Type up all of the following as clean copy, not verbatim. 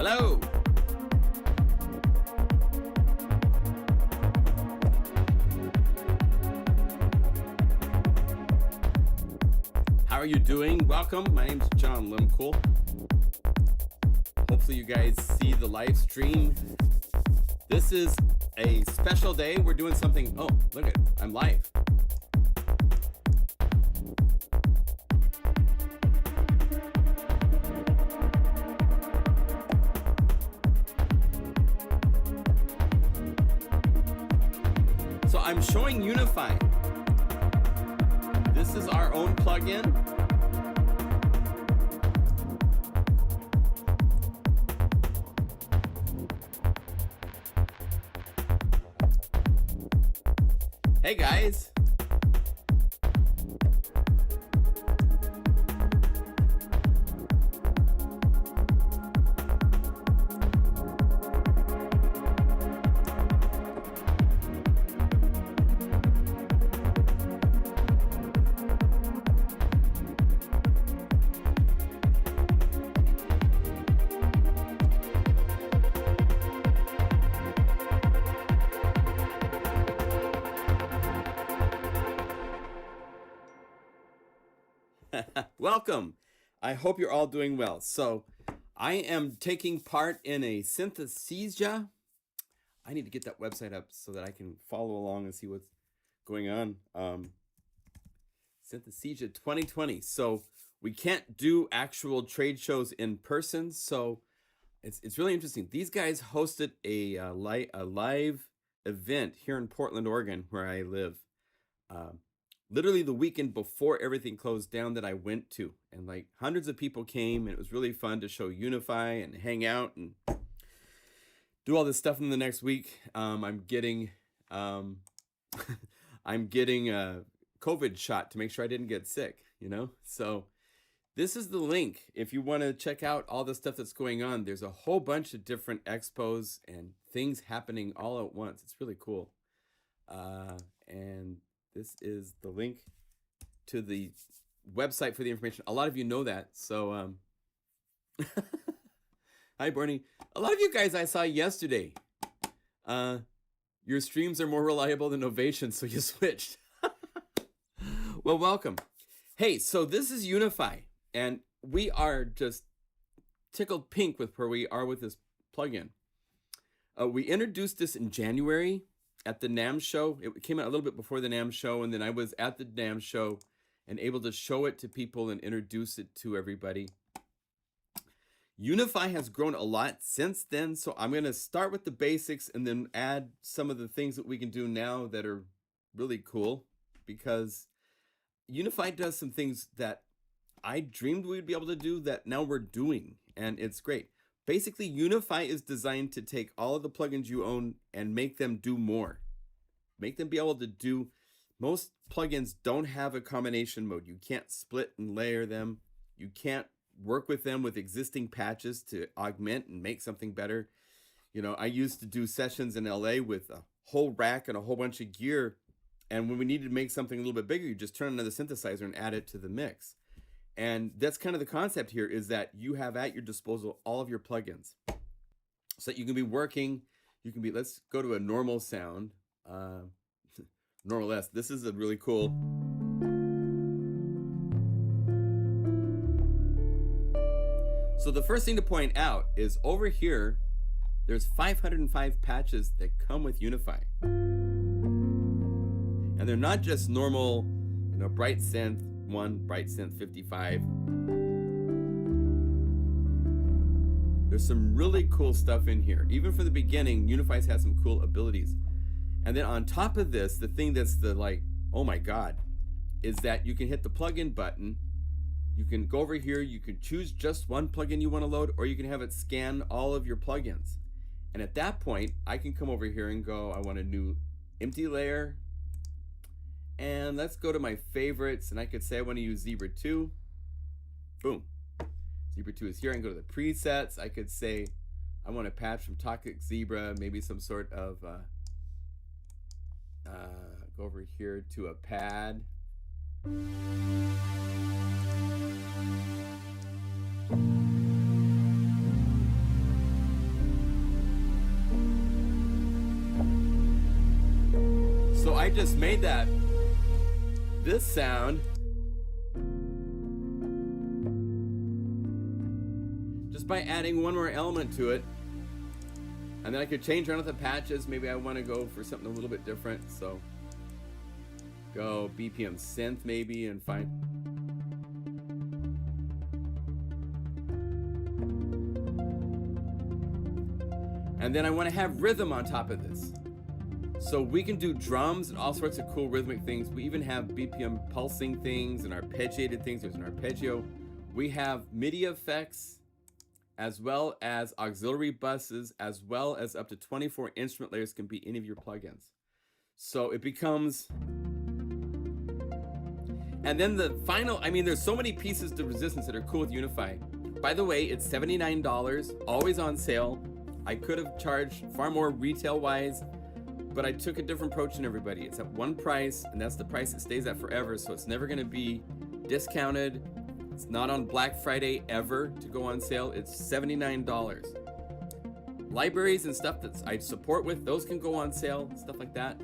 Hello. How are you doing? Welcome. My name's John Limcool. Hopefully you guys see the live stream. This is a special day. We're doing something. Oh, look at it. I'm live. So I'm showing Unify. This is our own plugin. Hey guys. Welcome. I hope you're all doing well. So I am taking part in a SYNTHESTHESIA. I need to get that website up so that I can follow along and see what's going on. SYNTHESTHESIA 2020. So we can't do actual trade shows in person. So it's really interesting. These guys hosted a live event here in Portland, Oregon, where I live. Literally the weekend before everything closed down that I went to, and like hundreds of people came, and it was really fun to show Unify and hang out and do all this stuff in the next week. I'm getting a COVID shot to make sure I didn't get sick, you know? So this is the link. If you want to check out all the stuff that's going on, there's a whole bunch of different expos and things happening all at once. It's really cool. And this is the link to the website for the information. A lot of you know that. So, hi, Bernie. A lot of you guys I saw yesterday. Your streams are more reliable than Ovation, so you switched. Well, welcome. Hey, so this is Unify, and we are just tickled pink with where we are with this plugin. We introduced this in January at the NAMM show. It came out a little bit before the NAMM show, and then I was at the NAMM show and able to show it to people and introduce it to everybody. Unify has grown a lot since then, so I'm going to start with the basics and then add some of the things that we can do now that are really cool, because Unify does some things that I dreamed we'd be able to do that now we're doing, and it's great. Basically, Unify is designed to take all of the plugins you own and make them do more. Make them be able to do, most plugins don't have a combination mode. You can't split and layer them. You can't work with them with existing patches to augment and make something better. You know, I used to do sessions in LA with a whole rack and a whole bunch of gear. And when we needed to make something a little bit bigger, you just turn another synthesizer and add it to the mix. And that's kind of the concept here, is that you have at your disposal all of your plugins. So that you can be working, you can be, let's go to a normal sound. Normal S. This is a really cool. So the first thing to point out is over here, there's 505 patches that come with Unify. And they're not just normal, you know, bright synth 1, bright synth 55. There's some really cool stuff in here. Even from the beginning, Unify's had some cool abilities. And then on top of this, the thing that's the like, oh my God, is that you can hit the plugin button. You can go over here, you can choose just one plugin you want to load, or you can have it scan all of your plugins. And at that point, I can come over here and go, I want a new empty layer. And let's go to my favorites, and I could say I want to use Zebra 2. Boom. Zebra 2 is here. I can go to the presets. I could say I want a patch from Toxic Zebra, maybe some sort of, go over here to a pad. just made this sound just by adding one more element to it. And then I could change around with the patches. Maybe I want to go for something a little bit different. So go BPM synth maybe and find. And then I want to have rhythm on top of this. So we can do drums and all sorts of cool rhythmic things. We even have BPM pulsing things and arpeggiated things. There's an arpeggio. We have MIDI effects, as well as auxiliary buses, as well as up to 24 instrument layers can be any of your plugins. So it becomes, and then the final, I mean, there's so many pieces to resistance that are cool with Unify. By the way, it's $79, always on sale. I could have charged far more retail-wise, but I took a different approach than everybody. It's at one price, and that's the price it stays at forever, so it's never gonna be discounted. It's not on Black Friday ever to go on sale. It's $79. Libraries and stuff that I support with, those can go on sale, stuff like that.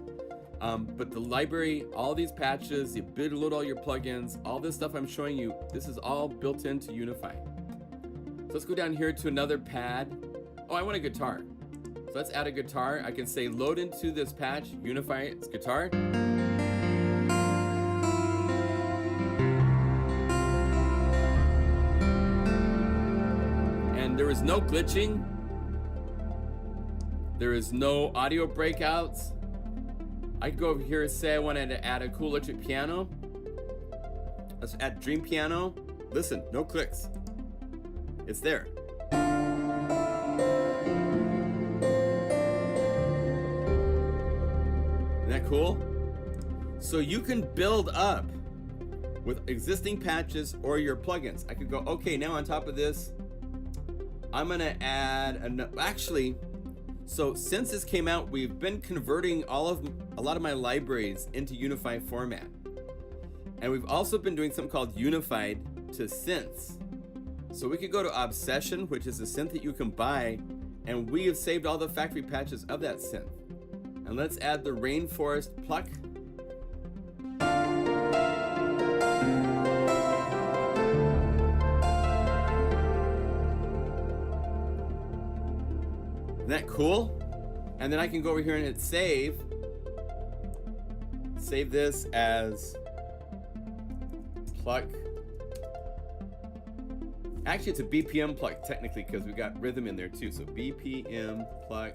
But the library, all these patches, the ability to load all your plugins, all this stuff I'm showing you, this is all built into Unify. So let's go down here to another pad. Oh, I want a guitar. So let's add a guitar. I can say load into this patch, Unify its guitar. And there is no glitching. There is no audio breakouts. I could go over here and say I wanted to add a cool electric piano. Let's add dream piano. Listen, no clicks. It's there. Isn't that cool? So you can build up with existing patches or your plugins. I could go, okay, now on top of this, I'm gonna add actually, so since this came out, we've been converting a lot of my libraries into Unify format. And we've also been doing something called Unified to synths. So we could go to Obsession, which is a synth that you can buy, and we have saved all the factory patches of that synth. And let's add the rainforest pluck. Isn't that cool? And then I can go over here and hit save. Save this as pluck. Actually, it's a BPM pluck technically because we got rhythm in there too. So BPM pluck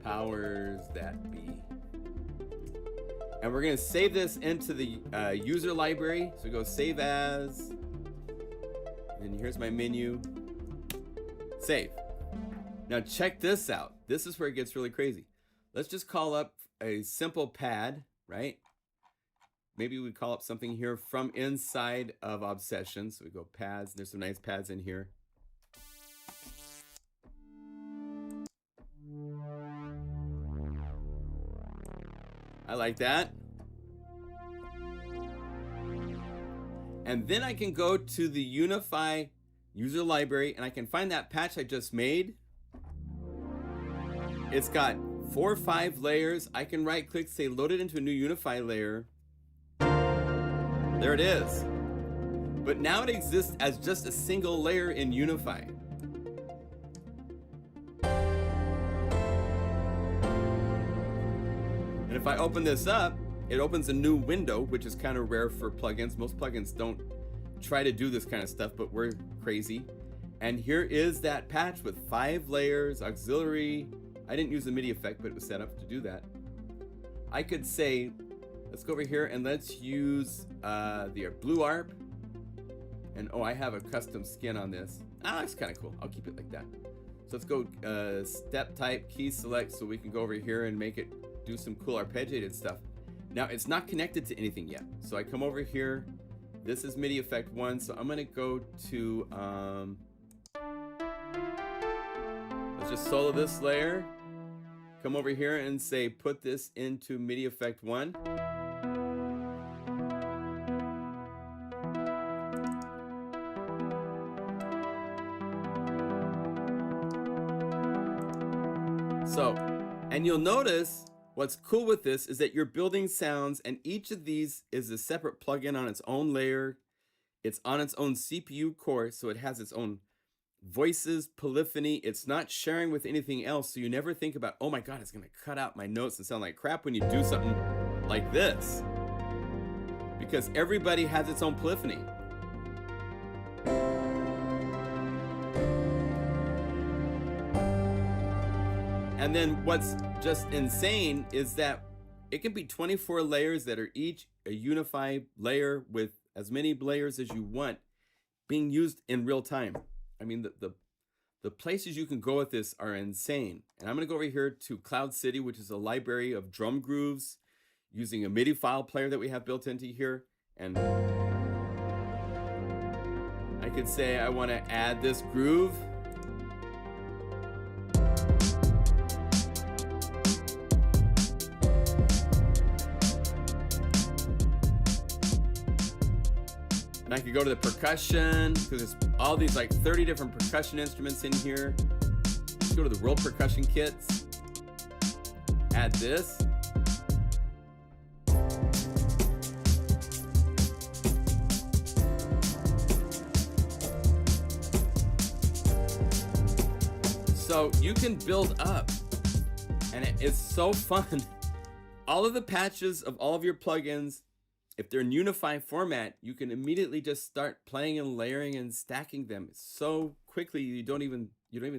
powers that be. And we're gonna save this into the user library. So we go save as, and here's my menu. Save. Now check this out. This is where it gets really crazy. Let's just call up a simple pad, right? Maybe we call up something here from inside of Obsession. So we go pads, there's some nice pads in here. I like that. And then I can go to the Unify user library and I can find that patch I just made. It's got 4 or 5 layers. I can right click, say load it into a new Unify layer. There it is. But now it exists as just a single layer in Unify. And if I open this up, it opens a new window, which is kind of rare for plugins. Most plugins don't try to do this kind of stuff, but we're crazy. And here is that patch with 5 layers, auxiliary. I didn't use the MIDI effect, but it was set up to do that. I could say, let's go over here and let's use the blue arp. And oh, I have a custom skin on this. Ah, that's kind of cool. I'll keep it like that. So let's go step type, key select, so we can go over here and make it do some cool arpeggiated stuff. Now it's not connected to anything yet. So I come over here. This is MIDI effect 1. So I'm gonna go to, let's just solo this layer. Come over here and say, put this into MIDI effect 1. So, and you'll notice What's cool with this is that you're building sounds, and each of these is a separate plugin on its own layer. It's on its own CPU core, so it has its own voices, polyphony. It's not sharing with anything else, so you never think about, oh my god, it's gonna cut out my notes and sound like crap when you do something like this, because everybody has its own polyphony. And then what's just insane is that it can be 24 layers that are each a unified layer with as many layers as you want being used in real time. I mean, the places you can go with this are insane. And I'm gonna go over here to Cloud City, which is a library of drum grooves using a MIDI file player that we have built into here. And I could say I wanna add this groove. And I could go to the percussion, because there's all these like 30 different percussion instruments in here. Let's go to the World Percussion Kits. Add this. So you can build up, and it's so fun. All of the patches of all of your plugins, if they're in Unify format, you can immediately just start playing and layering and stacking them so quickly you don't even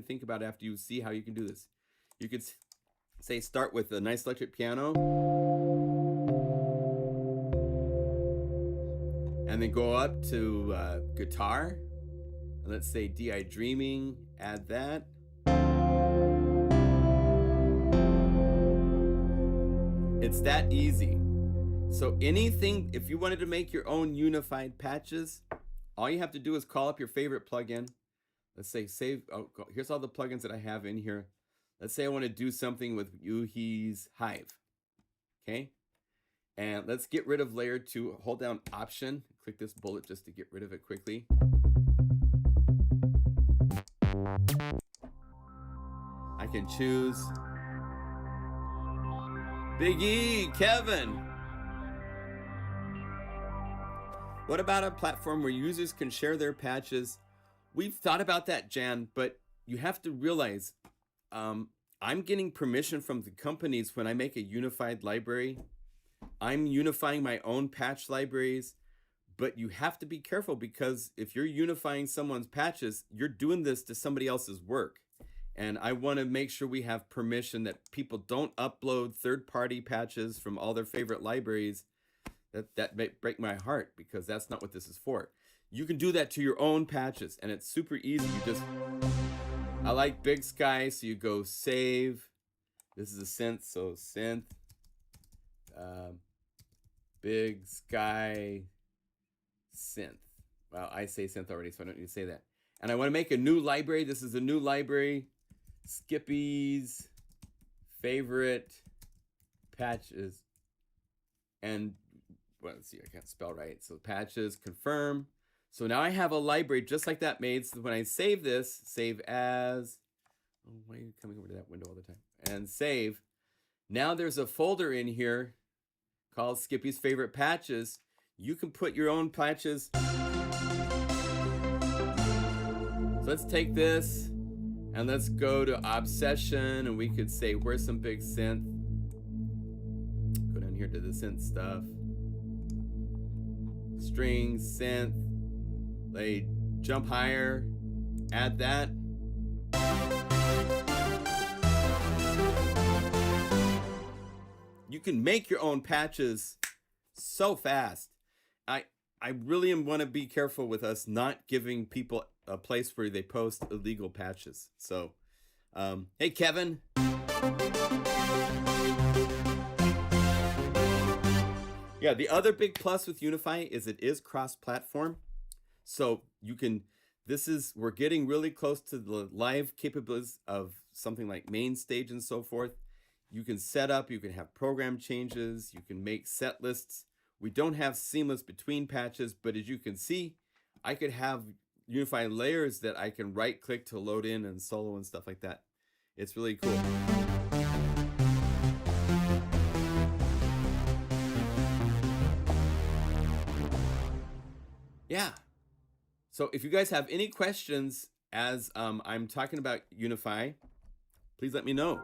think about it after you see how you can do this. You could say start with a nice electric piano, and then go up to guitar, and let's say DI Dreaming, add that. It's that easy. So anything, if you wanted to make your own unified patches, all you have to do is call up your favorite plugin. Let's say save, oh, here's all the plugins that I have in here. Let's say I want to do something with Yuhi's Hive. Okay. And let's get rid of layer 2. Hold down Option, click this bullet just to get rid of it quickly. I can choose Big E, Kevin. What about a platform where users can share their patches? We've thought about that, Jan, but you have to realize I'm getting permission from the companies when I make a unified library. I'm unifying my own patch libraries, but you have to be careful, because if you're unifying someone's patches, you're doing this to somebody else's work. And I want to make sure we have permission that people don't upload third-party patches from all their favorite libraries. That may break my heart, because that's not what this is for. You can do that to your own patches, and it's super easy. You just, I like Big Sky, so you go save. This is a synth, so synth, Big Sky, synth. Well, I say synth already, so I don't need to say that. And I want to make a new library. This is a new library. Skippy's favorite patches. And well, let's see, I can't spell right. So patches, confirm. So now I have a library just like that made. So when I save this, save as, oh, why are you coming over to that window all the time? And save. Now there's a folder in here called Skippy's favorite patches. You can put your own patches. So let's take this and let's go to Obsession, and we could say, where's some big synth? Go down here to the synth stuff. Strings, synth, they jump higher, add that. You can make your own patches so fast. I really want to be careful with us not giving people a place where they post illegal patches. So, hey, Kevin. Yeah, the other big plus with Unify is it is cross-platform. So you can, we're getting really close to the live capabilities of something like main stage and so forth. You can set up, you can have program changes, you can make set lists. We don't have seamless between patches, but as you can see, I could have unified layers that I can right click to load in and solo and stuff like that. It's really cool. Yeah. So if you guys have any questions as I'm talking about Unify, please let me know.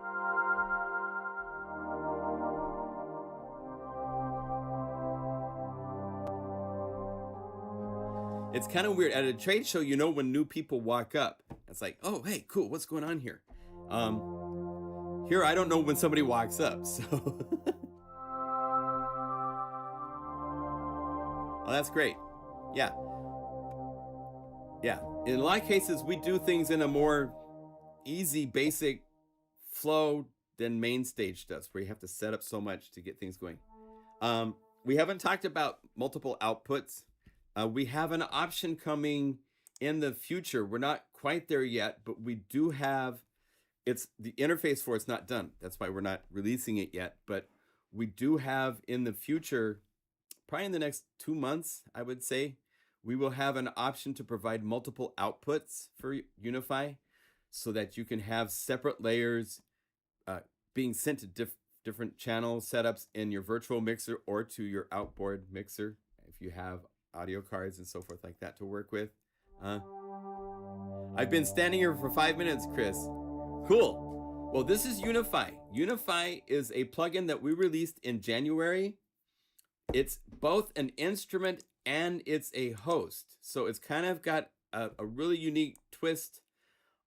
It's kind of weird. At a trade show, you know, when new people walk up, it's like, oh, hey, cool, what's going on here? Here, I don't know when somebody walks up, so. Oh, that's great. Yeah. Yeah. In a lot of cases, we do things in a more easy, basic flow than main stage does, where you have to set up so much to get things going. We haven't talked about multiple outputs. We have an option coming in the future. We're not quite there yet, but we do have, it's the interface for it's not done. That's why we're not releasing it yet. But we do have in the future, probably in the next 2 months, I would say, we will have an option to provide multiple outputs for Unify so that you can have separate layers being sent to different channel setups in your virtual mixer or to your outboard mixer if you have audio cards and so forth like that to work with. I've been standing here for 5 minutes, Chris. Cool. Well, this is Unify. Unify is a plugin that we released in January. It's both an instrument and it's a host. So it's kind of got a really unique twist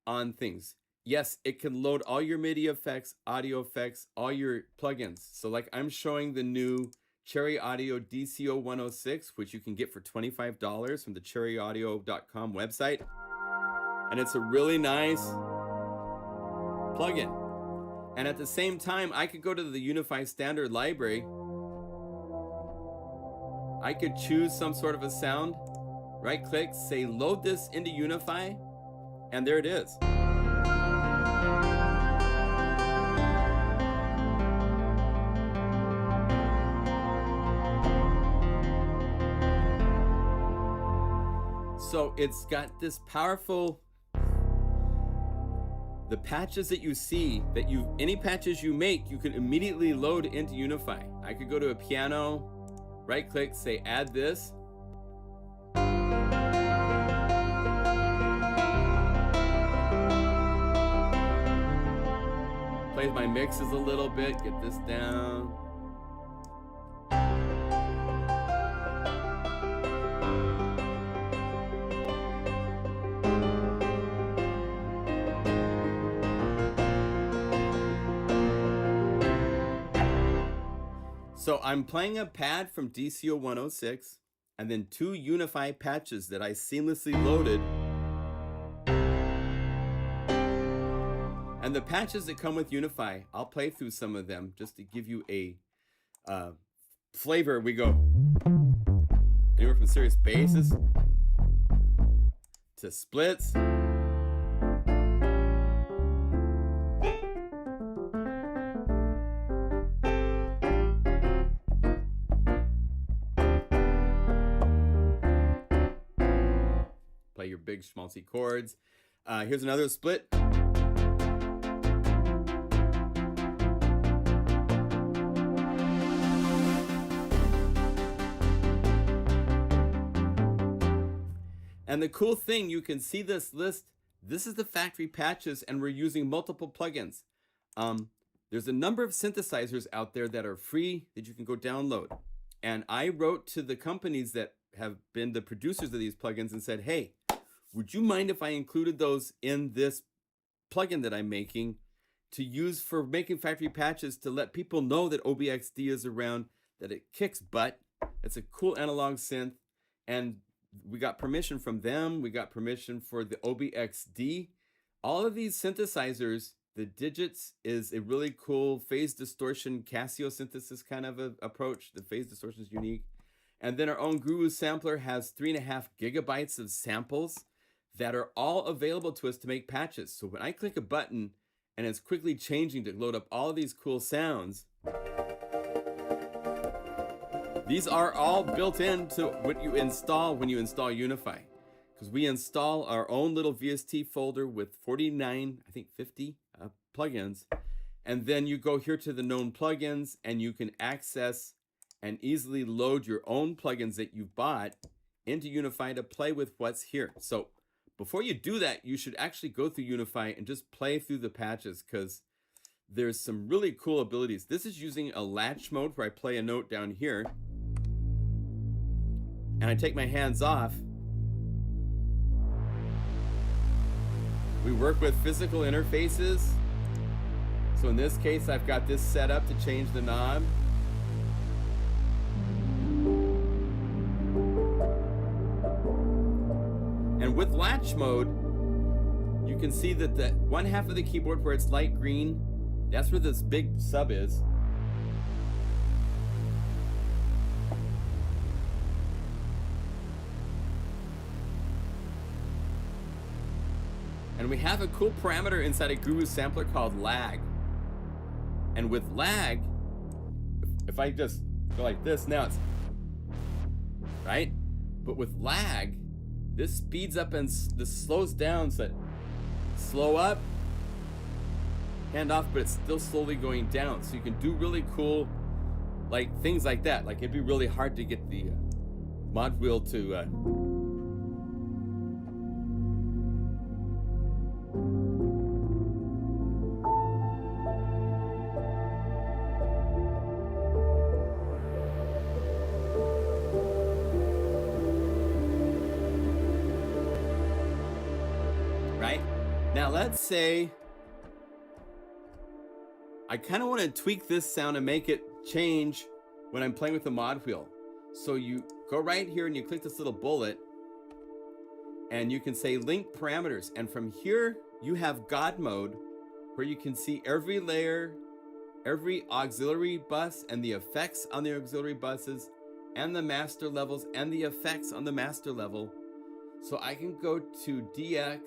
on things. Yes, it can load all your MIDI effects, audio effects, all your plugins. So like I'm showing the new Cherry Audio DCO 106, which you can get for $25 from the cherryaudio.com website. And it's a really nice plugin. And at the same time, I could go to the Unify standard library. I could choose some sort of a sound, right click, say load this into Unify, and there it is. So it's got this powerful, the patches that you see, that any patches you make, you can immediately load into Unify. I could go to a piano, right click, say add this. Plays my mixes a little bit, get this down. So I'm playing a pad from DCO 106 and then 2 Unify patches that I seamlessly loaded. And the patches that come with Unify, I'll play through some of them just to give you a flavor. We go anywhere from serious basses to splits. Play your big schmaltzy chords. Here's another split. And the cool thing, you can see this list. This is the factory patches, and we're using multiple plugins. There's a number of synthesizers out there that are free that you can go download. And I wrote to the companies that have been the producers of these plugins and said, hey, would you mind if I included those in this plugin that I'm making to use for making factory patches to let people know that OBXD is around, that it kicks butt. It's a cool analog synth. And we got permission from them. We got permission for the OBXD. All of these synthesizers, the digits is a really cool phase distortion Casio synthesis kind of a approach. The phase distortion is unique. And then our own Guru sampler has 3.5 gigabytes of samples that are all available to us to make patches. So when I click a button and it's quickly changing to load up all of these cool sounds, these are all built into what you install when you install Unify. Because we install our own little VST folder with 49, I think 50 plugins. And then you go here to the known plugins and you can access and easily load your own plugins that you've bought into Unify to play with what's here. So before you do that, you should actually go through Unify and just play through the patches, because there's some really cool abilities. This is using a latch mode where I play a note down here and I take my hands off. We work with physical interfaces. So in this case, I've got this set up to change the knob. And with latch mode, you can see that the one half of the keyboard where it's light green, that's where this big sub is. And we have a cool parameter inside a Guru sampler called lag. And with lag, if I just go like this, now it's right. But with lag, this speeds up and this slows down, so that slow up, hand off, but it's still slowly going down. So you can do really cool, like things like that. Like it'd be really hard to get the mod wheel to right? Now let's say I kind of want to tweak this sound and make it change when I'm playing with the mod wheel. So you go right here and you click this little bullet and you can say link parameters. And from here, you have God mode where you can see every layer, every auxiliary bus and the effects on the auxiliary buses and the master levels and the effects on the master level. So I can go to DX.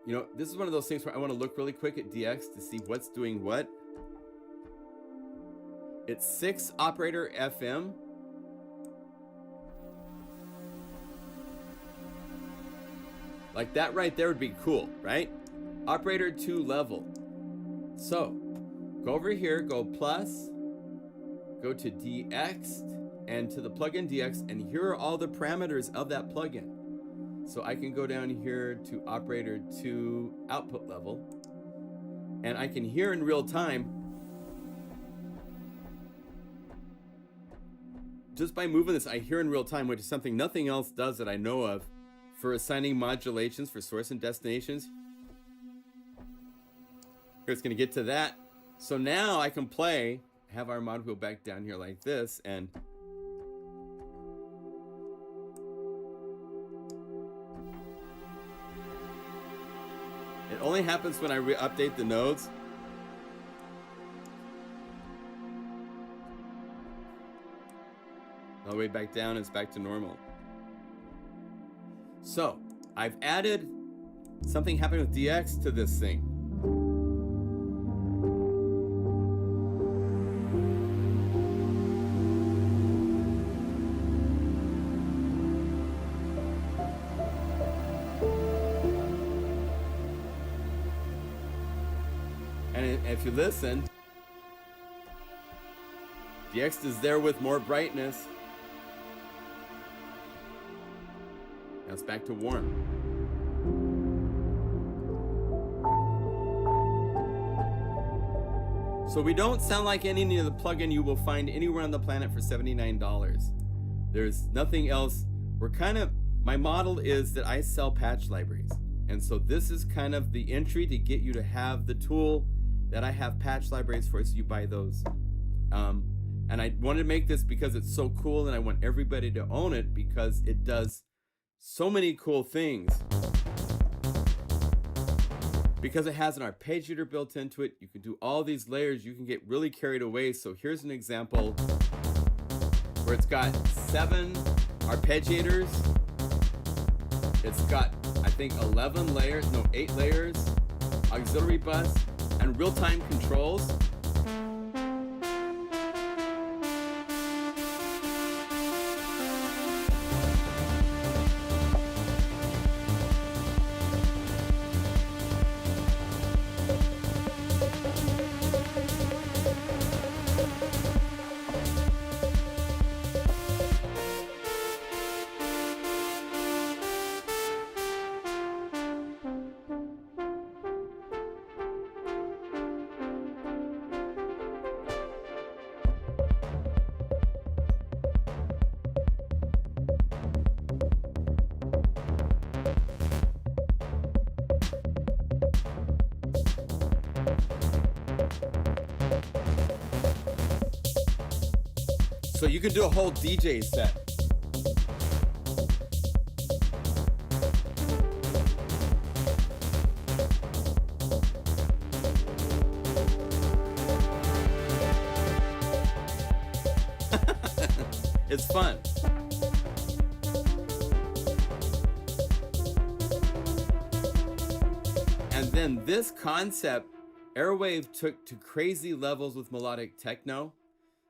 You know, this is one of those things where I want to look really quick at DX to see what's doing what. It's 6 operator FM. Like that right there would be cool, right? Operator 2 level. So go over here, go plus, go to DX and to the plugin DX, and here are all the parameters of that plugin. So I can go down here to operator 2 output level, and I can hear in real time just by moving this. I hear in real time, which is something nothing else does that I know of for assigning modulations for source and destinations. Here it's going to get to that. So now I can play, have our mod wheel back down here like this, and it only happens when I update the nodes. All the way back down, it's back to normal. So I've added something happening with DX to this thing. And if you listen, DX is there with more brightness. Now it's back to warm. So we don't sound like any of the plugin you will find anywhere on the planet for $79. There's nothing else. My model is that I sell patch libraries. And so this is kind of the entry to get you to have the tool that I have patch libraries for, so you buy those. And I wanted to make this because it's so cool, and I want everybody to own it because it does so many cool things. Because it has an arpeggiator built into it, you can do all these layers, you can get really carried away. So here's an example where it's got 7 arpeggiators. It's got, I think, 8 layers, auxiliary bus, and real-time controls. So you can do a whole DJ set. It's fun. And then this concept, Airwave took to crazy levels with melodic techno.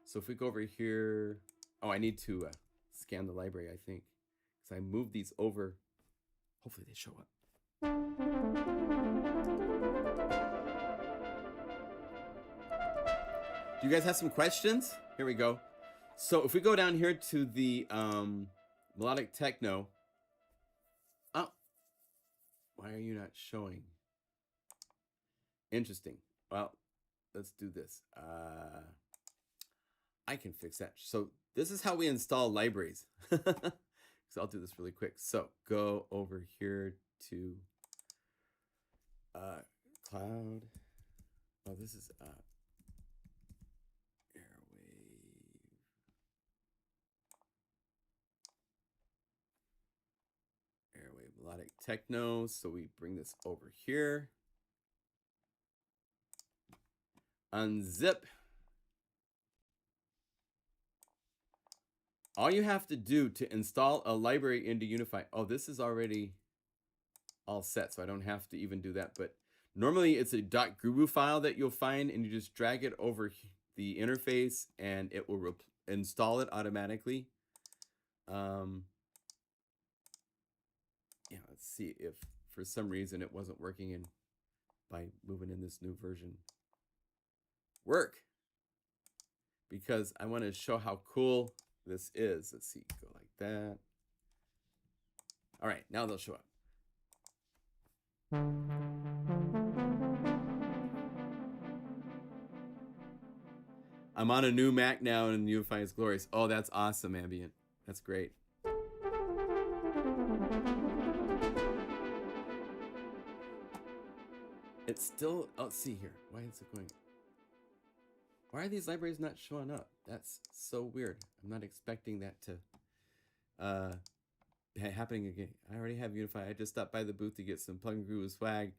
So if we go over here, oh, I need to scan the library, I think, because I moved these over. Hopefully they show up. Do you guys have some questions? Here we go. So if we go down here to the melodic techno, oh, why are you not showing? Interesting. Well, let's do this. I can fix that. So this is how we install libraries. So I'll do this really quick. So go over here to cloud. Oh, this is Airwave melodic techno. So we bring this over here. Unzip. All you have to do to install a library into Unify. Oh, this is already all set, so I don't have to even do that. But normally it's a .gubu file that you'll find, and you just drag it over the interface, and it will install it automatically. Yeah, let's see if for some reason it wasn't working in by moving in this new version. Work, because I want to show how cool this is. Let's see, go like that. All right, now they'll show up. I'm on a new Mac now, and Unify is glorious. Oh, that's awesome, Ambient. That's great. It's still, let's see here. Why is it going? Why are these libraries not showing up? That's so weird. I'm not expecting that to happening again. I already have Unify. I just stopped by the booth to get some plug and groove swag.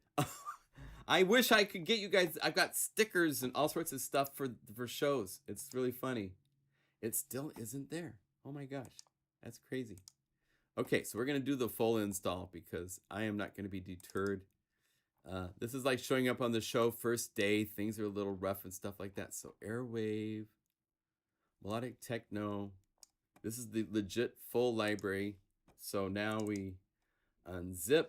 I wish I could get you guys. I've got stickers and all sorts of stuff for shows. It's really funny. It still isn't there. Oh my gosh, that's crazy. Okay, so we're gonna do the full install because I am not gonna be deterred. This is like showing up on the show first day. Things are a little rough and stuff like that. So Airwave, melodic techno. This is the legit full library. So now we unzip.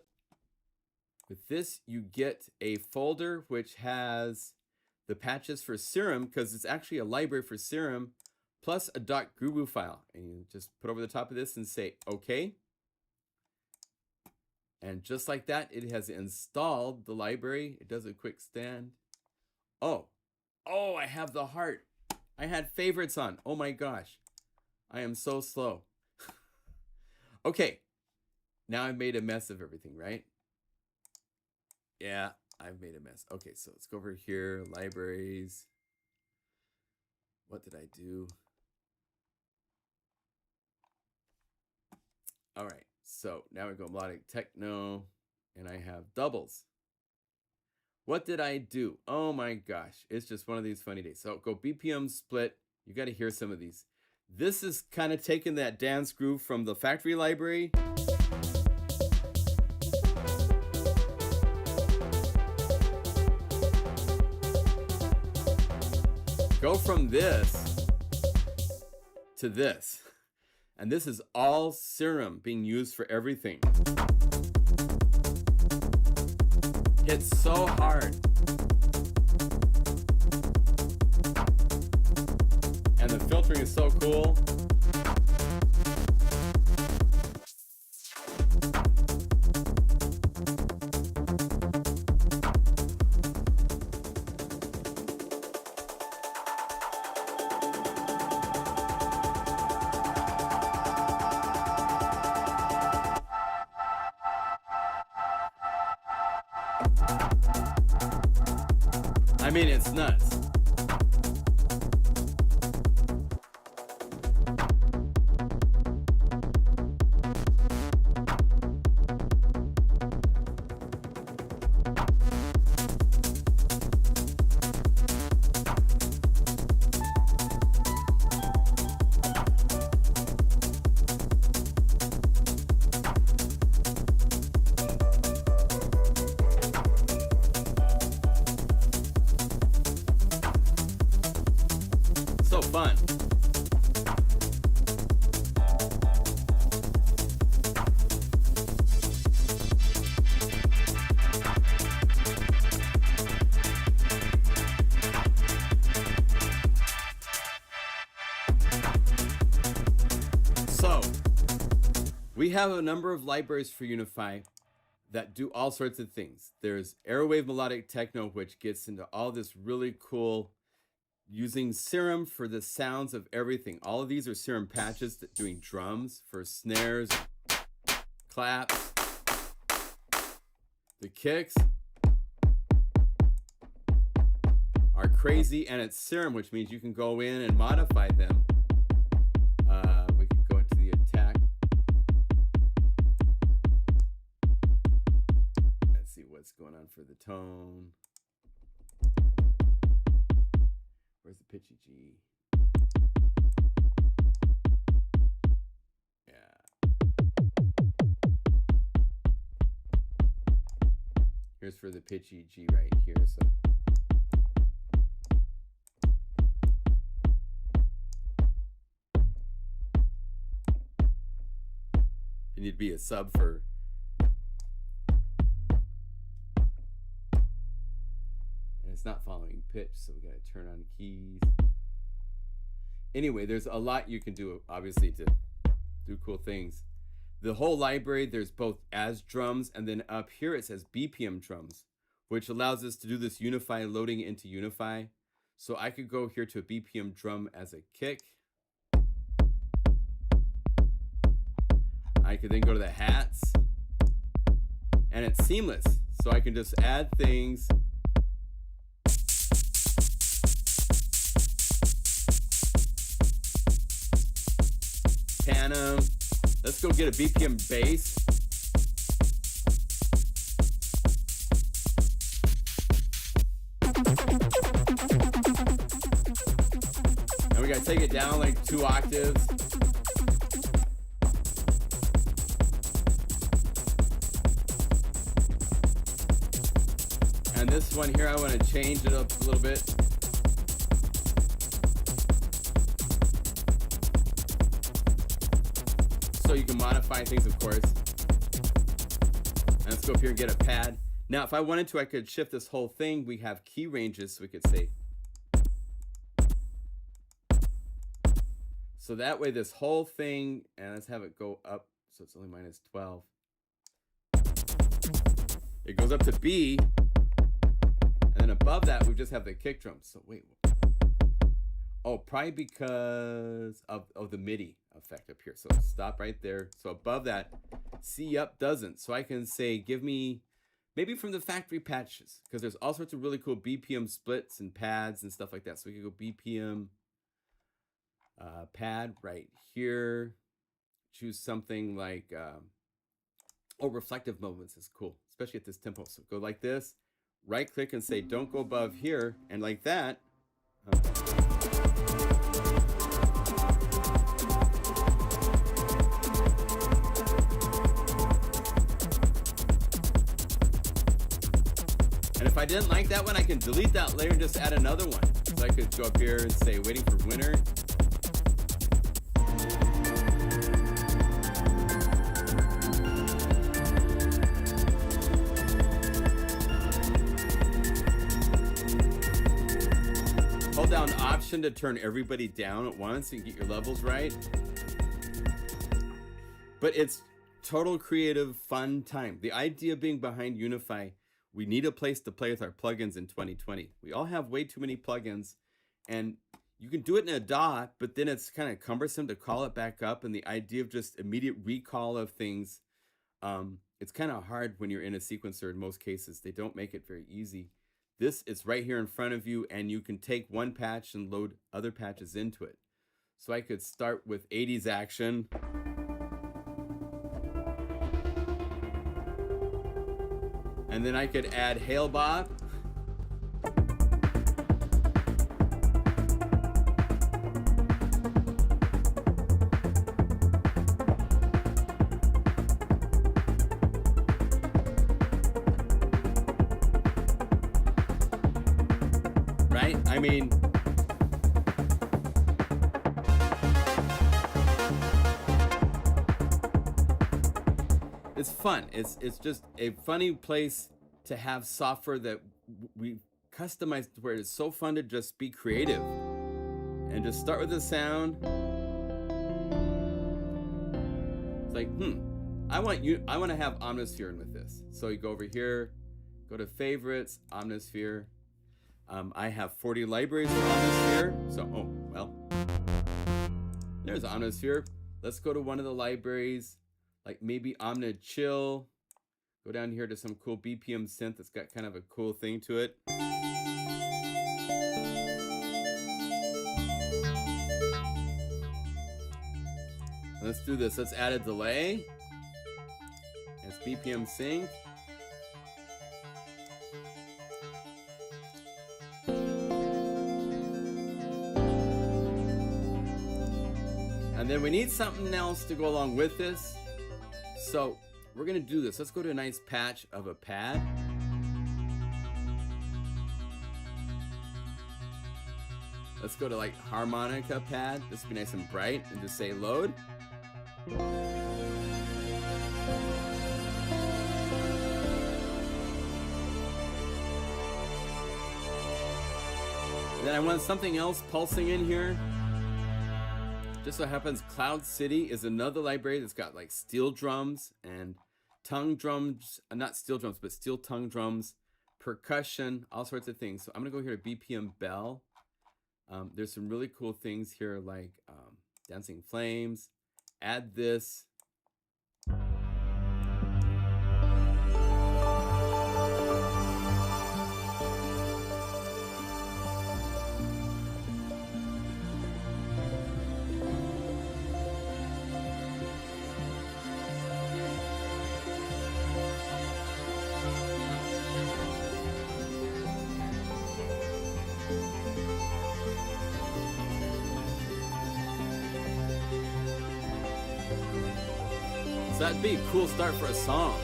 With this, you get a folder which has the patches for Serum, because it's actually a library for Serum, plus a .gubu file. And you just put over the top of this and say, okay. And just like that, it has installed the library. It does a quick stand. Oh, I have the heart. I had favorites on. Oh my gosh. I am so slow. Okay. Now I've made a mess of everything, right? Yeah, I've made a mess. Okay, so let's go over here. Libraries. What did I do? All right. So now we go melodic techno, and I have doubles. What did I do? Oh my gosh, it's just one of these funny days. So go BPM split. You got to hear some of these. This is kind of taking that dance groove from the factory library. Go from this to this. And this is all Serum being used for everything. Hits so hard. And the filtering is so cool. I mean, it's nuts. fun. So, we have a number of libraries for Unify that do all sorts of things. There's Airwave Melodic Techno, which gets into all this really cool using Serum for the sounds of everything. All of these are Serum patches that doing drums for snares, claps, the kicks are crazy, and it's Serum, which means you can go in and modify them. We can go into the attack. Let's see what's going on for the tone. Where's the pitchy G? Yeah. Here's for the pitchy G right here. So you need to be a sub for it's not following pitch, so we got to turn on keys. Anyway, there's a lot you can do, obviously, to do cool things. The whole library, there's both as drums, and then up here it says BPM drums, which allows us to do this Unify loading into Unify. So I could go here to a BPM drum as a kick. I could then go to the hats, and it's seamless. So I can just add things. Pan 'em. Let's go get a BPM bass. And we gotta take it down like 2 octaves. And this one here, I want to change it up a little bit. So you can modify things, of course. And let's go up here and get a pad. Now, if I wanted to, I could shift this whole thing. We have key ranges, so we could say. So that way, this whole thing, and let's have it go up, so it's only -12. It goes up to B, and then above that, we just have the kick drum. So wait. Oh, probably because of the MIDI effect up here. So stop right there. So above that, C up doesn't. So I can say, give me, maybe from the factory patches, because there's all sorts of really cool BPM splits and pads and stuff like that. So we can go BPM pad right here. Choose something like, oh, reflective moments is cool, especially at this tempo. So go like this, right click and say, don't go above here. And like that. And if I didn't like that one, I can delete that layer and just add another one. So I could go up here and say, waiting for winter. Hold down Option to turn everybody down at once and get your levels right. But it's total creative, fun time. The idea being behind Unify, we need a place to play with our plugins in 2020. We all have way too many plugins, and you can do it in a DAW, but then it's kind of cumbersome to call it back up. And the idea of just immediate recall of things, it's kind of hard when you're in a sequencer in most cases. They don't make it very easy. This is right here in front of you, and you can take one patch and load other patches into it. So I could start with 80s action. And then I could add Hail Bob. Right? I mean, it's fun. It's just a funny place to have software that we customize where it's so fun to just be creative and just start with the sound. It's like, I want to have Omnisphere with this. So you go over here, go to favorites, Omnisphere. I have 40 libraries for Omnisphere. So, oh, well, there's Omnisphere. Let's go to one of the libraries, like maybe Omni Chill. Go down here to some cool BPM synth that's got kind of a cool thing to it. Let's do this. Let's add a delay. It's BPM sync. And then we need something else to go along with this. So we're gonna do this. Let's go to a nice patch of a pad. Let's go to like harmonica pad. This would be nice and bright, and just say load. And then I want something else pulsing in here. Just so happens Cloud City is another library that's got like steel drums and tongue drums, not steel drums, but steel tongue drums, percussion, all sorts of things. So I'm gonna go here to BPM Bell. There's some really cool things here like Dancing Flames. Add this. So that'd be a cool start for a song.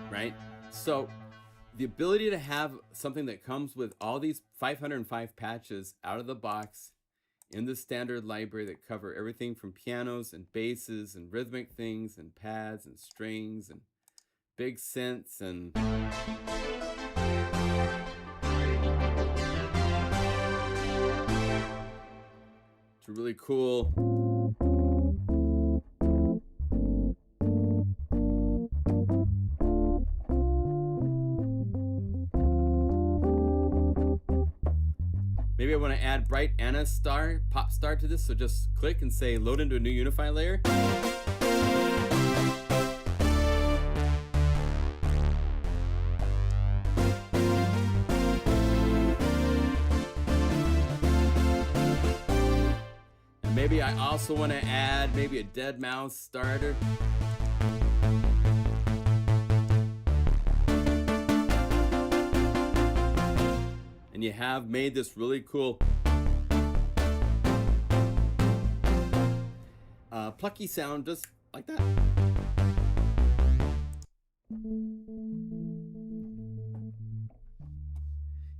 Right? So the ability to have something that comes with all these 505 patches out of the box in the standard library that cover everything from pianos and basses and rhythmic things and pads and strings and big synths and it's really cool. Maybe I want to add Bright Anna Star, Pop Star to this, so just click and say load into a new Unify layer. And maybe I also want to add maybe a Dead Mouse starter. And you have made this really cool plucky sound just like that.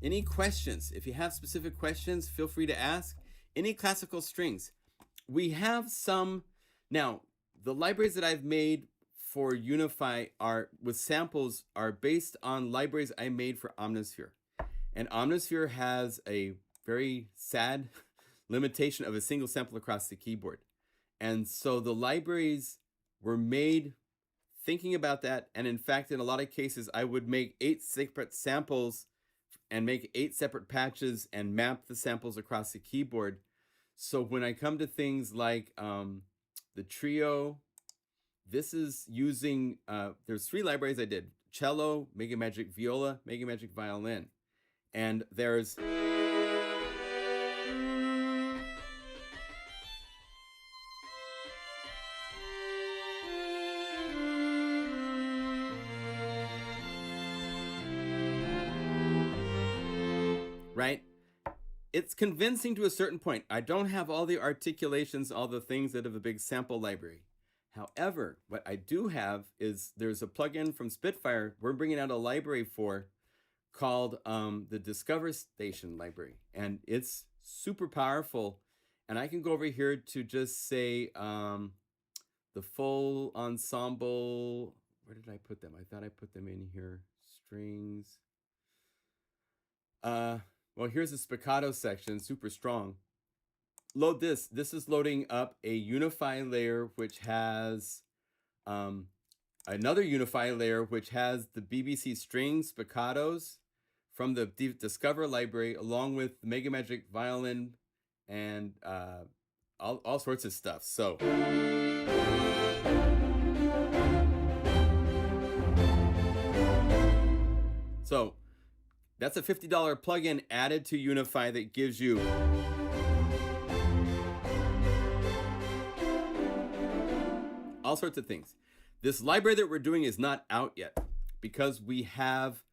Any questions? If you have specific questions, feel free to ask. Any classical strings? We have some. Now, the libraries that I've made for Unify are with samples are based on libraries I made for Omnisphere. And Omnisphere has a very sad limitation of a single sample across the keyboard. And so the libraries were made thinking about that. And in fact, in a lot of cases, I would make 8 separate samples and make 8 separate patches and map the samples across the keyboard. So when I come to things like the trio, this is using, there's 3 libraries I did: cello, Mega Magic Viola, Mega Magic Violin. And there's right? It's convincing to a certain point. I don't have all the articulations, all the things that have a big sample library. However, what I do have is there's a plugin from Spitfire we're bringing out a library for called the Discover Station library, and it's super powerful. And I can go over here to just say the full ensemble. Where did I put them? I thought I put them in here. Strings. Well, here's the spiccato section, super strong. Load this. This is loading up a Unify layer, which has another Unify layer, which has the BBC string spiccatos from the Discover library, along with the Mega Magic violin and all sorts of stuff. So that's a $50 plugin added to Unify that gives you all sorts of things. This library that we're doing is not out yet because we have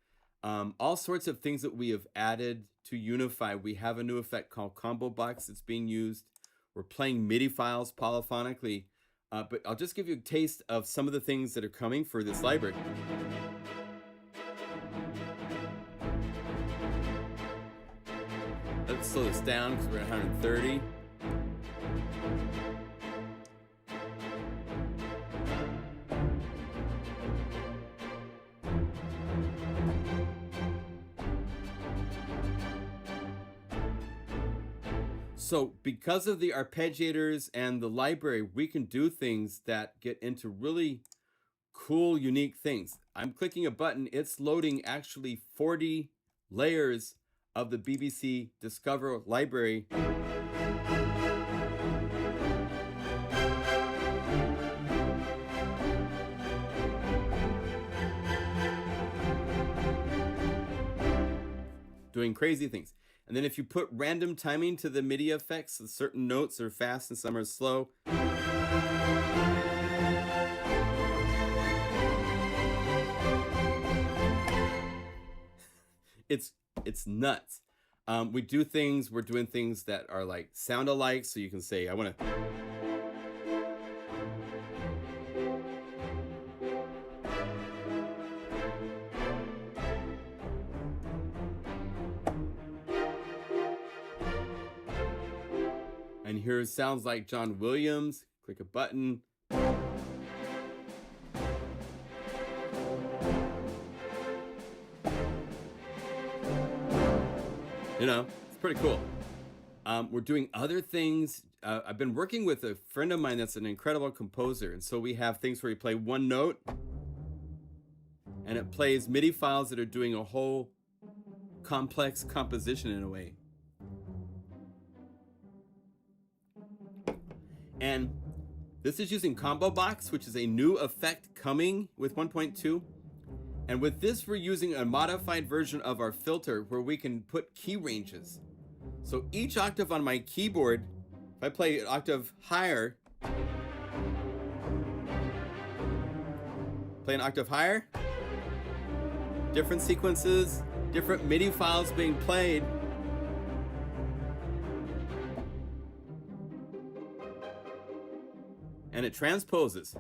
all sorts of things that we have added to Unify. We have a new effect called Combo Box that's being used. We're playing MIDI files polyphonically, but I'll just give you a taste of some of the things that are coming for this library. Let's slow this down because we're at 130. So because of the arpeggiators and the library, we can do things that get into really cool, unique things. I'm clicking a button. It's loading actually 40 layers of the BBC Discover library. Doing crazy things. And then if you put random timing to the MIDI effects, certain notes are fast and some are slow. It's nuts. We're doing things that are like sound alike. So you can say, I want to. And here it sounds like John Williams. Click a button. You know, it's pretty cool. We're doing other things. I've been working with a friend of mine that's an incredible composer. And so we have things where you play one note and it plays MIDI files that are doing a whole complex composition in a way. And this is using Combo Box, which is a new effect coming with 1.2. And with this, we're using a modified version of our filter where we can put key ranges. So each octave on my keyboard, if I play an octave higher, play an octave higher, different sequences, different MIDI files being played. And it transposes.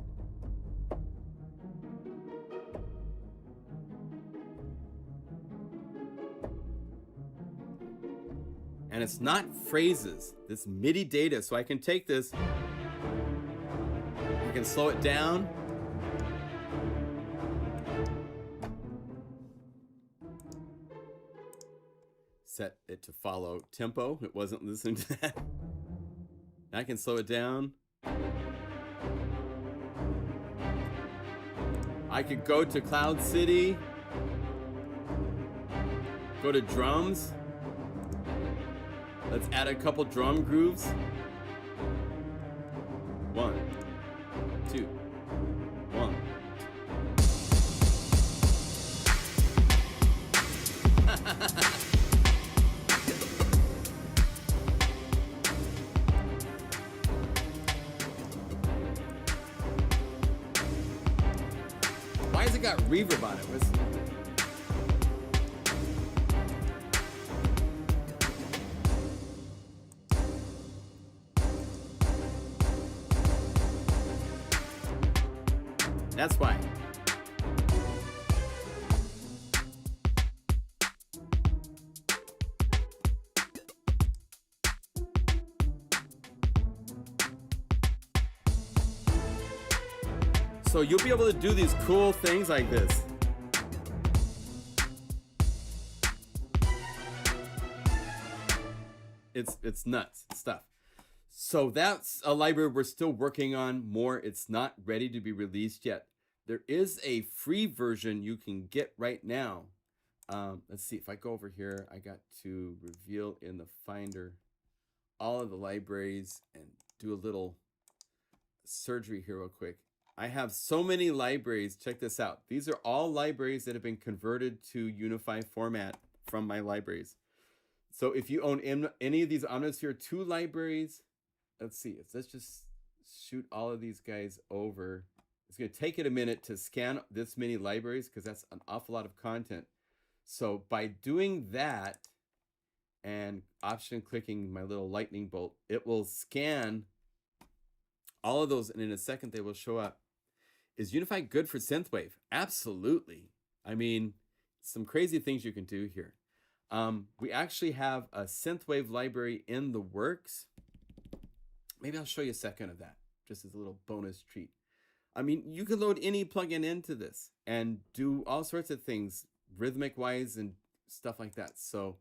And it's not phrases, this MIDI data. So I can take this, I can slow it down. Set it to follow tempo. It wasn't listening to that. I can slow it down. I could go to Cloud City, go to drums. Let's add a couple drum grooves. 1, 2, 1. Why has it got reverb on it? That's why. So you'll be able to do these cool things like this. It's nuts stuff. So that's a library we're still working on more. It's not ready to be released yet. There is a free version you can get right now. Let's see if I go over here. I got to reveal in the Finder all of the libraries and do a little surgery here real quick. I have so many libraries. Check this out. These are all libraries that have been converted to Unify format from my libraries. So if you own any of these Omnisphere 2 libraries, let's see, let's just shoot all of these guys over. It's going to take it a minute to scan this many libraries because that's an awful lot of content. So by doing that and option clicking my little lightning bolt, it will scan all of those, and in a second they will show up. Is Unify good for synthwave? Absolutely. I mean, some crazy things you can do here. We actually have a synthwave library in the works. Maybe I'll show you a second of that, just as a little bonus treat. I mean, you can load any plugin into this and do all sorts of things, rhythmic wise and stuff like that. So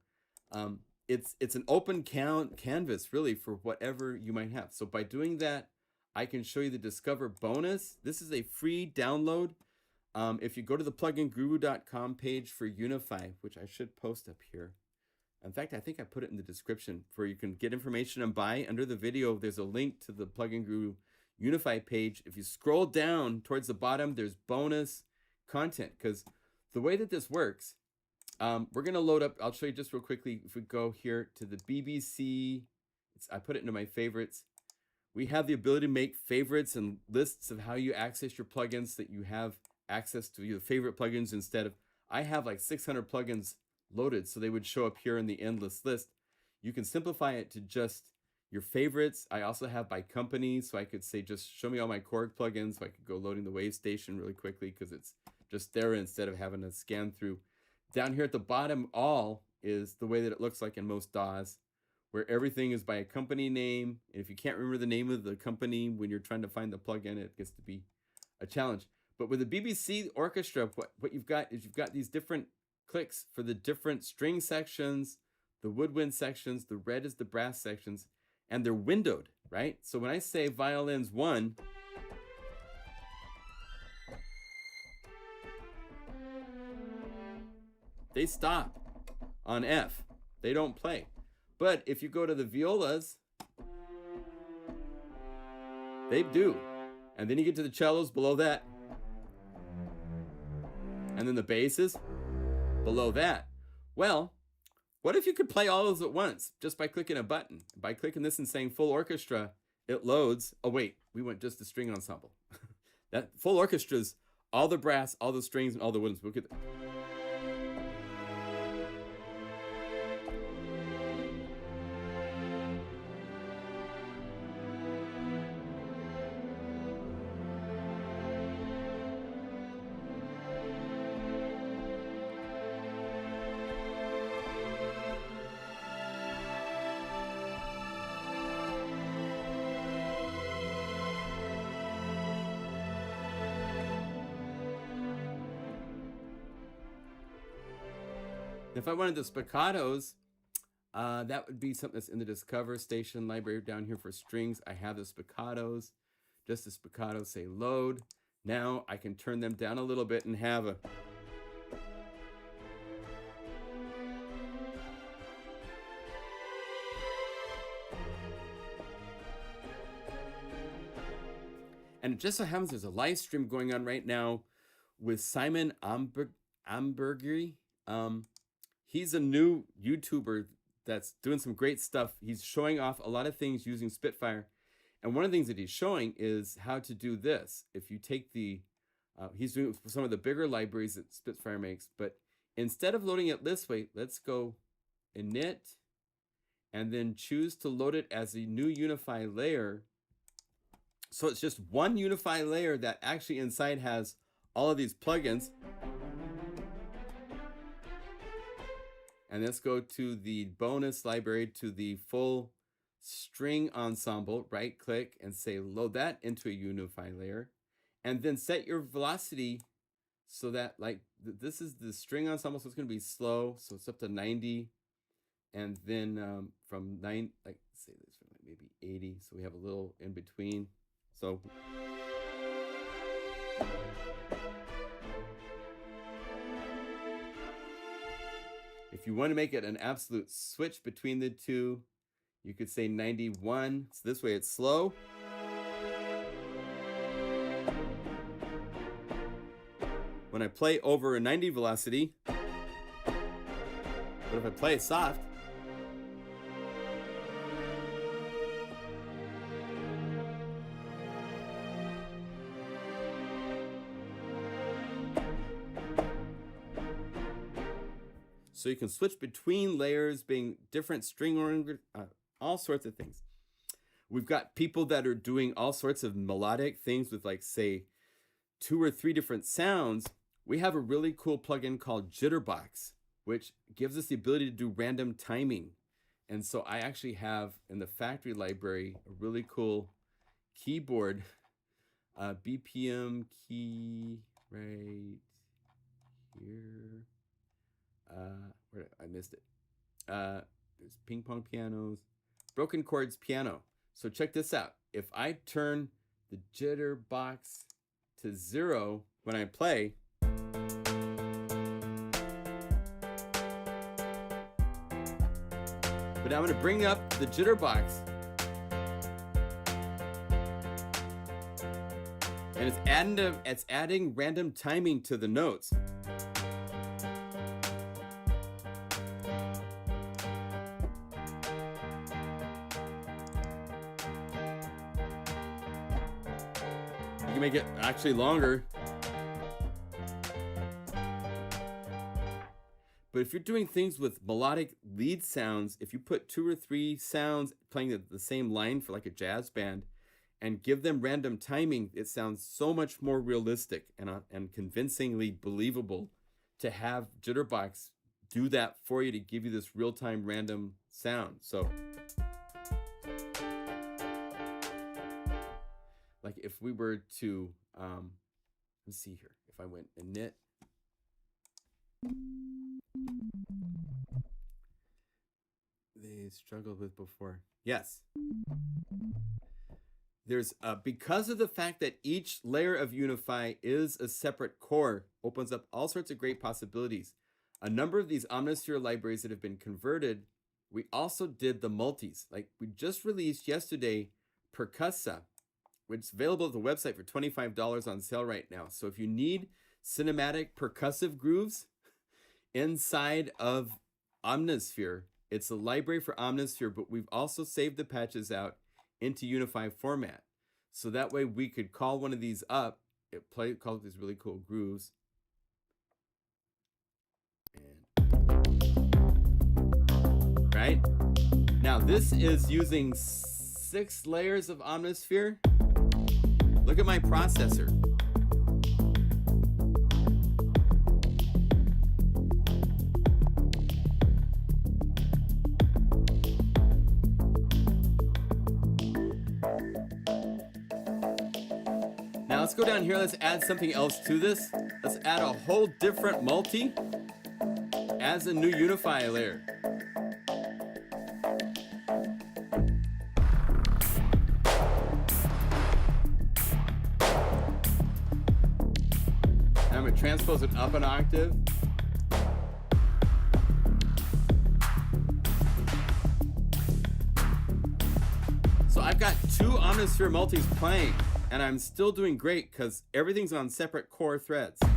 it's an open canvas really for whatever you might have. So by doing that, I can show you the Discover bonus. This is a free download. If you go to the pluginguru.com page for Unify, which I should post up here. In fact, I think I put it in the description where you can get information and buy. Under the video, there's a link to the Plugin Guru Unify page. If you scroll down towards the bottom, there's bonus content. Because the way that this works, we're going to load up. I'll show you just real quickly. If we go here to the BBC, I put it into my favorites. We have the ability to make favorites and lists of how you access your plugins, that you have access to your favorite plugins instead of, I have like 600 plugins loaded, so they would show up here in the endless list. You can simplify it to just your favorites. I also have by company, so I could say just show me all my Korg plugins, so I could go loading the Wave Station really quickly because it's just there instead of having to scan through. Down here at the bottom, all is the way that it looks like in most DAWs, where everything is by a company name. And if you can't remember the name of the company when you're trying to find the plugin, it gets to be a challenge. But with the BBC Orchestra, what you've got is you've got these different clicks for the different string sections, the woodwind sections, the red is the brass sections, and they're windowed, right? So when I say violins 1, they stop on F. They don't play. But if you go to the violas, they do. And then you get to the cellos below that. And then the basses below that. Well, what if you could play all those at once just by clicking a button? By clicking this and saying full orchestra, it loads. Oh wait, we went just the string ensemble. That full orchestra's all the brass, all the strings, and all the woodwinds. We'll get that. If I wanted the spiccatos, that would be something that's in the Discover Station library down here for strings. I have the spiccatos, just the spiccatos say load. Now I can turn them down a little bit and have a... And it just so happens there's a live stream going on right now with Simon Ambergeri. He's a new YouTuber that's doing some great stuff. He's showing off a lot of things using Spitfire. And one of the things that he's showing is how to do this. If you take the, he's doing some of the bigger libraries that Spitfire makes, but instead of loading it this way, let's go init and then choose to load it as a new Unify layer. So it's just one Unify layer that actually inside has all of these plugins. And let's go to the bonus library, to the full string ensemble, right click and say load that into a Unify layer. and then set your velocity so that like this is the string ensemble, so it's going to be slow, so it's up to 90, and then from 9, like say this from maybe 80, so we have a little in between. So if you want to make it an absolute switch between the two, you could say 91. So this way it's slow. When I play over a 90 velocity, but if I play it soft, so you can switch between layers, being different string order, all sorts of things. We've got people that are doing all sorts of melodic things with, like, say, 2 or 3 different sounds. We have a really cool plugin called Jitterbox, which gives us the ability to do random timing. And so I actually have in the factory library a really cool keyboard, BPM key right here. I missed it. There's ping pong pianos, broken chords piano. So check this out. If I turn the jitter box to 0 when I play, but I'm going to bring up the jitter box, and it's adding random timing to the notes. You can make it actually longer. But if you're doing things with melodic lead sounds, if you put 2 or 3 sounds playing the same line for like a jazz band and give them random timing, it sounds so much more realistic and convincingly believable to have Jitterbox do that for you to give you this real-time random sound. So like if we were to, let's see here, if I went init, they struggled with before. Yes. There's, because of the fact that each layer of Unify is a separate core, opens up all sorts of great possibilities. A number of these Omnisphere libraries that have been converted, we also did the multis. Like we just released yesterday Percussa, which is available at the website for $25 on sale right now. So if you need cinematic percussive grooves inside of Omnisphere, it's a library for Omnisphere, but we've also saved the patches out into Unify format. So that way we could call one of these up, call these really cool grooves. And, right? Now this is using 6 layers of Omnisphere. Look at my processor. Now let's go down here. Let's add something else to this. Let's add a whole different multi as a new Unify layer. I'm going to transpose it up an octave. So I've got 2 Omnisphere multis playing, and I'm still doing great because everything's on separate core threads. And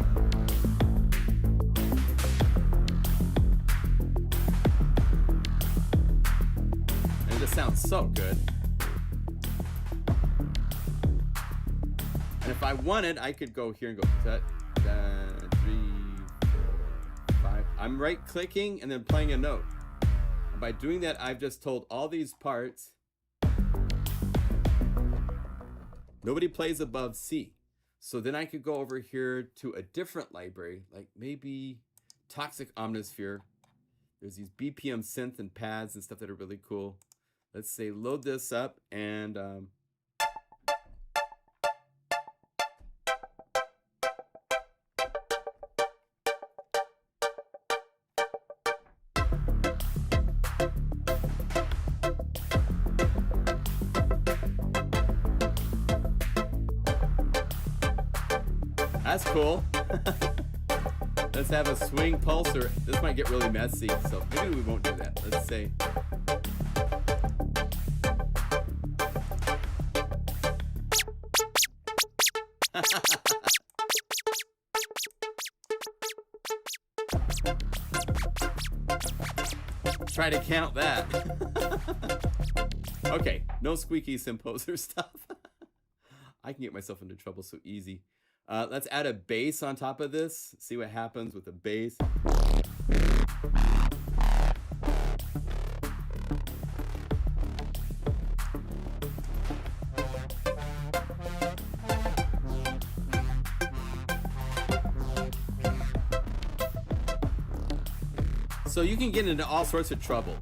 it just sounds so good. And if I wanted, I could go here and go set. 3, 4, 5. I'm right clicking and then playing a note. And by doing that, I've just told all these parts, nobody plays above C. So then I could go over here to a different library, like maybe Toxic Omnisphere. There's these BPM synth and pads and stuff that are really cool. Let's say load this up and That's cool. Let's have a swing pulsar. This might get really messy, so maybe we won't do that. Let's say. Try to count that. Okay, no squeaky symposer stuff. I can get myself into trouble so easy. Let's add a bass on top of this. See what happens with the bass. So you can get into all sorts of trouble.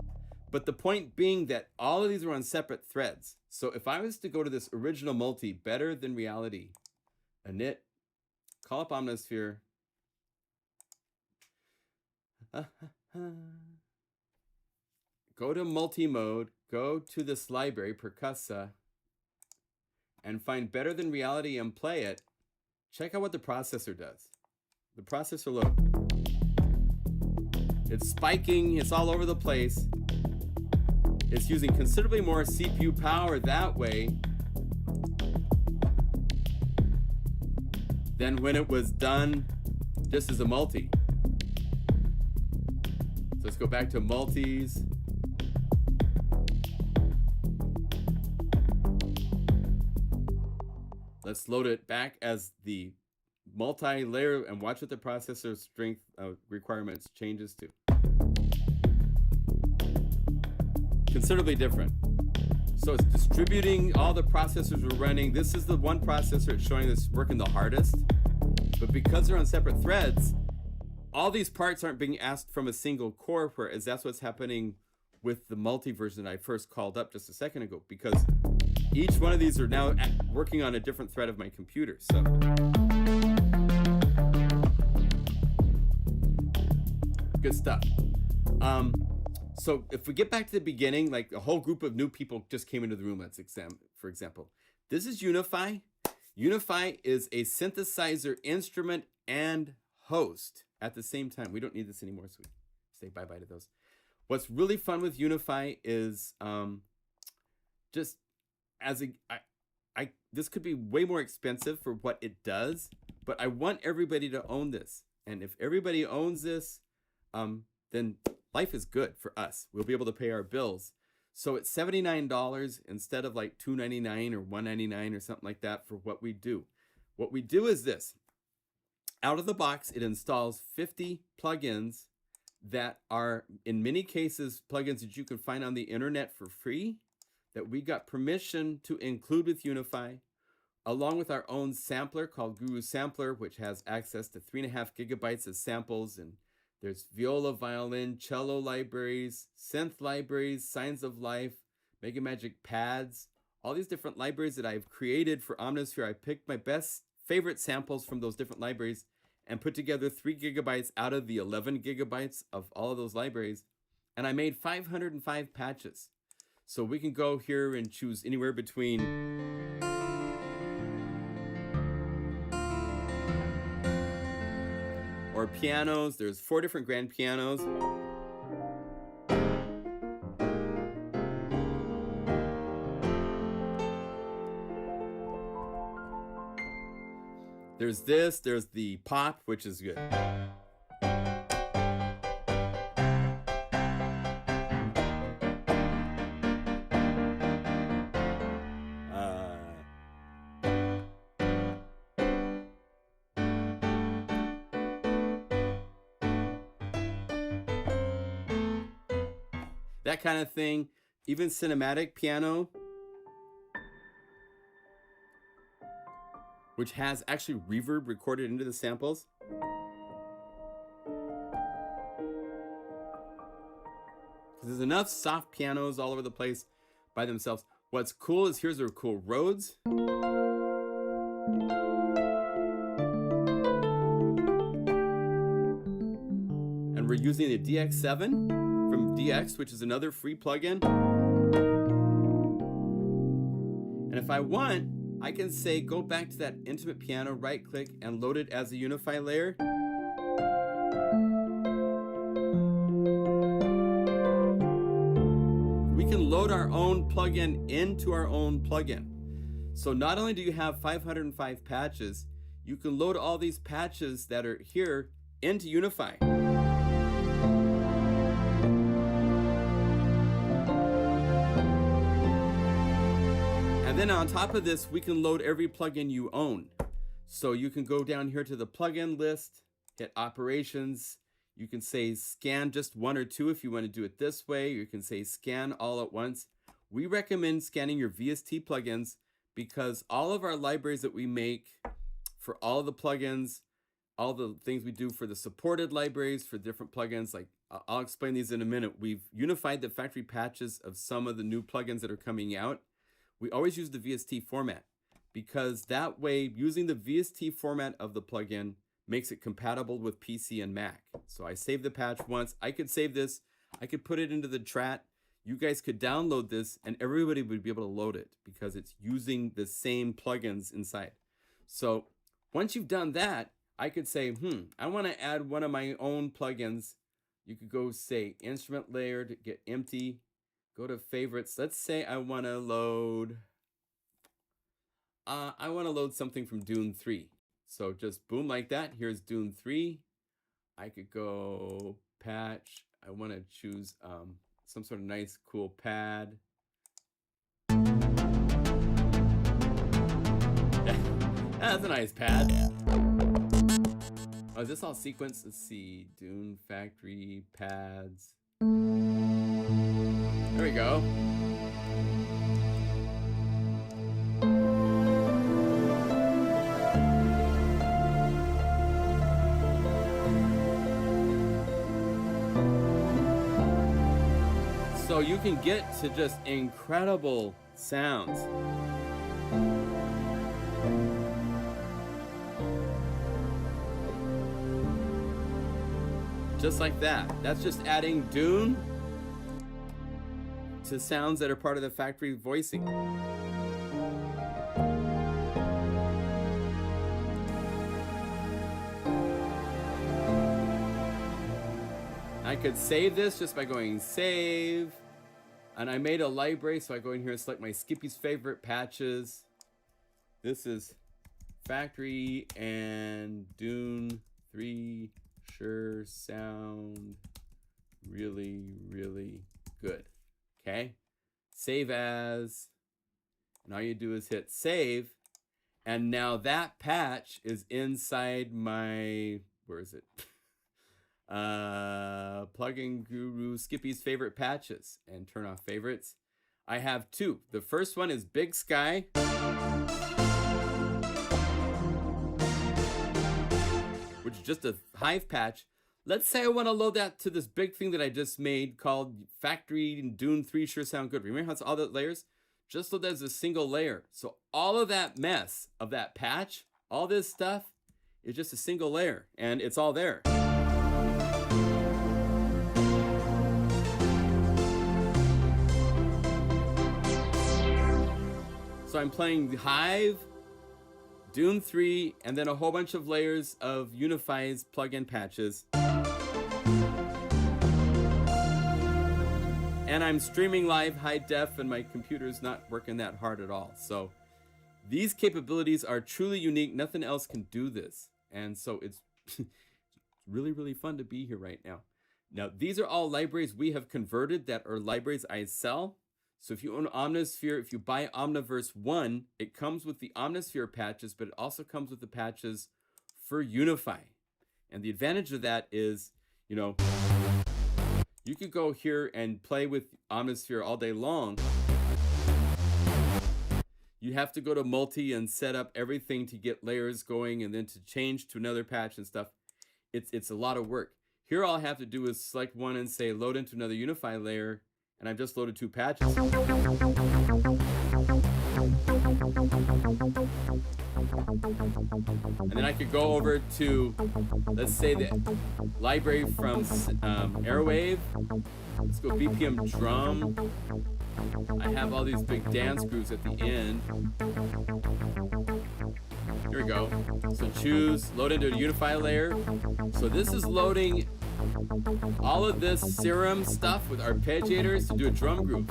But the point being that all of these are on separate threads. So if I was to go to this original multi, better than reality, init, call up Omnisphere. Go to multi-mode, go to this library, percussa, and find better than reality and play it. Check out what the processor does. The processor load. It's spiking, it's all over the place. It's using considerably more CPU power that way than when it was done just as a multi. So let's go back to multis. Let's load it back as the multi-layer and watch what the processor strength requirements changes to. Considerably different. So it's distributing all the processors we're running. This is the one processor it's showing that's working the hardest. But because they're on separate threads, all these parts aren't being asked from a single core, whereas that's what's happening with the multi version that I first called up just a second ago, because each one of these are now working on a different thread of my computer. So good stuff. So if we get back to the beginning, like a whole group of new people just came into the room, for example. This is Unify. Unify is a synthesizer instrument and host at the same time. We don't need this anymore, so we say bye-bye to those. What's really fun with Unify is just as this could be way more expensive for what it does, but I want everybody to own this. And if everybody owns this, then life is good for us. We'll be able to pay our bills. So it's $79 instead of like $2.99 or $1.99 or something like that for what we do. What we do is this. Out of the box, it installs 50 plugins that are, in many cases, plugins that you can find on the internet for free, that we got permission to include with Unify, along with our own sampler called Guru Sampler, which has access to 3.5 gigabytes of samples, and there's viola, violin, cello libraries, synth libraries, Signs of Life, Mega Magic pads, all these different libraries that I've created for Omnisphere. I picked my best favorite samples from those different libraries and put together 3 gigabytes out of the 11 gigabytes of all of those libraries. And I made 505 patches. So we can go here and choose anywhere between or pianos. There's 4 different grand pianos. There's this, there's the pop, which is good. That kind of thing. Even cinematic piano, which has actually reverb recorded into the samples. There's enough soft pianos all over the place by themselves. What's cool is here's our cool Rhodes. And we're using the DX7 from DX, which is another free plugin. And if I want, I can say go back to that intimate piano, right click, and load it as a Unify layer. We can load our own plugin into our own plugin. So not only do you have 505 patches, you can load all these patches that are here into Unify. And then on top of this, we can load every plugin you own. So you can go down here to the plugin list, hit operations. You can say scan just one or two if you want to do it this way. You can say scan all at once. We recommend scanning your VST plugins because all of our libraries that we make for all of the plugins, all the things we do for the supported libraries for different plugins, like I'll explain these in a minute. We've unified the factory patches of some of the new plugins that are coming out. We always use the VST format because that way using the VST format of the plugin makes it compatible with PC and Mac. So I save the patch once. I could save this. I could put it into the chat. You guys could download this and everybody would be able to load it because it's using the same plugins inside. So once you've done that, I could say, I want to add one of my own plugins. You could go say instrument layer to get empty. Go to favorites. Let's say I want to load something from Dune 3. So just boom like that. Here's Dune 3. I could go patch. I want to choose some sort of nice cool pad. That's a nice pad. Oh, is this all sequence? Let's see. Dune factory pads. There we go. So you can get to just incredible sounds. Just like that. That's just adding Dune to sounds that are part of the factory voicing. I could save this just by going save. And I made a library, so I go in here and select my Skippy's favorite patches. This is factory and Dune 3 sure sound really, really good. Okay, save as, and all you do is hit save, and now that patch is inside my, where is it? Plugin Guru Skippy's favorite patches, and turn off favorites. I have two. The first one is Big Sky, which is just a Hive patch. Let's say I want to load that to this big thing that I just made called Factory and Dune 3 sure sound good. Remember how it's all the layers? Just load that as a single layer. So all of that mess of that patch, all this stuff is just a single layer and it's all there. So I'm playing Hive, Dune 3, and then a whole bunch of layers of Unify's plugin patches. And I'm streaming live high def and my computer's not working that hard at all. So these capabilities are truly unique. Nothing else can do this. And so it's really, really fun to be here right now. Now, these are all libraries we have converted that are libraries I sell. So if you own Omnisphere, if you buy Omniverse 1, it comes with the Omnisphere patches, but it also comes with the patches for Unify. And the advantage of that is, you know, you could go here and play with Omnisphere all day long. You have to go to multi and set up everything to get layers going and then to change to another patch and stuff. It's a lot of work. Here all I have to do is select one and say load into another Unify layer, and I've just loaded 2 patches. And then I could go over to, let's say, the library from Airwave. Let's go BPM drum. I have all these big dance grooves at the end. Here we go. So choose, load into a Unify layer. So this is loading all of this serum stuff with arpeggiators to do a drum groove.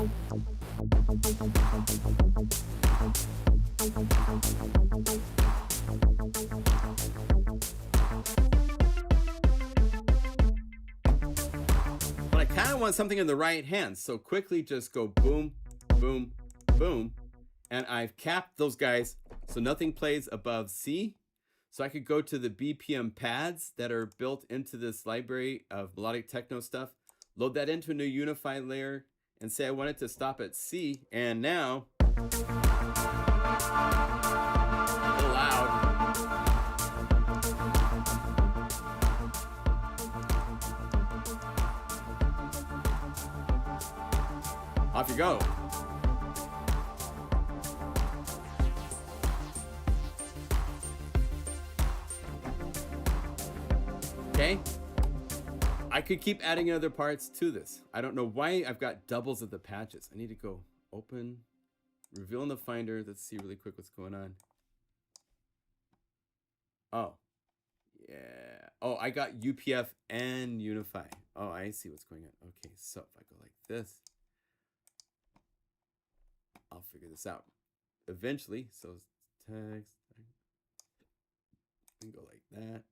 But I kind of want something in the right hand, so quickly just go boom, boom, boom, and I've capped those guys so nothing plays above C. So I could go to the BPM pads that are built into this library of melodic techno stuff, load that into a new Unify layer, and say I want it to stop at C. And now, a little loud. Off you go. Okay, I could keep adding other parts to this. I don't know why I've got doubles of the patches. I need to go open, reveal in the Finder. Let's see really quick what's going on. Oh, yeah. Oh, I got UPF and Unify. Oh, I see what's going on. Okay, so if I go like this, I'll figure this out eventually. So text, and go like that.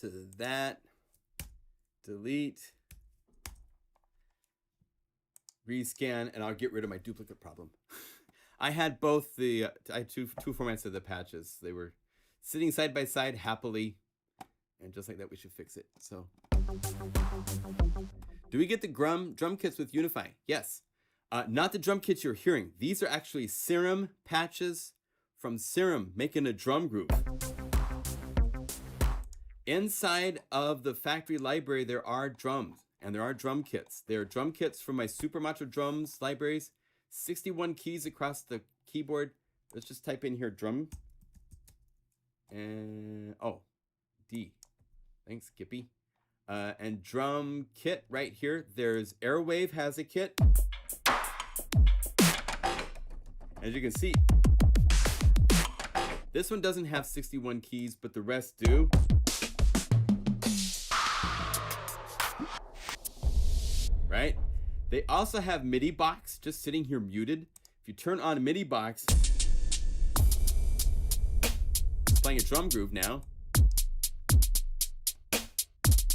To that, delete, rescan, and I'll get rid of my duplicate problem. I had both the, I had two formats of the patches. They were sitting side by side happily, and just like that, we should fix it. So, do we get the drum kits with Unify? Yes. Not the drum kits you're hearing. These are actually Serum patches from Serum making a drum groove. Inside of the factory library, there are drums and there are drum kits. There are drum kits from my Super Macho Drums libraries, 61 keys across the keyboard. Let's just type in here drum. And, oh, D. Thanks, Skippy. And drum kit right here. There's Airwave has a kit. As you can see, this one doesn't have 61 keys, but the rest do. Right? They also have MIDI box just sitting here muted. If you turn on MIDI box, it's playing a drum groove now.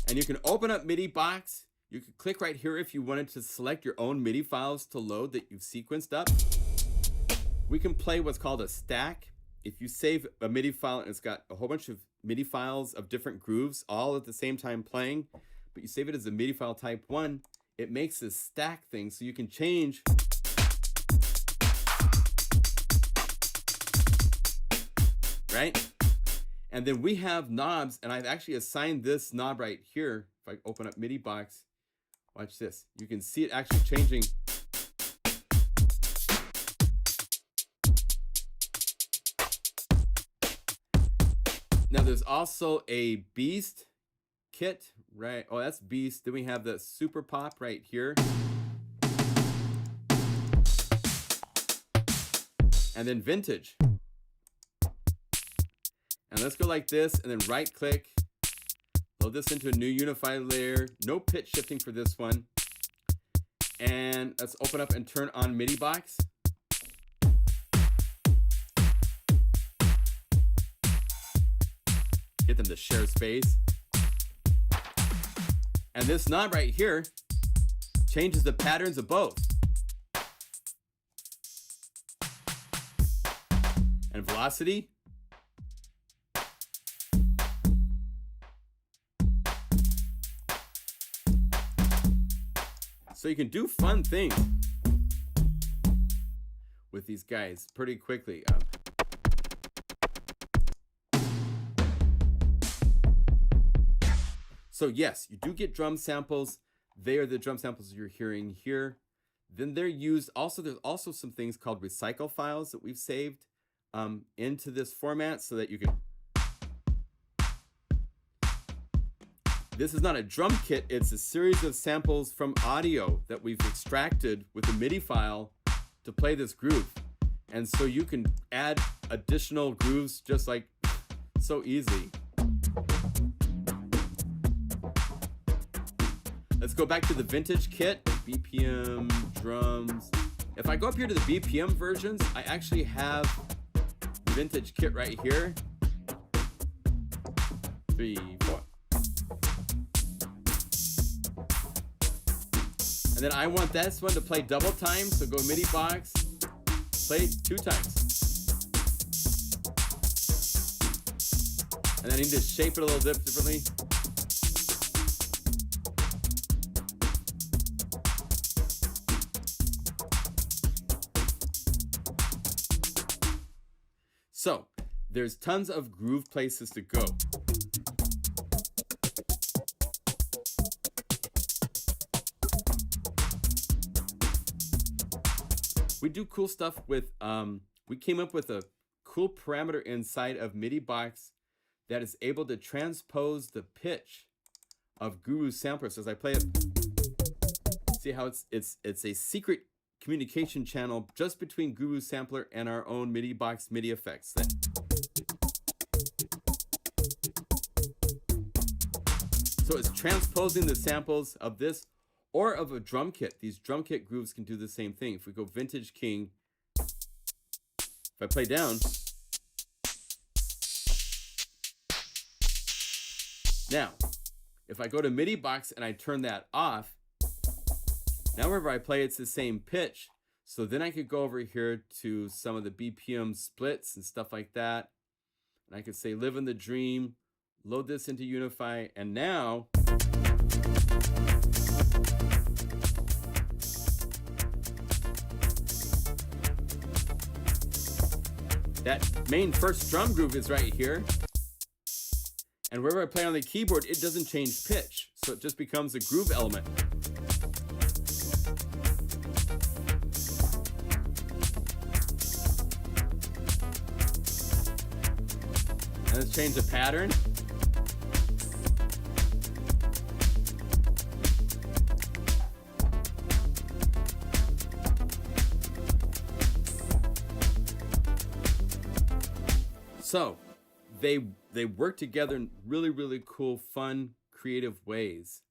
And you can open up MIDI box. You can click right here if you wanted to select your own MIDI files to load that you've sequenced up. We can play what's called a stack. If you save a MIDI file and it's got a whole bunch of MIDI files of different grooves all at the same time playing, but you save it as a MIDI file type 1, it makes this stack thing so you can change right? And then we have knobs, and I've actually assigned this knob right here. If I open up MIDI box, watch this. You can see it actually changing. Now there's also a Beast kit, right? Oh, that's Beast. Then we have the Super Pop right here. And then Vintage. And let's go like this, and then right click, load this into a new Unify layer. No pitch shifting for this one. And let's open up and turn on MIDI box. Get them to share space. And this knob right here changes the patterns of both. And velocity. So you can do fun things with these guys pretty quickly. So yes, you do get drum samples. They are the drum samples you're hearing here. Then they're used also. There's also some things called recycle files that we've saved into this format so that you can. This is not a drum kit, it's a series of samples from audio that we've extracted with a MIDI file to play this groove. And so you can add additional grooves just like so easily. Let's go back to the vintage kit, BPM, drums. If I go up here to the BPM versions, I actually have the vintage kit right here. 3, 4. And then I want this one to play double time, so go MIDI box, play 2 times. And then I need to shape it a little bit differently. So, there's tons of groove places to go. We do cool stuff with, we came up with a cool parameter inside of MIDI box that is able to transpose the pitch of Guru sampler. So as I play it, see how it's a secret communication channel just between Guru sampler and our own MIDI box MIDI effects. So it's transposing the samples of this or of a drum kit. These drum kit grooves can do the same thing. If we go vintage king, if I play down, now if I go to MIDI box and I turn that off, now wherever I play it's the same pitch. So then I could go over here to some of the BPM splits and stuff like that, and I could say live in the dream, load this into Unify, and now that main first drum groove is right here. And wherever I play on the keyboard, it doesn't change pitch. So it just becomes a groove element. And let's change the pattern. So they work together in really, really cool, fun, creative ways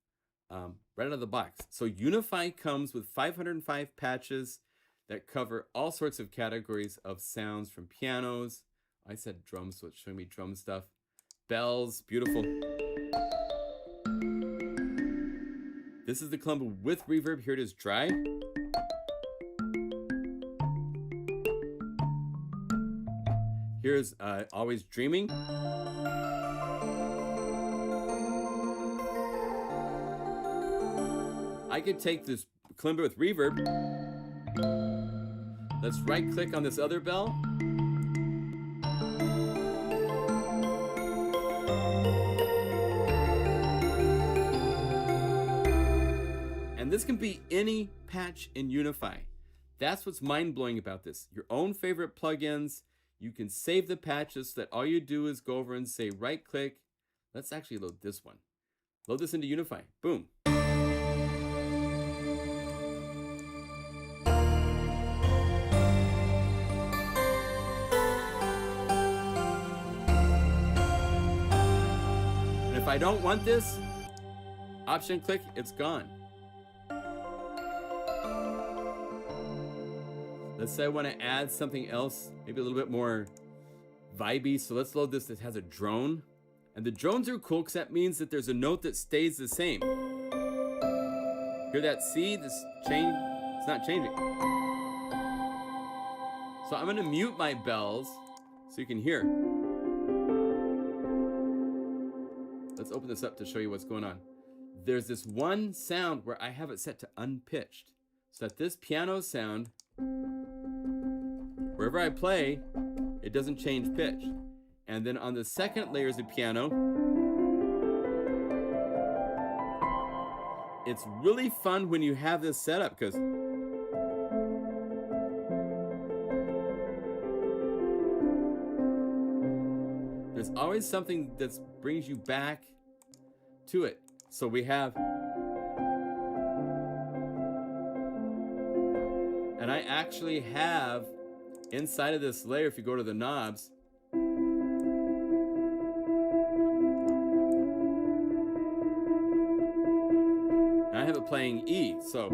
right out of the box. So Unify comes with 505 patches that cover all sorts of categories of sounds, from pianos. I said drums, so it's showing me drum stuff. Bells, beautiful. This is the kalimba with reverb. Here it is dry. Here's Always Dreaming. I could take this kalimba with reverb. Let's right click on this other bell. And this can be any patch in Unify. That's what's mind-blowing about this. Your own favorite plugins. You can save the patches so that all you do is go over and say right click. Let's actually load this one. Load this into Unify. Boom. And if I don't want this, option click, it's gone. Let's say I want to add something else, maybe a little bit more vibey. So let's load this that has a drone. And the drones are cool because that means that there's a note that stays the same. Hear that C? This change, it's not changing. So I'm going to mute my bells so you can hear. Let's open this up to show you what's going on. There's this one sound where I have it set to unpitched, so that this piano sound, wherever I play, it doesn't change pitch. And then on the second layers of piano, it's really fun when you have this set up because always something that brings you back to it. So we have, and I actually have inside of this layer, if you go to the knobs, I have it playing E. So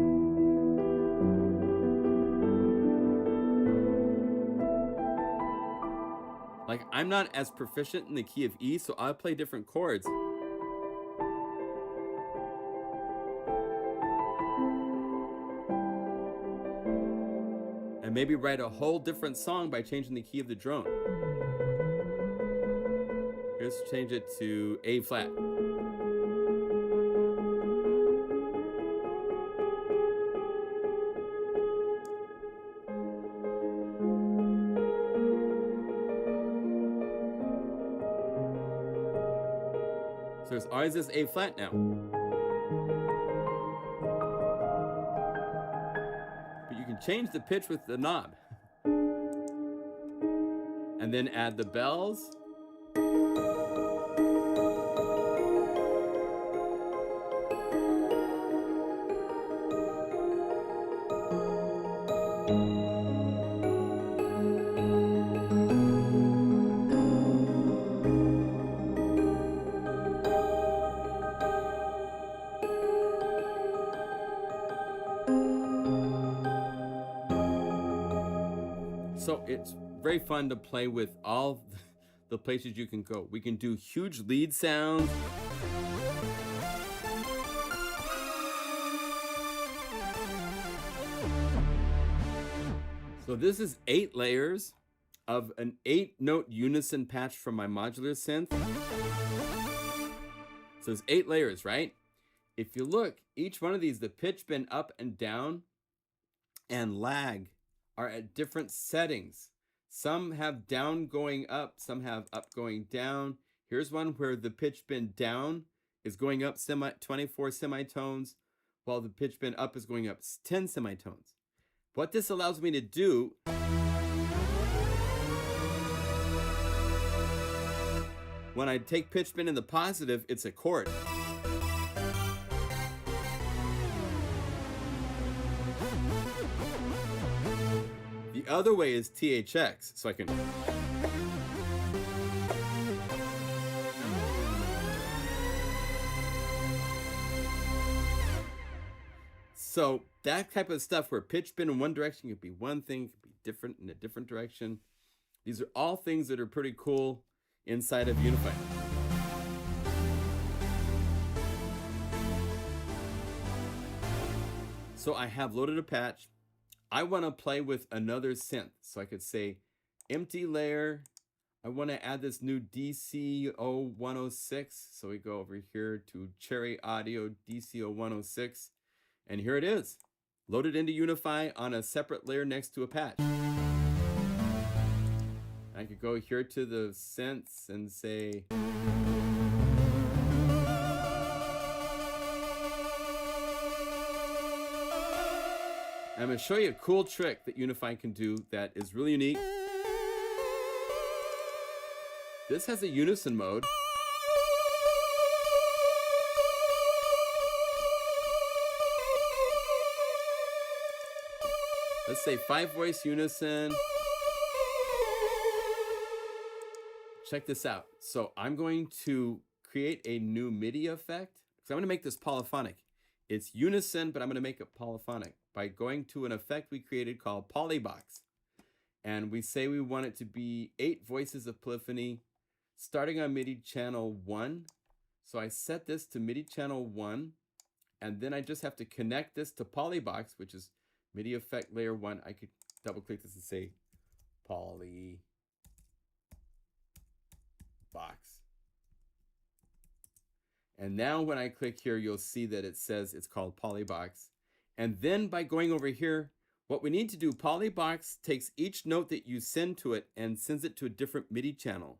like, I'm not as proficient in the key of E, so I'll play different chords. And maybe write a whole different song by changing the key of the drone. Let's change it to A flat. So there's always this A flat now. But you can change the pitch with the knob. And then add the bells. So it's very fun to play with all the places you can go. We can do huge lead sounds. So this is 8 layers of an 8-note unison patch from my modular synth. So there's 8 layers, right? If you look, each one of these, the pitch bend up and down and lag are at different settings. Some have down going up, some have up going down. Here's one where the pitch bend down is going up 24 semitones, while the pitch bend up is going up 10 semitones. What this allows me to do when I take pitch bend in the positive, it's a chord. The other way is THX, so I can. So that type of stuff where pitch bend in one direction could be one thing, could be different in a different direction. These are all things that are pretty cool inside of Unify. So I have loaded a patch. I want to play with another synth. So I could say empty layer. I want to add this new DCO106. So we go over here to Cherry Audio DCO106. And here it is, loaded into Unify on a separate layer next to a patch. I could go here to the synths and say, I'm going to show you a cool trick that Unify can do that is really unique. This has a unison mode. Let's say 5-voice unison. Check this out. So I'm going to create a new MIDI effect. So I'm going to make this polyphonic. It's unison, but I'm going to make it polyphonic by going to an effect we created called Polybox. And we say we want it to be 8 voices of polyphony starting on MIDI channel 1. So I set this to MIDI channel 1, and then I just have to connect this to Polybox, which is MIDI effect layer 1. I could double click this and say Polybox. And now when I click here, you'll see that it says it's called Polybox. And then by going over here, what we need to do, Polybox takes each note that you send to it and sends it to a different MIDI channel.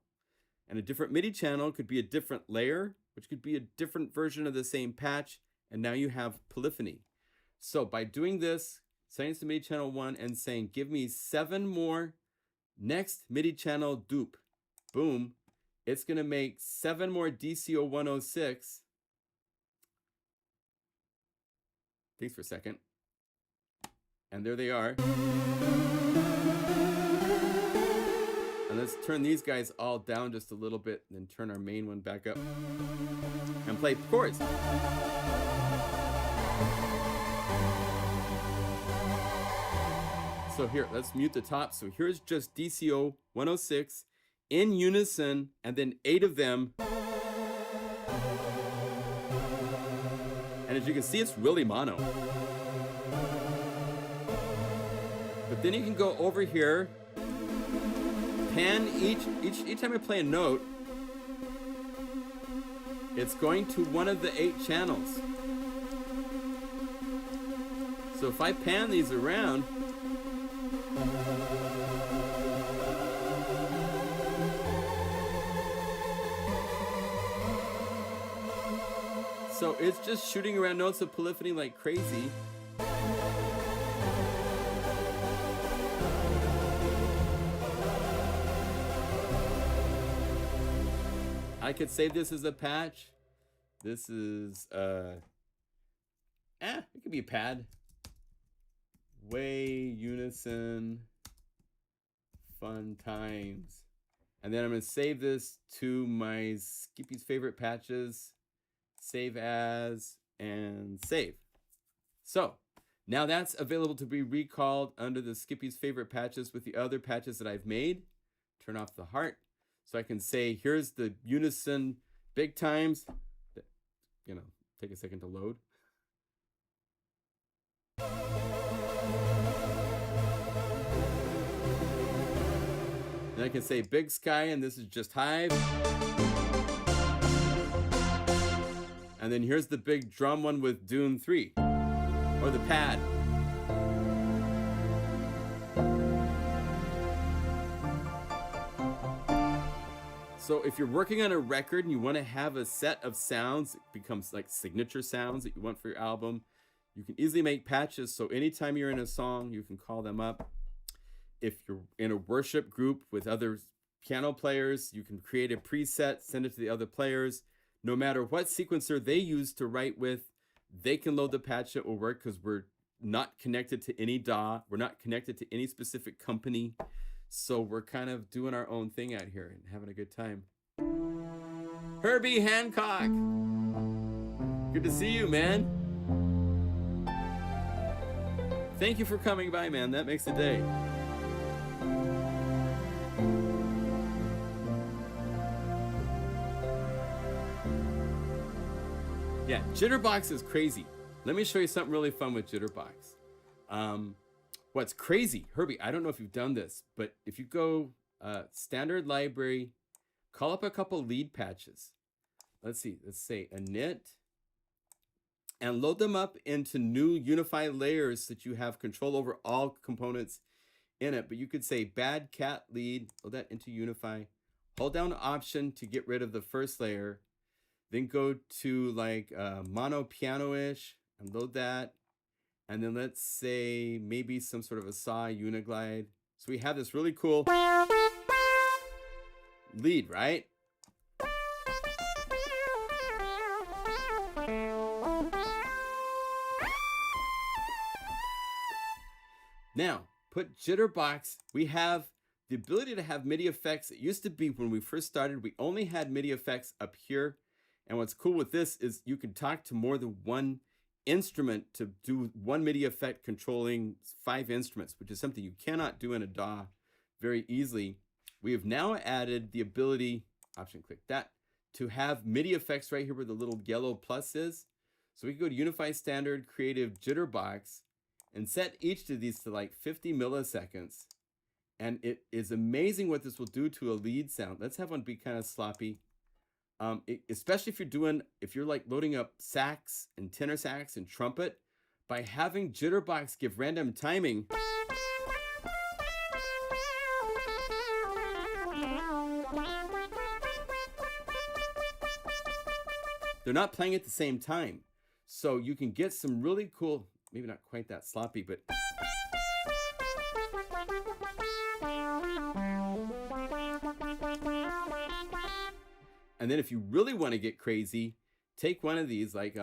And a different MIDI channel could be a different layer, which could be a different version of the same patch. And now you have polyphony. So by doing this, setting it to MIDI channel 1 and saying, give me 7 more next MIDI channel dupe. Boom. it's going to make 7 more DCO 106. Thanks for a second. And there they are. And let's turn these guys all down just a little bit, and then turn our main one back up and play chords. So here, let's mute the top. So here's just DCO 106 in unison, and then 8 of them. And as you can see, it's really mono. But then you can go over here, pan each time I play a note, it's going to one of the 8 channels. So if I pan these around, so it's just shooting around notes of polyphony like crazy. I could save this as a patch. This is it could be a pad. Way unison fun times. And then I'm going to save this to my Skippy's favorite patches. Save as, and save. So now that's available to be recalled under the Skippy's favorite patches with the other patches that I've made. Turn off the heart. So I can say, here's the unison big times. You know, take a second to load. Then I can say big sky, and this is just hive. And then here's the big drum one with Dune 3, or the pad. So if you're working on a record and you want to have a set of sounds, it becomes like signature sounds that you want for your album, you can easily make patches. So anytime you're in a song, you can call them up. If you're in a worship group with other piano players, you can create a preset, send it to the other players. No matter what sequencer they use to write with, they can load the patch that will work, because we're not connected to any DAW. We're not connected to any specific company. So we're kind of doing our own thing out here and having a good time. Herbie Hancock, good to see you, man. Thank you for coming by, man. That makes the day. Yeah, Jitterbox is crazy. Let me show you something really fun with Jitterbox. What's crazy, Herbie, I don't know if you've done this, but if you go standard library, call up a couple lead patches. Let's see, let's say init, and load them up into new Unify layers so that you have control over all components in it. But you could say bad cat lead, load that into Unify, hold down Option to get rid of the first layer, then go to like mono piano-ish and load that. And then let's say maybe some sort of a saw uniglide. So we have this really cool lead, right? Now, put Jitterbox. We have the ability to have MIDI effects. It used to be when we first started, we only had MIDI effects up here. And what's cool with this is you can talk to more than one instrument to do one MIDI effect controlling 5 instruments, which is something you cannot do in a DAW very easily. We have now added the ability, Option click that, to have MIDI effects right here where the little yellow plus is. So we can go to Unify Standard, Creative, Jitterbox, and set each of these to like 50 milliseconds. And it is amazing what this will do to a lead sound. Let's have one be kind of sloppy. Especially if you're like loading up sax and tenor sax and trumpet, by having Jitterbox give random timing, they're not playing at the same time. So you can get some really cool, maybe not quite that sloppy, but And then if you really want to get crazy, take one of these, like,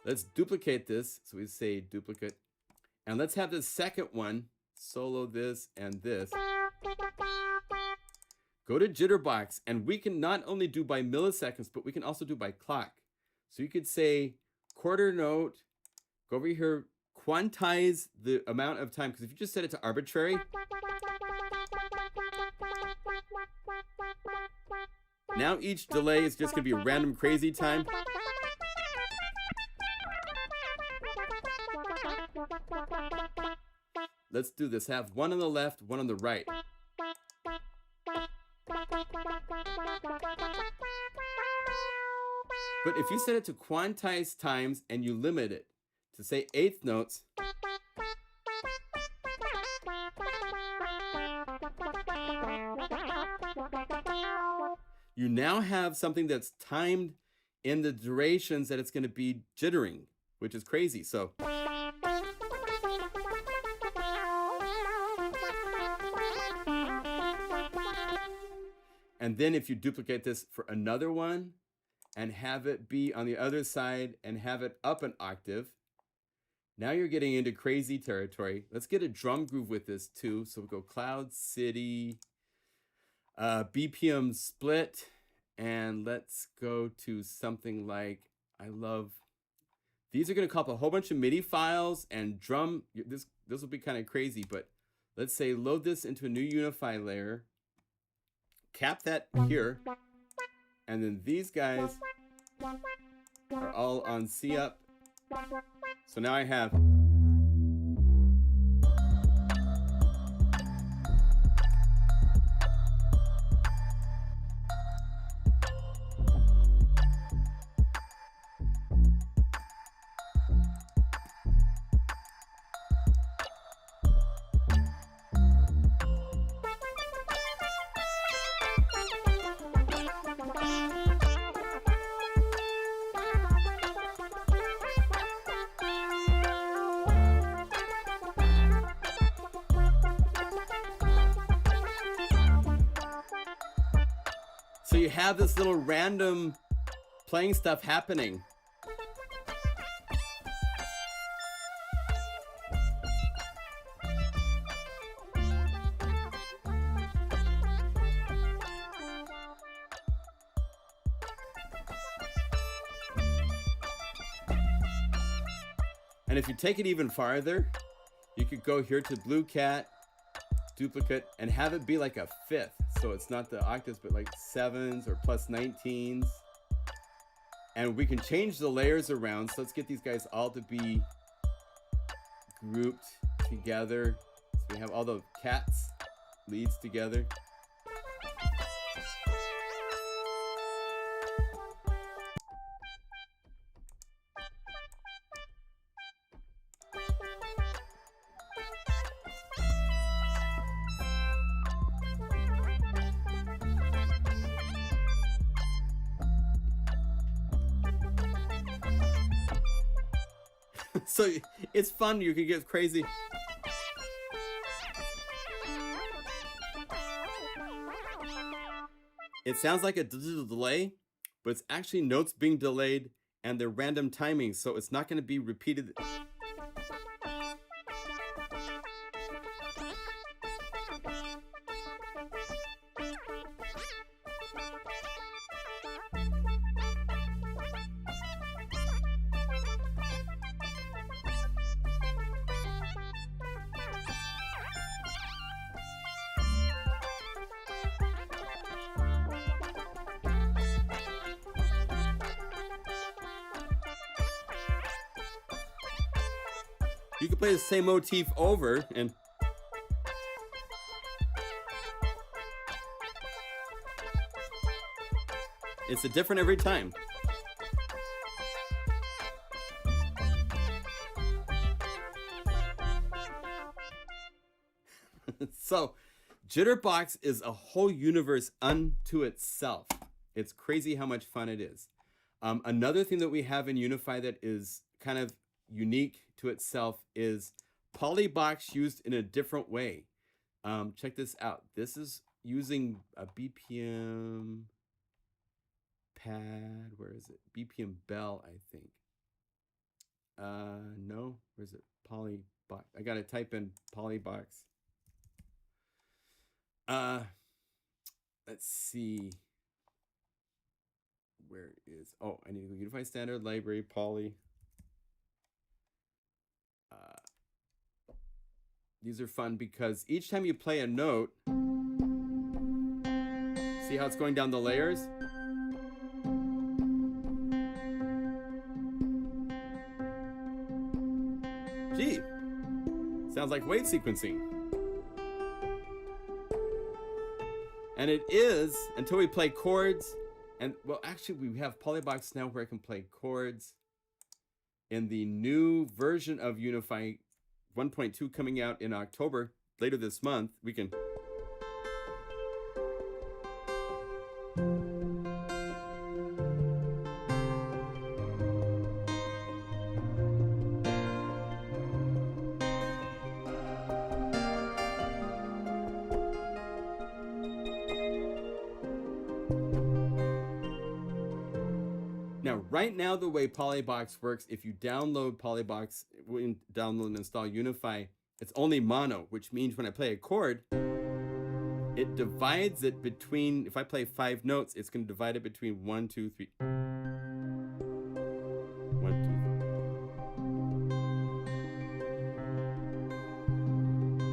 let's duplicate this. So we say duplicate. And let's have the second one, solo this and this. Go to jitterbox, and we can not only do by milliseconds, but we can also do by clock. So you could say quarter note, go over here, quantize the amount of time, because if you just set it to arbitrary, now each delay is just going to be a random crazy time. Let's do this. Have one on the left, one on the right. But if you set it to quantize times and you limit it to, say, eighth notes, you now have something that's timed in the durations that it's going to be jittering, which is crazy. So and then if you duplicate this for another one and have it be on the other side and have it up an octave, now you're getting into crazy territory. Let's get a drum groove with this too. So we'll go Cloud City, BPM split, and let's go to something like, I love, these are going to call up a whole bunch of MIDI files and drum. This will be kind of crazy, but let's say load this into a new Unify layer, cap that here, and then these guys are all on C up. So now I have so you have this little random playing stuff happening. And if you take it even farther, you could go here to Blue Cat, duplicate, and have it be like a fifth. So it's not the octaves, but like sevens or plus 19s. And we can change the layers around. So let's get these guys all to be grouped together. So we have all the cats leads together. So it's fun, you can get crazy. It sounds like a digital delay, but it's actually notes being delayed and they're random timing, so it's not going to be repeated. You can play the same motif over and it's a different every time. So Jitterbox is a whole universe unto itself. It's crazy how much fun it is. Another thing that we have in Unify that is kind of unique to itself is polybox used in a different way. Check this out. This is using a BPM pad. Where is it? BPM Bell, I think. No, where's it? Polybox. I gotta type in Polybox. Let's see. Where is? Oh, I need to go Unify Standard Library Poly. These are fun because each time you play a note, see how it's going down the layers? Gee, sounds like wave sequencing. And it is until we play chords. And well, actually, we have Polybox now where I can play chords. In the new version of Unify 1.2 coming out in October, later this month, we can. Now, right now, the way Polybox works, if you download Polybox, when download and install Unify, it's only mono, which means when I play a chord, it divides it between, if I play 5 notes, it's going to divide it between 1, 2, 3. 1,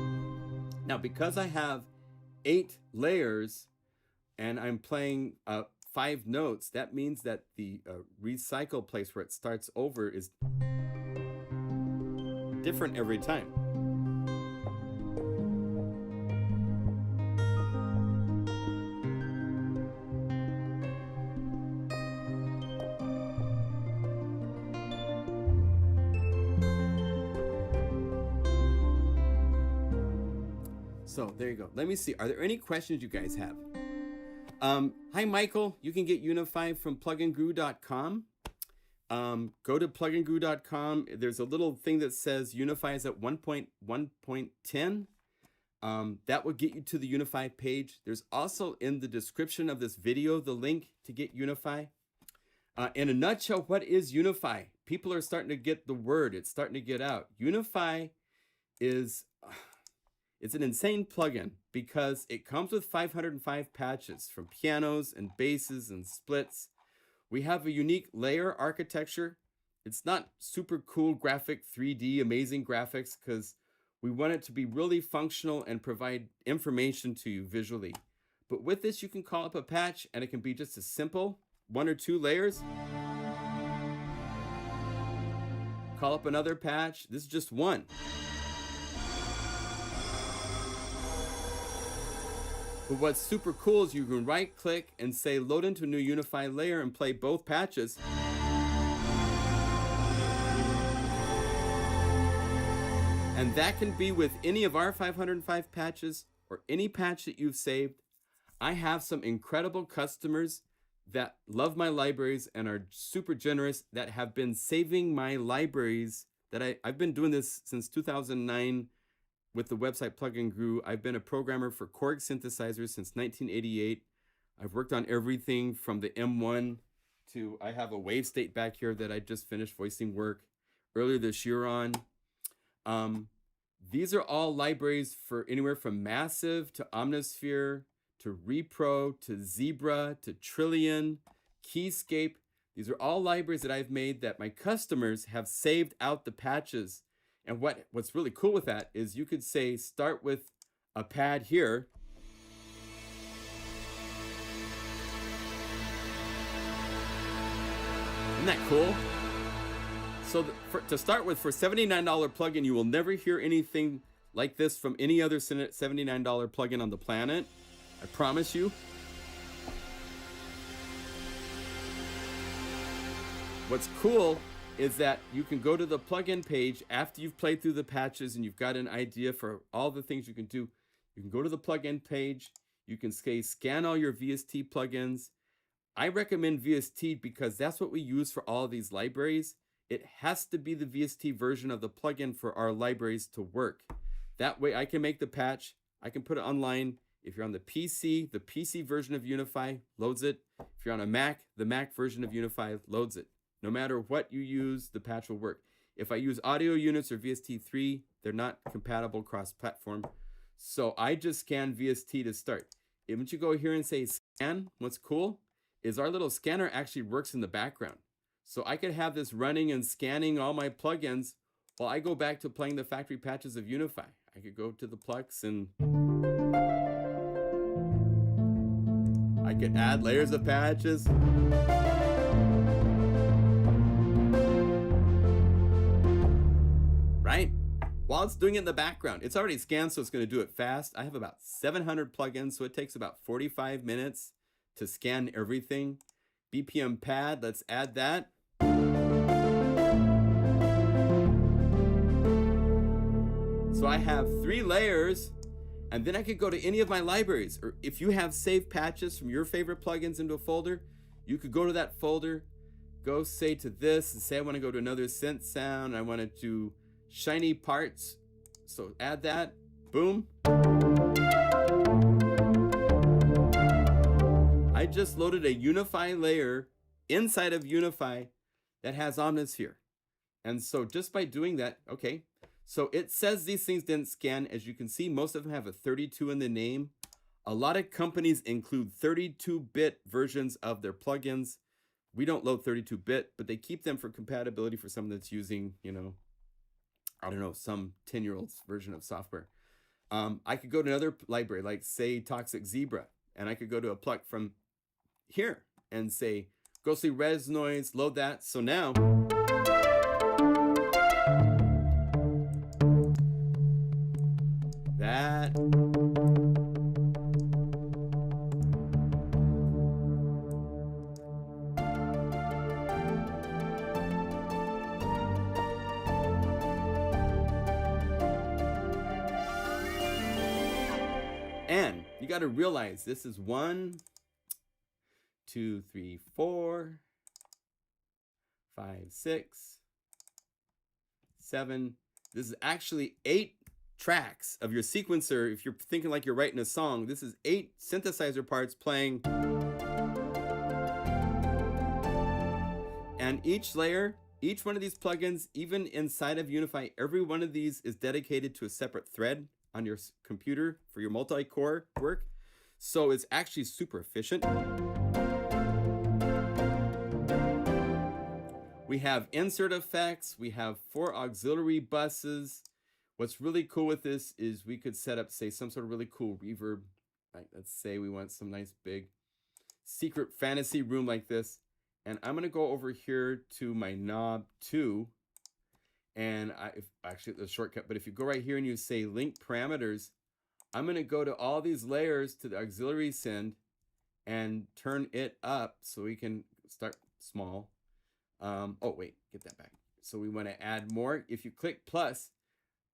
2, 3. Now, because I have 8 layers and I'm playing 5 notes, that means that the recycle place where it starts over is different every time. So there you go. Let me see. Are there any questions you guys have? Hi, Michael. You can get Unify from plugandgrew.com. Go to plugandgrew.com. There's a little thing that says Unify is at 1.1.10. That will get you to the Unify page. There's also in the description of this video the link to get Unify. In a nutshell, what is Unify? People are starting to get the word. It's starting to get out. Unify is... It's an insane plugin because it comes with 505 patches from pianos and basses and splits. We have a unique layer architecture. It's not super cool graphic 3D, amazing graphics because we want it to be really functional and provide information to you visually. But with this, you can call up a patch and it can be just a simple 1 or 2 layers. Call up another patch. This is just 1. But what's super cool is you can right click and say load into a new Unify layer and play both patches. And that can be with any of our 505 patches or any patch that you've saved. I have some incredible customers that love my libraries and are super generous that have been saving my libraries. That I've been doing this since 2009 with the website Plug and Grew. I've been a programmer for Korg synthesizers since 1988. I've worked on everything from the M1 to, I have a wave state back here that I just finished voicing work earlier this year on. These are all libraries for anywhere from Massive to Omnisphere to Repro to Zebra to Trillion, Keyscape. These are all libraries that I've made that my customers have saved out the patches. And what's really cool with that is you could say start with a pad here. Isn't that cool? So to start with, for $79 plugin, you will never hear anything like this from any other $79 plugin on the planet. I promise you. What's cool is that you can go to the plugin page after you've played through the patches and you've got an idea for all the things you can do. You can go to the plugin page. You can scan all your VST plugins. I recommend VST because that's what we use for all of these libraries. It has to be the VST version of the plugin for our libraries to work. That way I can make the patch, I can put it online, If you're on the PC version of Unify loads it. If you're on a Mac, the Mac version of Unify loads it. No matter what you use, the patch will work. If I use audio units or VST3, they're not compatible cross-platform. So I just scan VST to start. Once you go here and say scan, what's cool is our little scanner actually works in the background. So I could have this running and scanning all my plugins while I go back to playing the factory patches of Unify. I could go to the plucks and I could add layers of patches. Right? While it's doing it in the background. It's already scanned, so it's going to do it fast. I have about 700 plugins, so it takes about 45 minutes to scan everything. BPM pad, let's add that. So I have 3 layers, and then I could go to any of my libraries. Or if you have saved patches from your favorite plugins into a folder, you could go to that folder, go say to this, and say I want to go to another synth sound, I want to do shiny parts. So add that, boom. I just loaded a Unify layer inside of Unify that has Omnisphere. And so just by doing that, okay, so it says these things didn't scan. As you can see, most of them have a 32 in the name. A lot of companies include 32-bit versions of their plugins. We don't load 32-bit, but they keep them for compatibility for someone that's using, you know, I don't know, some 10-year-old's version of software. I could go to another library, like say Toxic Zebra, and I could go to a pluck from here and say, Ghostly Res Noise, load that. So now, that. And you got to realize this is 1, 2, 3, 4, 5, 6, 7. This is actually 8 tracks of your sequencer. If you're thinking like you're writing a song, this is 8 synthesizer parts playing. And each layer, each one of these plugins, even inside of Unify, every one of these is dedicated to a separate thread on your computer for your multi-core work. So it's actually super efficient. We have insert effects. We have 4 auxiliary buses. What's really cool with this is we could set up, say, some sort of really cool reverb. Right? Let's say we want some nice big secret fantasy room like this. And I'm going to go over here to my knob 2. And actually the shortcut, but if you go right here and you say link parameters, I'm going to go to all these layers to the auxiliary send and turn it up so we can start small. Oh, wait, get that back. So we want to add more. If you click plus,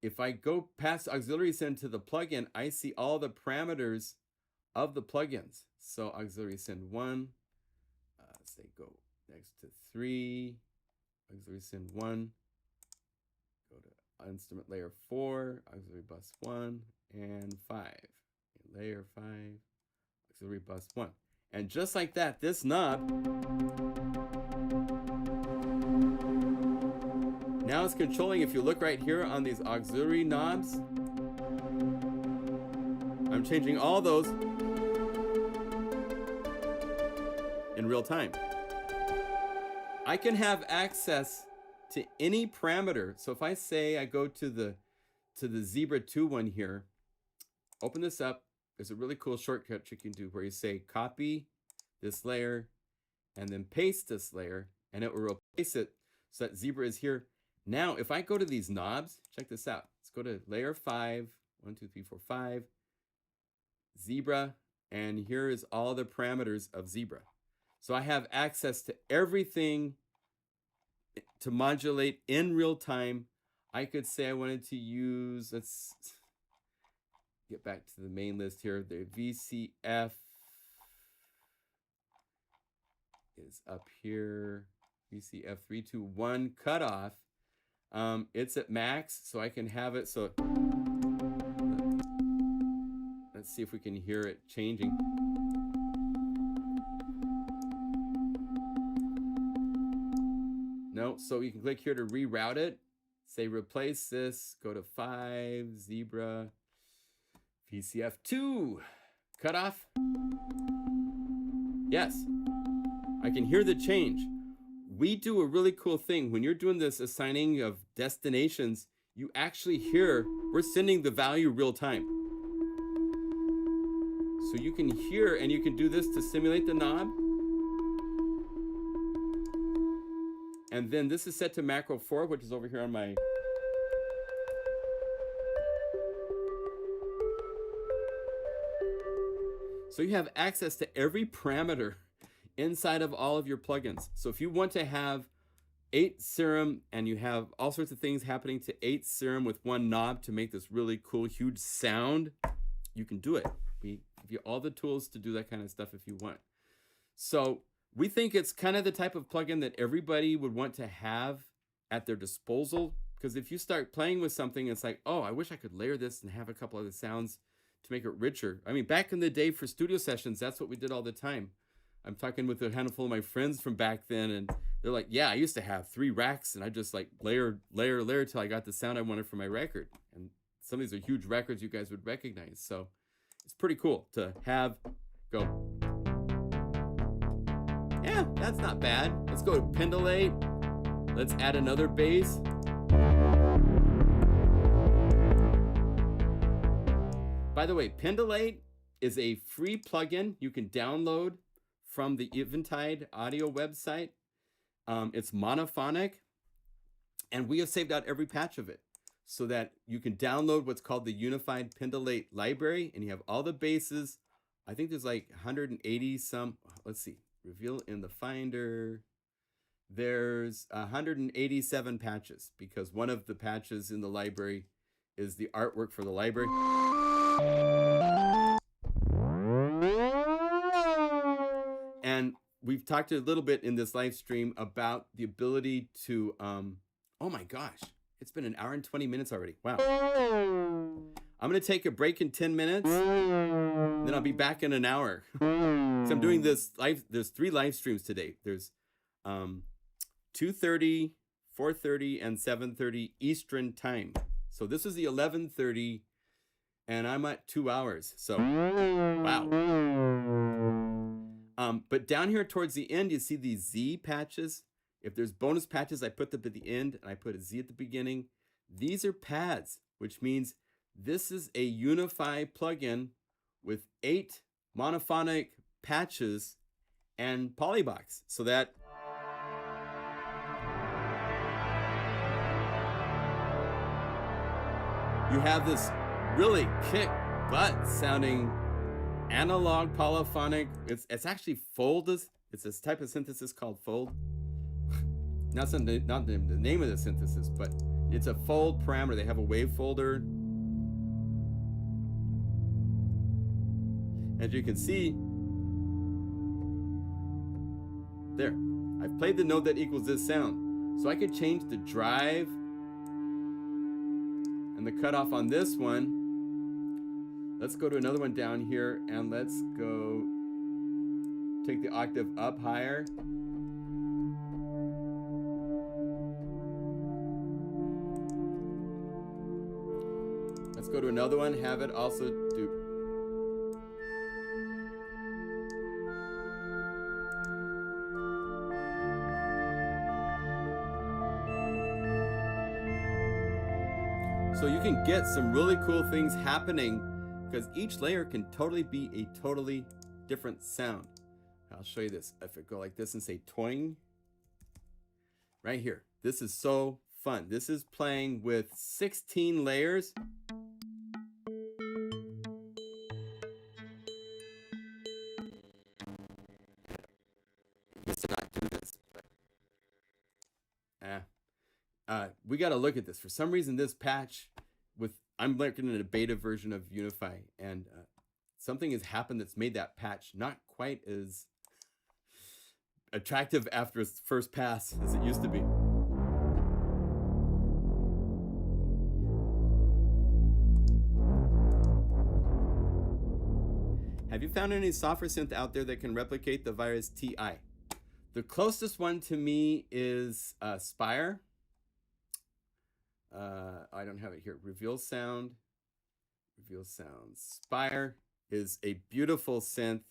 if I go past auxiliary send to the plugin, I see all the parameters of the plugins. So auxiliary send 1, say go next to 3, auxiliary send 1. Go to instrument layer 4, auxiliary bus 1, and 5. Layer 5, auxiliary bus 1. And just like that, this knob now it's controlling. If you look right here on these auxiliary knobs, I'm changing all those in real time. I can have access to any parameter. So if I say I go to the Zebra 2 one here, open this up. There's a really cool shortcut you can do where you say copy this layer and then paste this layer, and it will replace it so that Zebra is here. Now, if I go to these knobs, check this out. Let's go to layer 5, 1, 2, 3, 4, 5, Zebra, and here is all the parameters of Zebra. So I have access to everything to modulate in real time. I could say I wanted to use, let's get back to the main list here. The VCF is up here. VCF 321 cutoff. It's at max, so I can have it. So let's Let's see if we can hear it changing. No, so you can click here to reroute it. Say replace this, go to 5, zebra, VCF2, cutoff. Yes, I can hear the change. We do a really cool thing. When you're doing this assigning of destinations, you actually hear, we're sending the value real time. So you can hear, and you can do this to simulate the knob. And then this is set to macro 4, which is over here on my... So you have access to every parameter inside of all of your plugins. So if you want to have 8 serum and you have all sorts of things happening to 8 serum with one knob to make this really cool, huge sound, you can do it. We give you all the tools to do that kind of stuff if you want. So we think it's kind of the type of plugin that everybody would want to have at their disposal, because if you start playing with something, it's like, oh, I wish I could layer this and have a couple other sounds to make it richer. I mean, back in the day for studio sessions, that's what we did all the time. I'm talking with a handful of my friends from back then, and they're like, yeah, I used to have 3 racks, and I just like layer till I got the sound I wanted for my record. And some of these are huge records you guys would recognize. So it's pretty cool to have go. Yeah, that's not bad. Let's go to pendulate. Let's add another bass. By the way, pendulate is a free plugin you can download from the Eventide audio website. It's monophonic, and we have saved out every patch of it so that you can download what's called the Unified Pendulate Library, and you have all the basses. I think there's like 180 some, let's see, reveal in the Finder. There's 187 patches, because one of the patches in the library is the artwork for the library. And we've talked a little bit in this live stream about the ability to, oh my gosh, it's been 1 hour and 20 minutes already. Wow. I'm going to take a break in 10 minutes, then I'll be back in an hour. So I'm doing this live, there's 3 live streams today. There's 2:30, 4:30, and 7:30 Eastern time. So this is the 11:30, and I'm at 2 hours. So, wow. But down here towards the end, you see these Z patches. If there's bonus patches, I put them at the end, and I put a Z at the beginning. These are pads, which means this is a Unify plugin with 8 monophonic patches and polybox, so that you have this really kick butt sounding analog polyphonic. It's actually fold. It's this type of synthesis called fold. Not the name of the synthesis, but it's a fold parameter. They have a wave folder. As you can see, there, I've played the note that equals this sound. So I could change the drive and the cutoff on this one. Let's go to another one down here, and let's go take the octave up higher. Let's go to another one, have it also do. So you can get some really cool things happening, because each layer can totally be a totally different sound. I'll show you this. If I go like this and say twang, right here. This is so fun. This is playing with 16 layers. Used to not do this, but we got to look at this. For some reason, this patch I'm looking at a beta version of Unify, and something has happened that's made that patch not quite as attractive after its first pass as it used to be. Have you found any software synth out there that can replicate the Virus TI? The closest one to me is Spire. I don't have it here. Reveal sound. Reveal sound. Spire is a beautiful synth.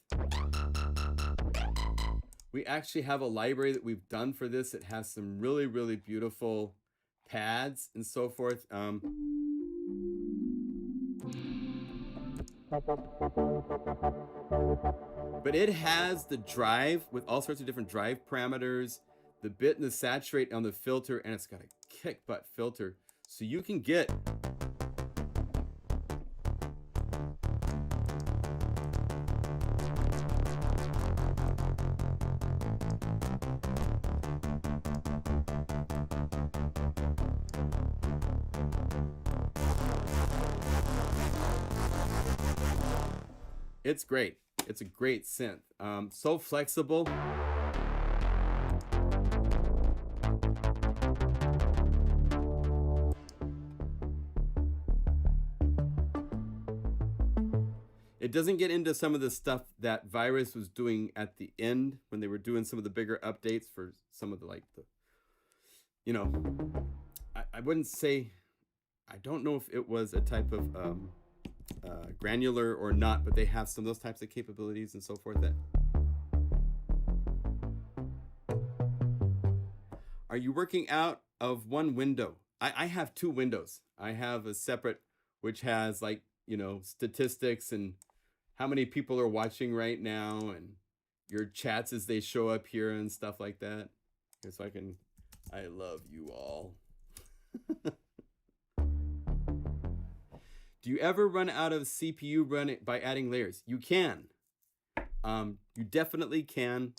We actually have a library that we've done for this. It has some really, really beautiful pads and so forth. But it has the drive with all sorts of different drive parameters, the bit and the saturate on the filter, and it's got a kick butt filter. So you can get it's great. It's a great synth. So flexible. It doesn't get into some of the stuff that Virus was doing at the end when they were doing some of the bigger updates for some of the, like, the, you know, I wouldn't say, I don't know if it was a type of granular or not, but they have some of those types of capabilities and so forth. That are you working out of one window? I have two windows. I have a separate which has, like, you know, statistics and how many people are watching right now and your chats as they show up here and stuff like that. So I love you all. Do you ever run out of CPU running by adding layers? You can. You definitely can.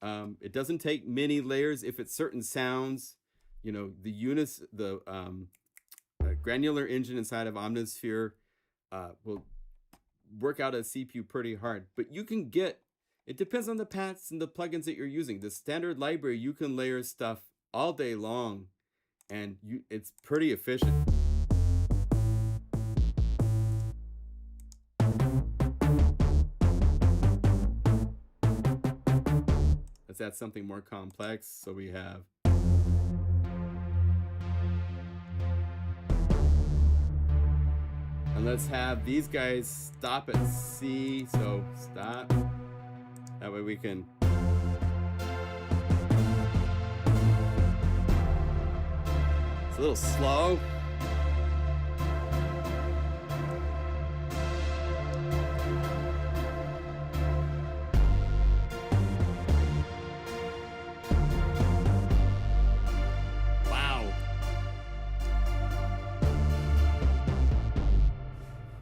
It doesn't take many layers if it's certain sounds. You know, the granular engine inside of Omnisphere will work out a CPU pretty hard. But you can get, it depends on the paths and the plugins that you're using. The standard library, you can layer stuff all day long, and it's pretty efficient. Let's add something more complex. So we have and let's have these guys stop at C. So stop. That way we can it's a little slow.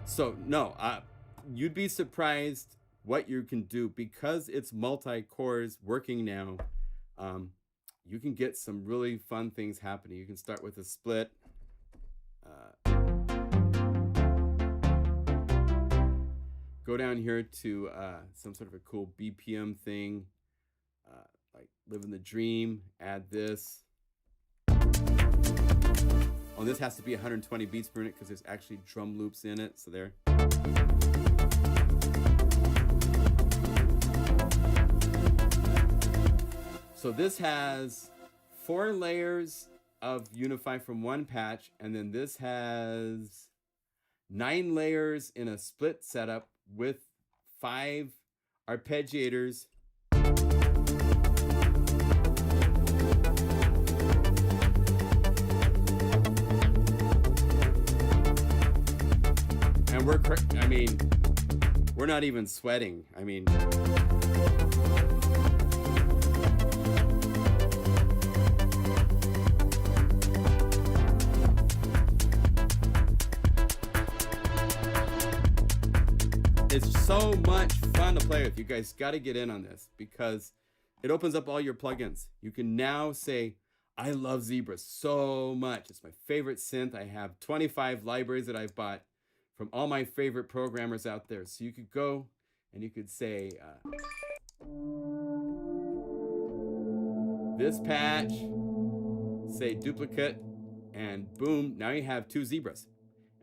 So no, you'd be surprised what you can do because it's multi-cores working now. You can get some really fun things happening. You can start with a split. Go down here to some sort of a cool BPM thing, like Living the Dream, add this. Oh, this has to be 120 beats per minute because there's actually drum loops in it. So there. So this has 4 layers of Unify from one patch, and then this has 9 layers in a split setup with 5 arpeggiators. And we're not even sweating. I mean, it's so much fun to play with. You guys got to get in on this because it opens up all your plugins. You can now say, I love Zebra so much. It's my favorite synth. I have 25 libraries that I've bought from all my favorite programmers out there. So you could go and you could say, this patch, say duplicate, and boom, now you have 2 Zebras.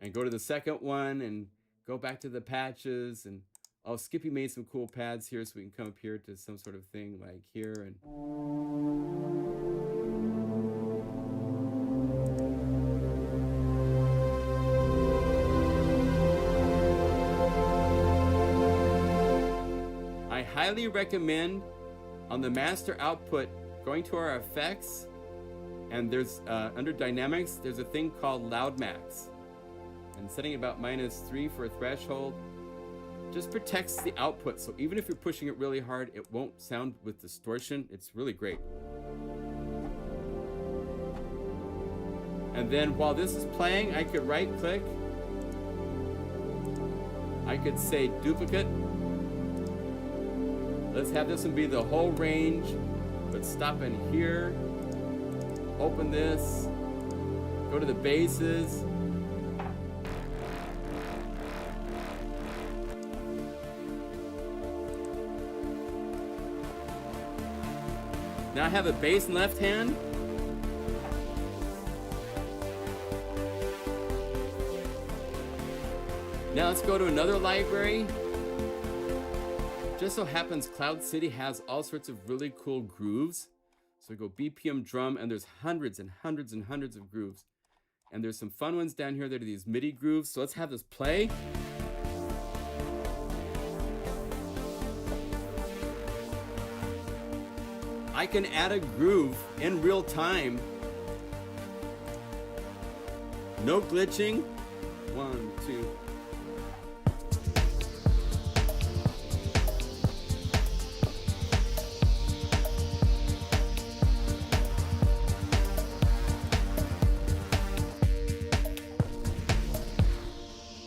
And go to the second one and go back to the patches and Oh, Skippy made some cool pads here, so we can come up here to some sort of thing like here and. I highly recommend on the master output going to our effects, and there's under dynamics there's a thing called loud max, and setting about -3 for a threshold just protects the output, so even if you're pushing it really hard it won't sound with distortion. It's really great. And then while this is playing, I could right click, I could say duplicate. Let's have this one be the whole range, but stop in here, open this, go to the basses. Now I have a bass in left hand. Now let's go to another library. Just so happens Cloud City has all sorts of really cool grooves. So we go BPM drum, and there's hundreds and hundreds and hundreds of grooves. And there's some fun ones down here that are these MIDI grooves. So let's have this play. I can add a groove in real time. No glitching. 1, 2.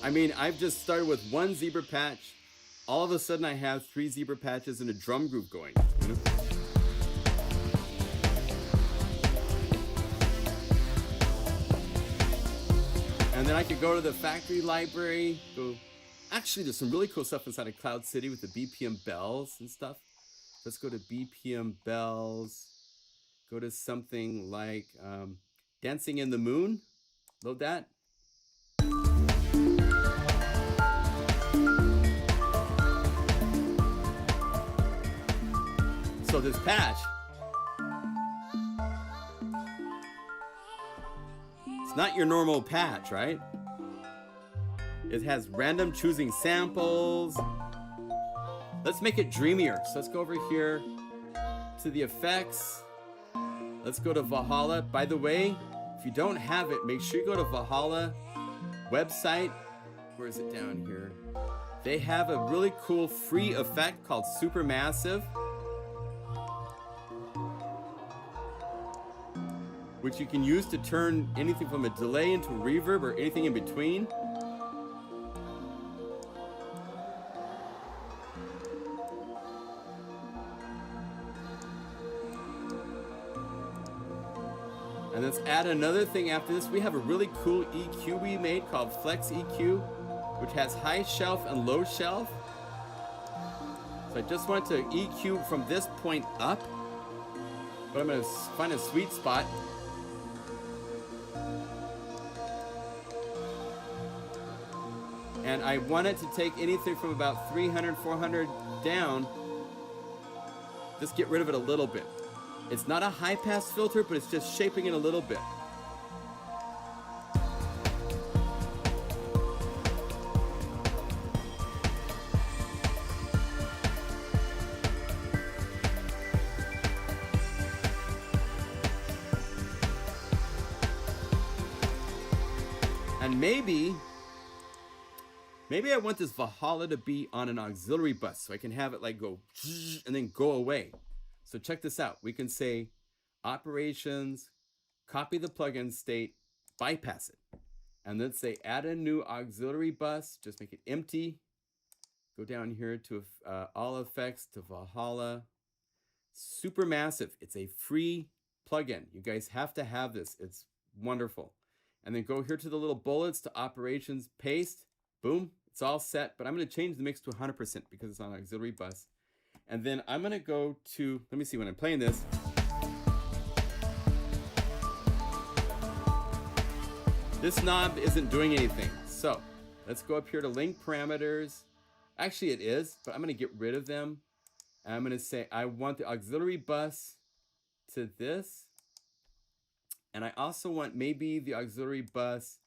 I mean, I've just started with one zebra patch. All of a sudden I have 3 zebra patches and a drum groove going. You know? And then I could go to the factory library, go. Actually, there's some really cool stuff inside of Cloud City with the BPM bells and stuff. Let's go to BPM bells. Go to something like Dancing in the Moon. Load that. So this patch, it's not your normal patch, right? It has random choosing samples. Let's make it dreamier. So let's go over here to the effects. Let's go to Valhalla. By the way, if you don't have it, make sure you go to Valhalla website. Where is it down here? They have a really cool free effect called Supermassive, which you can use to turn anything from a delay into reverb or anything in between. And let's add another thing after this. We have a really cool EQ we made called Flex EQ, which has high shelf and low shelf. So I just want to EQ from this point up, but I'm gonna find a sweet spot. And I want it to take anything from about 300, 400 down. Just get rid of it a little bit. It's not a high pass filter, but it's just shaping it a little bit. And maybe I want this Valhalla to be on an auxiliary bus, so I can have it like go and then go away. So check this out. We can say operations, copy the plugin state, bypass it. And then say add a new auxiliary bus, just make it empty. Go down here to all effects to Valhalla. Supermassive. It's a free plugin. You guys have to have this. It's wonderful. And then go here to the little bullets to operations, paste, boom. It's all set, but I'm going to change the mix to 100% because it's on auxiliary bus. And then I'm going to go to, let me see when I'm playing this. This knob isn't doing anything. So let's go up here to link parameters, Actually, it is, but I'm going to get rid of them. And I'm going to say I want the auxiliary bus to this. And I also want maybe the auxiliary bus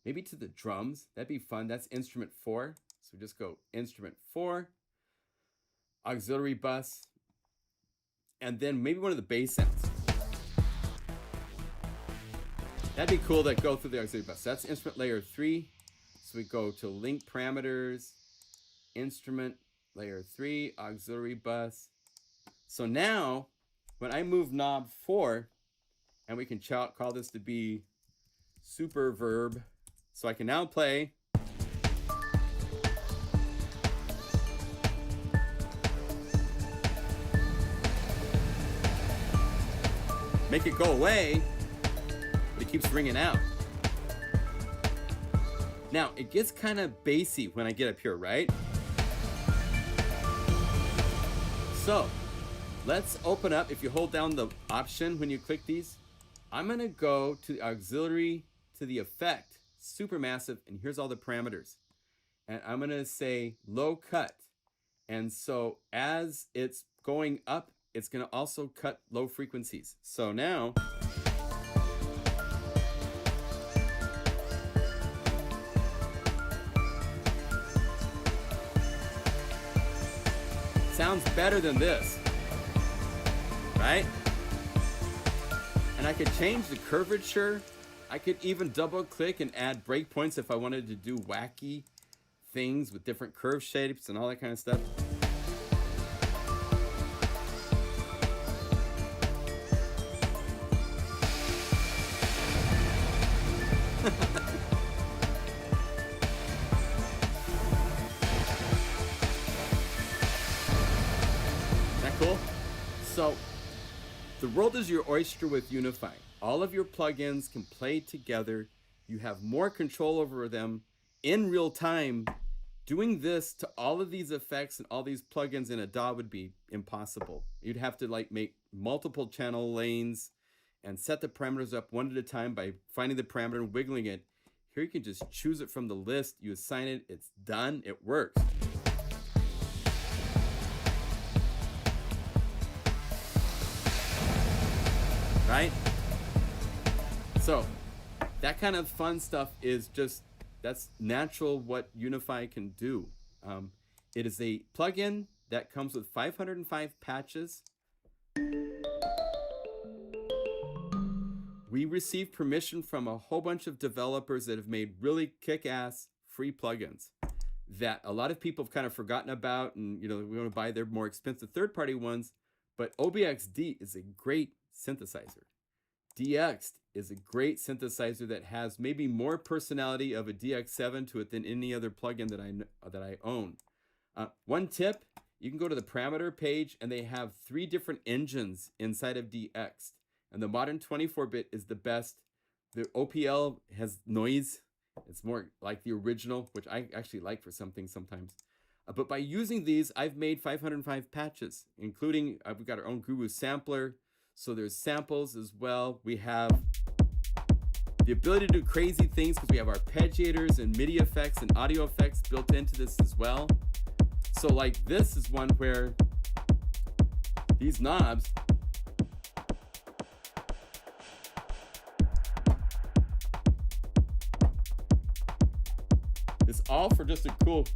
maybe to the drums. That'd be fun. That's instrument 4. So we just go instrument 4, auxiliary bus, and then maybe one of the bass sounds. That'd be cool to go through the auxiliary bus. That's instrument layer 3. So we go to link parameters, instrument layer 3, auxiliary bus. So now when I move knob 4, and we can call this to be super verb. So I can now play. Make it go away, but it keeps ringing out. Now, it gets kind of bassy when I get up here, right? So, let's open up. If you hold down the option when you click these, I'm going to go to the auxiliary, to the effect, supermassive, and here's all the parameters. And I'm going to say low cut. And so as it's going up, it's going to also cut low frequencies. So now, sounds better than this, right? And I could change the curvature. I could even double click and add breakpoints if I wanted to do wacky things with different curve shapes and all that kind of stuff. Isn't that cool? So, the world is your oyster with Unify. All of your plugins can play together. You have more control over them in real time. Doing this to all of these effects and all these plugins in a DAW would be impossible. You'd have to like make multiple channel lanes and set the parameters up one at a time by finding the parameter and wiggling it. Here you can just choose it from the list. You assign it. It's done. It works. Right? So that kind of fun stuff is just, that's natural what Unify can do. It is a plugin that comes with 505 patches. We received permission from a whole bunch of developers that have made really kick-ass free plugins that a lot of people have kind of forgotten about, and we want to buy their more expensive third-party ones. But OBXD is a great synthesizer. DX is a great synthesizer that has maybe more personality of a DX7 to it than any other plugin that I own. One tip, you can go to the parameter page and they have 3 different engines inside of DX. And the modern 24-bit is the best. The OPL has noise. It's more like the original, which I actually like for some things sometimes. But by using these, I've made 505 patches, including, we've got our own Guru sampler. So there's samples as well. We have the ability to do crazy things because we have arpeggiators and MIDI effects and audio effects built into this as well. So like this is one where these knobs, it's all for just a cool.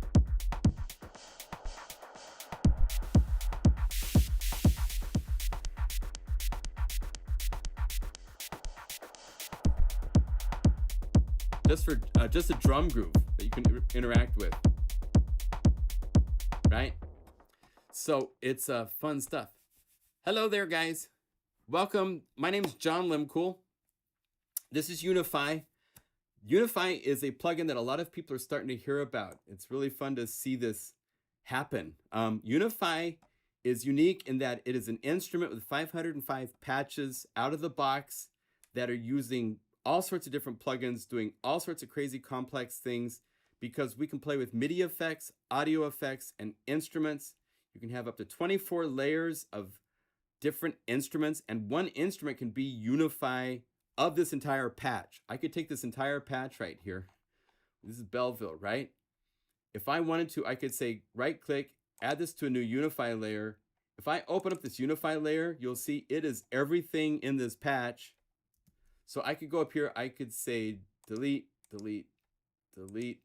Just a drum groove that you can interact with, right? So it's fun stuff. Hello there, guys. Welcome. My name is John Limcool. This is Unify. Unify is a plugin that a lot of people are starting to hear about. It's really fun to see this happen. Unify is unique in that it is an instrument with 505 patches out of the box that are using all sorts of different plugins, doing all sorts of crazy complex things, because we can play with MIDI effects, audio effects, and instruments. You can have up to 24 layers of different instruments, and one instrument can be Unify of this entire patch. I could take this entire patch right here. This is Belleville, right? if I wanted to, I could say right click, add this to a new Unify layer. If I open up this Unify layer, you'll see it is everything in this patch. So I could go up here, I could say delete, delete, delete,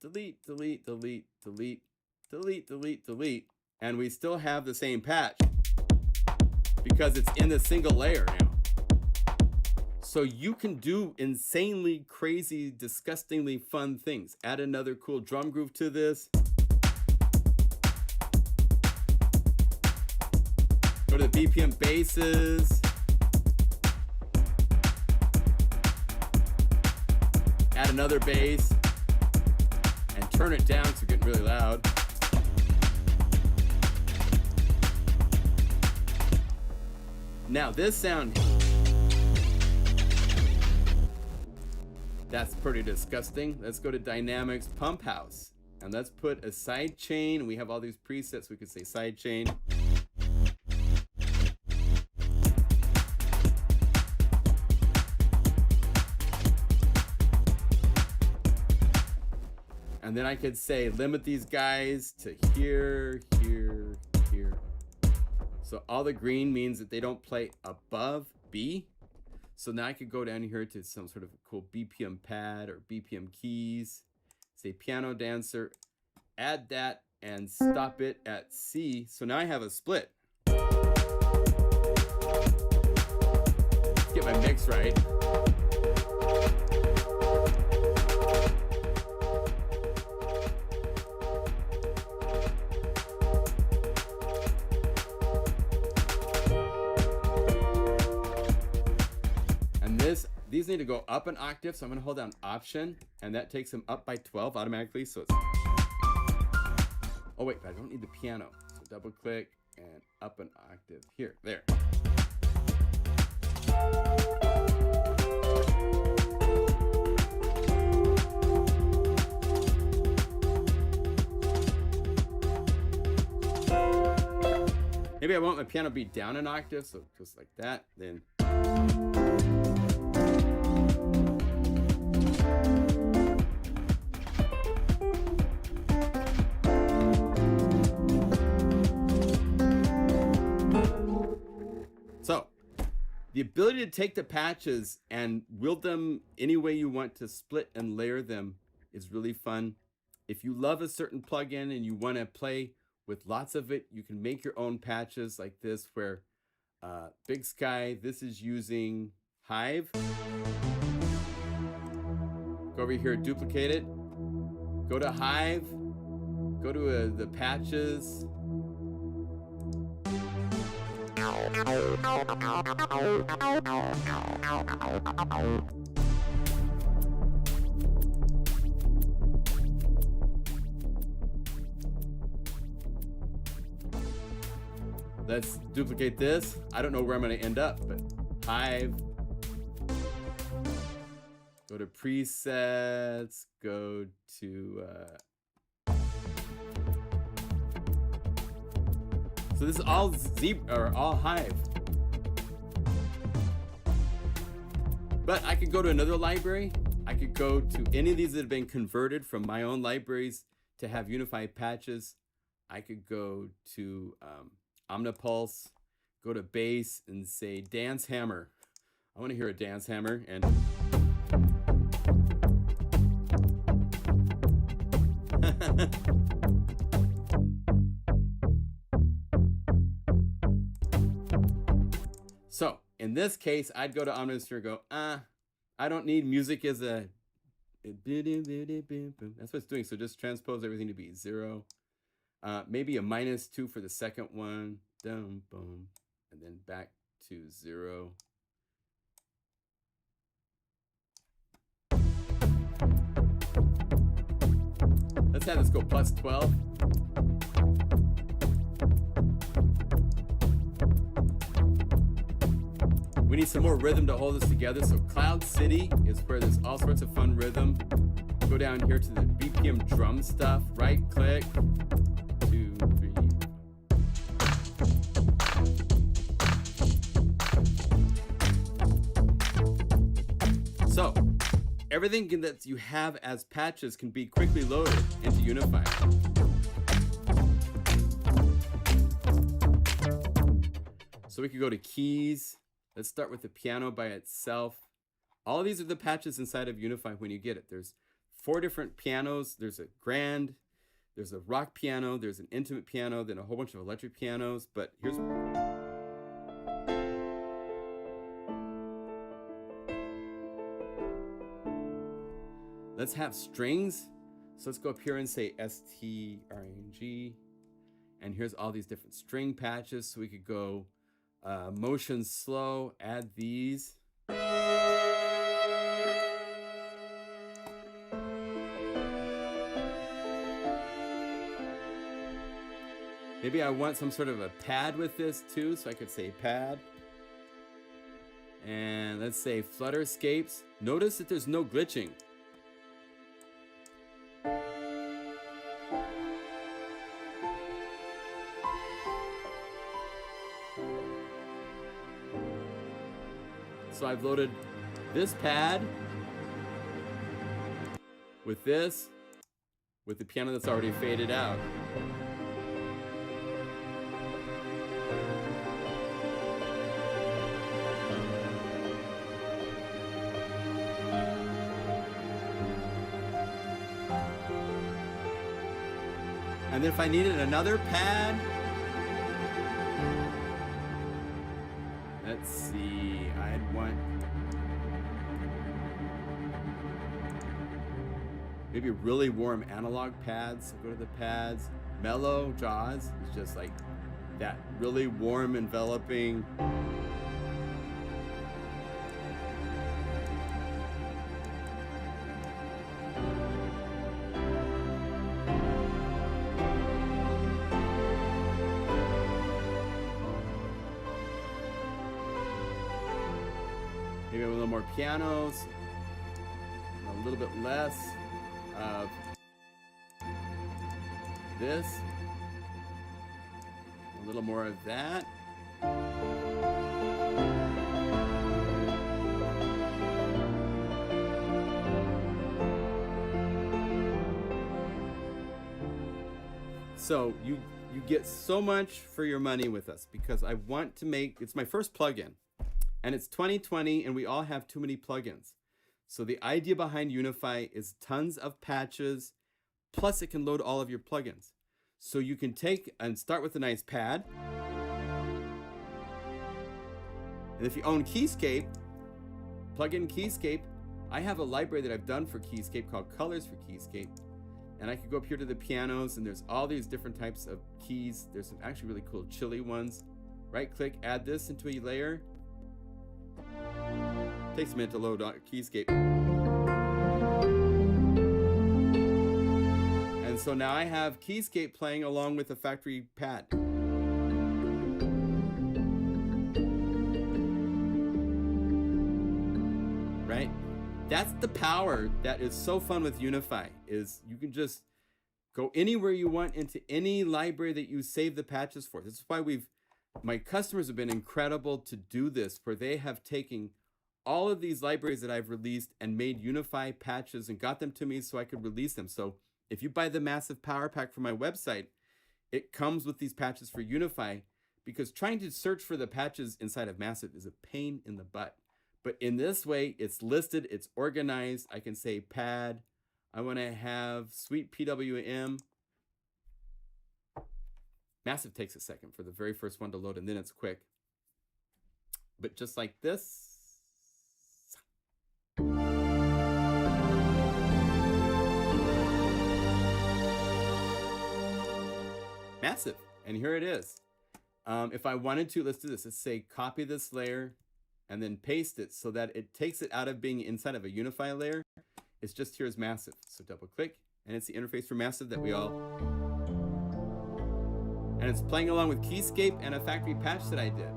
delete, delete, delete, delete, delete, delete, delete, and we still have the same patch because it's in a single layer now. So you can do insanely crazy, disgustingly fun things. Add another cool drum groove to this. Go to the BPM basses. Add another bass and turn it down because it's getting really loud. Now this sound, that's pretty disgusting. Let's go to Dynamics Pump House and let's put a side chain. We have all these presets. We could say side chain. And then I could say limit these guys to here, here, here. So all the green means that they don't play above B. So now I could go down here to some sort of cool BPM pad or BPM keys, say piano dancer, add that and stop it at C. So now I have a split. Let's get my mix right. These need to go up an octave, so I'm going to hold down Option, and that takes them up by 12 automatically. So it's, oh wait, but I don't need the piano. So double click and up an octave. Here, there. Maybe I want my piano to be down an octave, so just like that. Then. So, the ability to take the patches and wield them any way you want to split and layer them is really fun. If you love a certain plugin and you want to play with lots of it, you can make your own patches like this where Big Sky, this is using Hive. Go over here, duplicate it. Go to Hive. Go to the patches. Let's duplicate this. I don't know where I'm going to end up, but Hive. Go to presets. Go to so this is all all Hive. But I could go to another library. I could go to any of these that have been converted from my own libraries to have unified patches. I could go to Omnipulse, go to bass and say dance hammer. I want to hear a dance hammer and so in this case, I'd go to Omnipulse and go, I don't need music as a, that's what it's doing. So just transpose everything to be 0. Maybe a -2 for the second one, boom, boom, and then back to 0. Let's have this go +12. We need some more rhythm to hold us together. So Cloud City is where there's all sorts of fun rhythm. Go down here to the BPM drum stuff, right click. 2, 3. So everything that you have as patches can be quickly loaded into Unify. So we could go to keys. Let's start with the piano by itself. All of these are the patches inside of Unify when you get it. There's 4 different pianos. There's a grand, there's a rock piano, there's an intimate piano, then a whole bunch of electric pianos. But here's... Let's have strings. So let's go up here and say S-T-R-A-N-G. And here's all these different string patches. So we could go motion slow, add these. Maybe I want some sort of a pad with this too, so I could say pad. And let's say flutterscapes. Notice that there's no glitching. So I've loaded this pad with this, with the piano that's already faded out. And then if I needed another pad, let's see, I'd want maybe really warm analog pads. So go to the pads. Mellow Jaws is just like that really warm, enveloping. Maybe a little more pianos, and a little bit less of this, a little more of that. So you get so much for your money with us, because I want to make, it's my first plugin. And it's 2020 and we all have too many plugins. So the idea behind Unify is tons of patches, plus it can load all of your plugins. So you can take and start with a nice pad. And if you own Keyscape, plug in Keyscape. I have a library that I've done for Keyscape called Colors for Keyscape. And I could go up here to the pianos and there's all these different types of keys. There's some actually really cool chilly ones. Right click, add this into a layer. Takes a minute to load Keyscape. And so now I have Keyscape playing along with the factory pad. Right? That's the power that is so fun with Unify, is you can just go anywhere you want into any library that you save the patches for. This is why my customers have been incredible to do this, where they have taken all of these libraries that I've released and made Unify patches and got them to me so I could release them. So if you buy the Massive Power Pack from my website, it comes with these patches for Unify, because trying to search for the patches inside of Massive is a pain in the butt. But in this way, it's listed, it's organized. I can say pad. I want to have sweet PWM. Massive takes a second for the very first one to load, and then it's quick. But just like this. Massive, and here it is. If I wanted to, let's do this. Let's say copy this layer and then paste it so that it takes it out of being inside of a Unify layer. It's just here as Massive. So double click, and it's the interface for Massive that we all... And it's playing along with Keyscape and a factory patch that I did.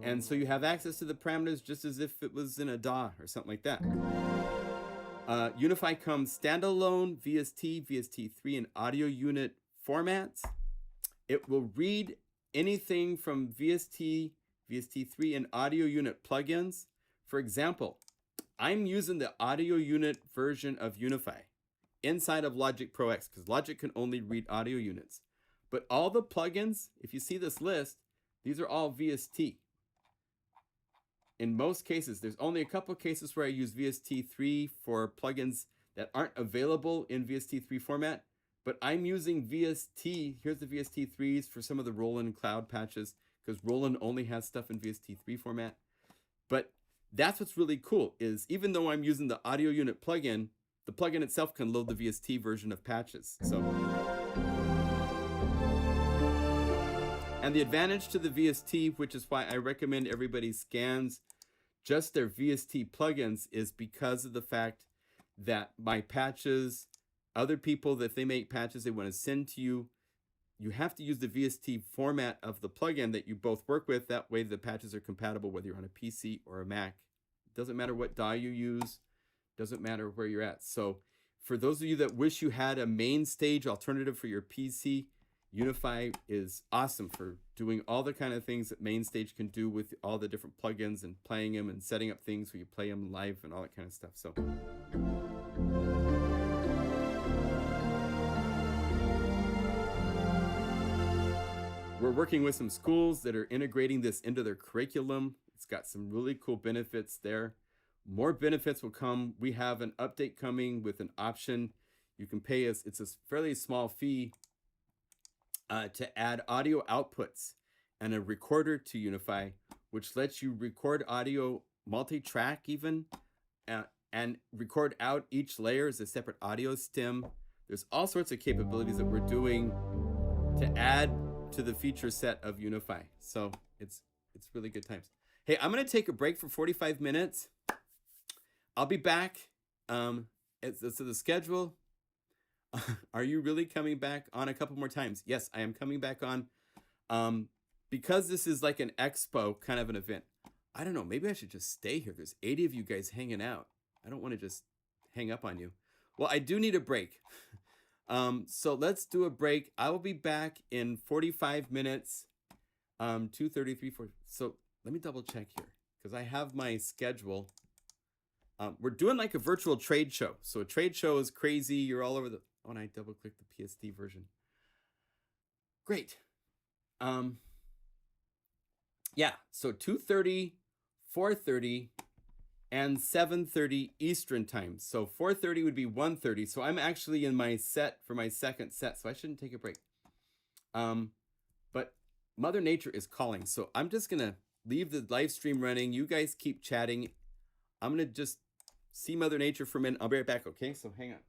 And so you have access to the parameters just as if it was in a DAW or something like that. Unify comes standalone, VST, VST3, and audio unit formats. It will read anything from VST, VST3, and audio unit plugins. For example, I'm using the audio unit version of Unify inside of Logic Pro X because Logic can only read audio units. But all the plugins, if you see this list, these are all VST. In most cases, there's only a couple of cases where I use VST3 for plugins that aren't available in VST3 format, but I'm using VST. Here's the VST3s for some of the Roland Cloud patches because Roland only has stuff in VST3 format. But that's what's really cool is even though I'm using the audio unit plugin, the plugin itself can load the VST version of patches. And the advantage to the VST, which is why I recommend everybody scans just their VST plugins, is because of the fact that my patches, other people, that if they make patches they want to send to you, you have to use the VST format of the plugin that you both work with. That way the patches are compatible whether you're on a PC or a Mac. It doesn't matter what DAW you use, doesn't matter where you're at. So for those of you that wish you had a main stage alternative for your PC, Unify is awesome for doing all the kind of things that MainStage can do with all the different plugins and playing them and setting up things where you play them live and all that kind of stuff. So we're working with some schools that are integrating this into their curriculum. It's got some really cool benefits there. More benefits will come. We have an update coming with an option. You can pay us, it's a fairly small fee to add audio outputs and a recorder to Unify, which lets you record audio multi-track even, and record out each layer as a separate audio stem. There's all sorts of capabilities that we're doing to add to the feature set of Unify. So it's really good times. Hey, I'm gonna take a break for 45 minutes. I'll be back. So the schedule, are you really coming back on a couple more times? Yes, I am coming back on. Because this is like an expo kind of an event. I don't know, maybe I should just stay here. There's 80 of you guys hanging out. I don't want to just hang up on you. Well, I do need a break. So let's do a break. I will be back in 45 minutes. 2:33, 4. So let me double check here because I have my schedule. We're doing like a virtual trade show. So a trade show is crazy. You're all over the, oh, and I double click the PSD version. Great. Yeah, so 2:30, 4:30, and 7:30 Eastern time. So 4:30 would be 1:30. So I'm actually in my set for my second set, so I shouldn't take a break. But Mother Nature is calling, so I'm just gonna leave the live stream running. You guys keep chatting. I'm gonna just see Mother Nature for a minute. I'll be right back, okay? So hang on.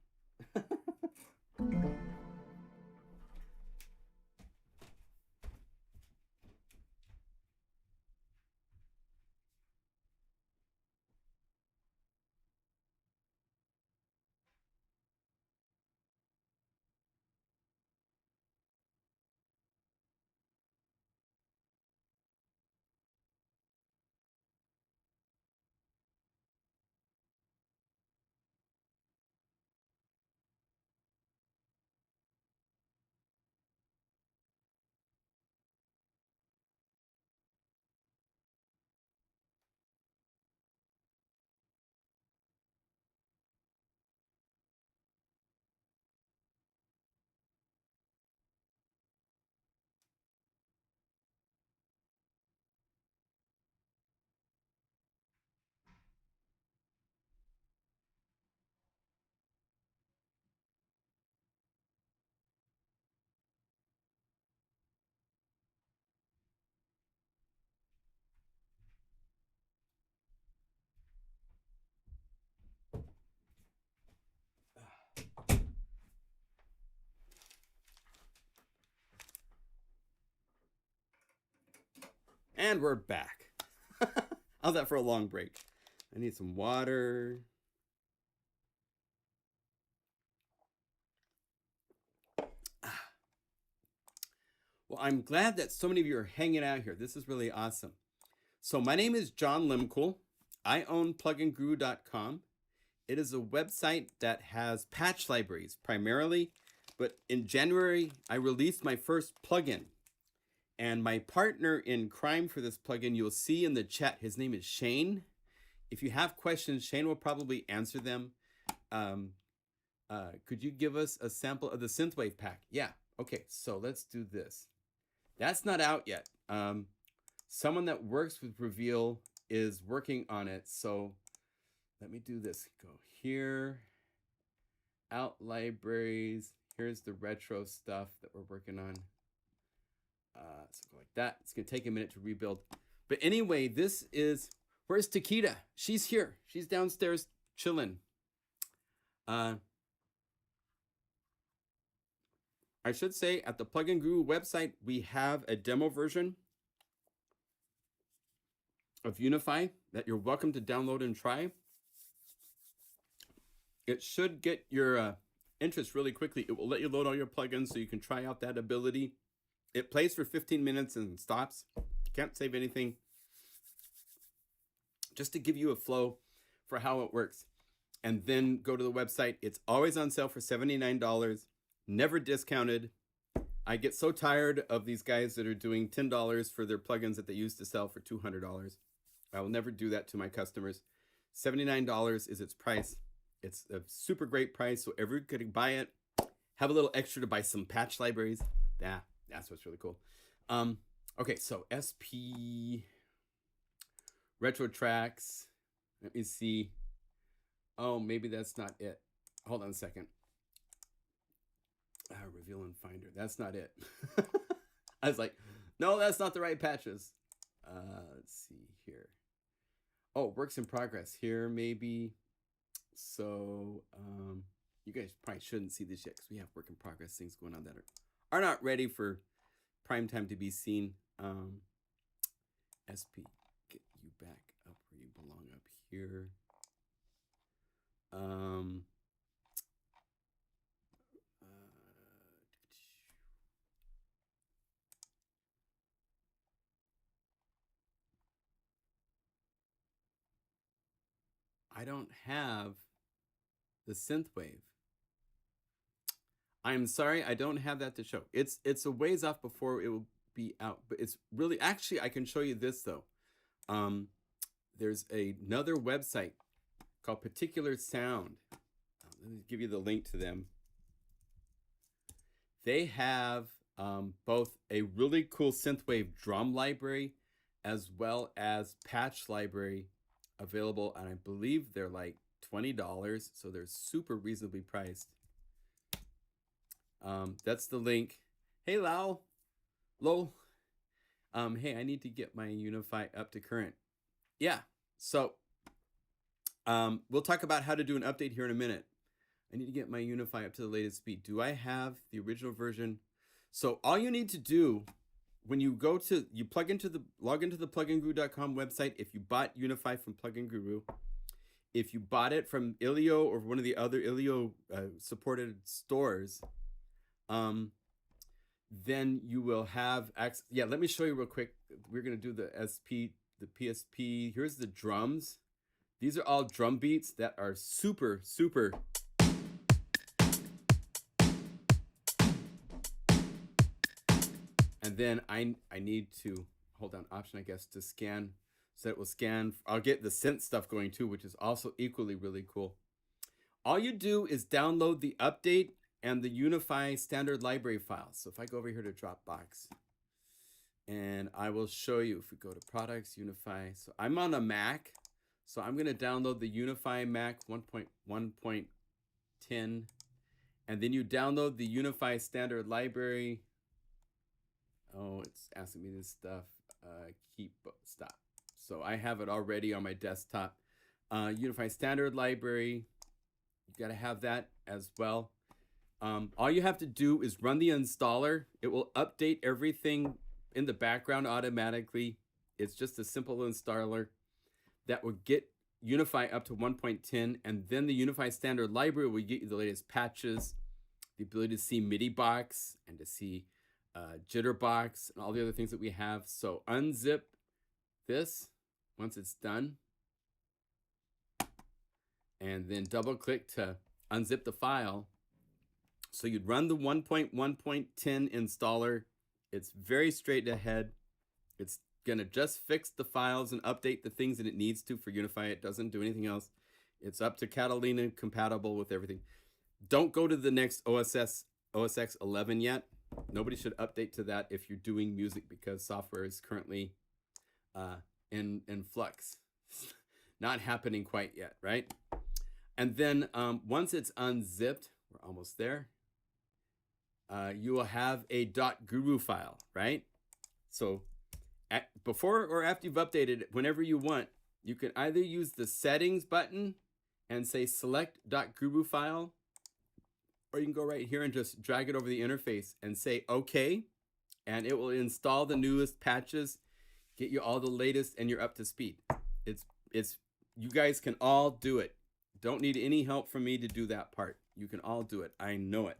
And we're back. How's that for a long break? I need some water. Well, I'm glad that so many of you are hanging out here. This is really awesome. So my name is John Limcool. I own pluginguru.com. It is a website that has patch libraries primarily, but in January, I released my first plugin. And my partner in crime for this plugin, you'll see in the chat, his name is Shane. If you have questions, Shane will probably answer them. Could you give us a sample of the synthwave pack? Yeah. Okay, so let's do this. That's not out yet. Someone that works with Reveal is working on it. So let me do this. Go here, out libraries. Here's the retro stuff that we're working on. So go like that. It's gonna take a minute to rebuild. But anyway, this is, where's Takeda? She's here. She's downstairs chilling. I should say at the Plugin Guru website, we have a demo version of Unify that you're welcome to download and try. It should get your interest really quickly. It will let you load all your plugins so you can try out that ability. It plays for 15 minutes and stops. You can't save anything. Just to give you a flow for how it works. And then go to the website. It's always on sale for $79. Never discounted. I get so tired of these guys that are doing $10 for their plugins that they used to sell for $200. I will never do that to my customers. $79 is its price. It's a super great price, so everyone could buy it. Have a little extra to buy some patch libraries. Yeah, that's what's really cool. Okay, so SP retro tracks. Let me see. Oh, maybe that's not it. Hold on a second. Reveal and Finder. That's not it. I was like, no, that's not the right patches. Let's see here. Oh, works in progress here, maybe. So you guys probably shouldn't see this yet because we have work in progress things going on that are not ready for prime time to be seen. SP, get you back up where you belong up here. I don't have the synthwave. I'm sorry, I don't have that to show. It's a ways off before it will be out, but it's really, actually, I can show you this though. There's another website called Particular Sound. Let me give you the link to them. They have both a really cool synthwave drum library as well as patch library available, and I believe they're like $20, so they're super reasonably priced. That's the link. Hey, Lo. Hey, I need to get my Unify up to current. Yeah, so we'll talk about how to do an update here in a minute. I need to get my Unify up to the latest speed. Do I have the original version? So all you need to do when you go to, log into the pluginguru.com website, if you bought Unify from Plugin Guru, if you bought it from Ilio or one of the other Ilio supported stores, then you will have access. Yeah, let me show you real quick. We're going to do the SP, the PSP. Here's the drums. These are all drum beats that are super, super. And then I need to, hold on, option, I guess, to scan, so it will scan. I'll get the synth stuff going too, which is also equally really cool. All you do is download the update and the Unify standard library files. So if I go over here to Dropbox, and I will show you, if we go to products, Unify. So I'm on a Mac, so I'm gonna download the Unify Mac 1.1.10, and then you download the Unify standard library. Oh, it's asking me this stuff. Stop. So I have it already on my desktop. Unify standard library. You got to have that as well. All you have to do is run the installer. It will update everything in the background automatically. It's just a simple installer that will get Unify up to 1.10, and then the Unify standard library will get you the latest patches, the ability to see MIDI box and to see jitterbox and all the other things that we have. So unzip this once it's done, and then double click to unzip the file. So you'd run the 1.1.10 installer. It's very straight ahead. It's gonna just fix the files and update the things that it needs to for Unify. It doesn't do anything else. It's up to Catalina, compatible with everything. Don't go to the next OS X 11 yet. Nobody should update to that if you're doing music, because software is currently in flux. Not happening quite yet, right? And then once it's unzipped, we're almost there, you will have a .guru file, right? So before or after you've updated it, whenever you want, you can either use the settings button and say select .guru file, or you can go right here and just drag it over the interface and say okay, and it will install the newest patches, get you all the latest, and you're up to speed. It's you guys can all do it. Don't need any help from me to do that part. You can all do it. I know it.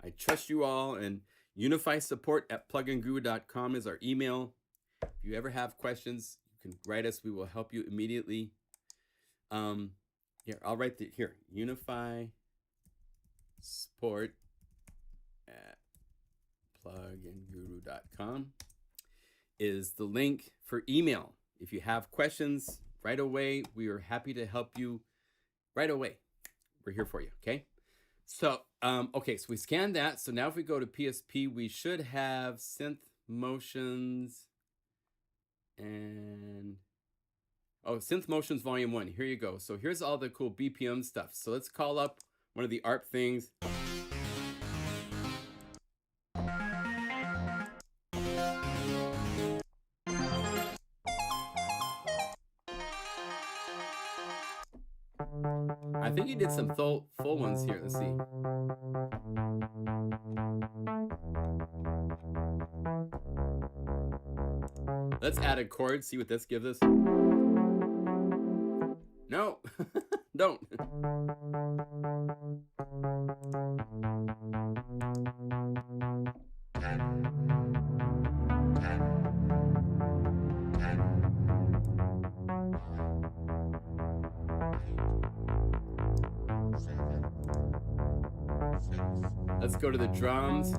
I trust you all, and Unify support at pluginguru.com is our email. If you ever have questions, you can write us. We will help you immediately. Here, I'll write here. Unify support at pluginguru.com is the link for email. If you have questions right away, we are happy to help you right away. We're here for you, okay? So, okay, so we scanned that. So now if we go to PSP, we should have synth motions and, oh, synth motions volume 1. Here you go. So here's all the cool BPM stuff. So let's call up one of the ARP things. I think you did some full ones here. Let's see. Let's add a chord, see what this gives us. No, don't. Let's go to the drums.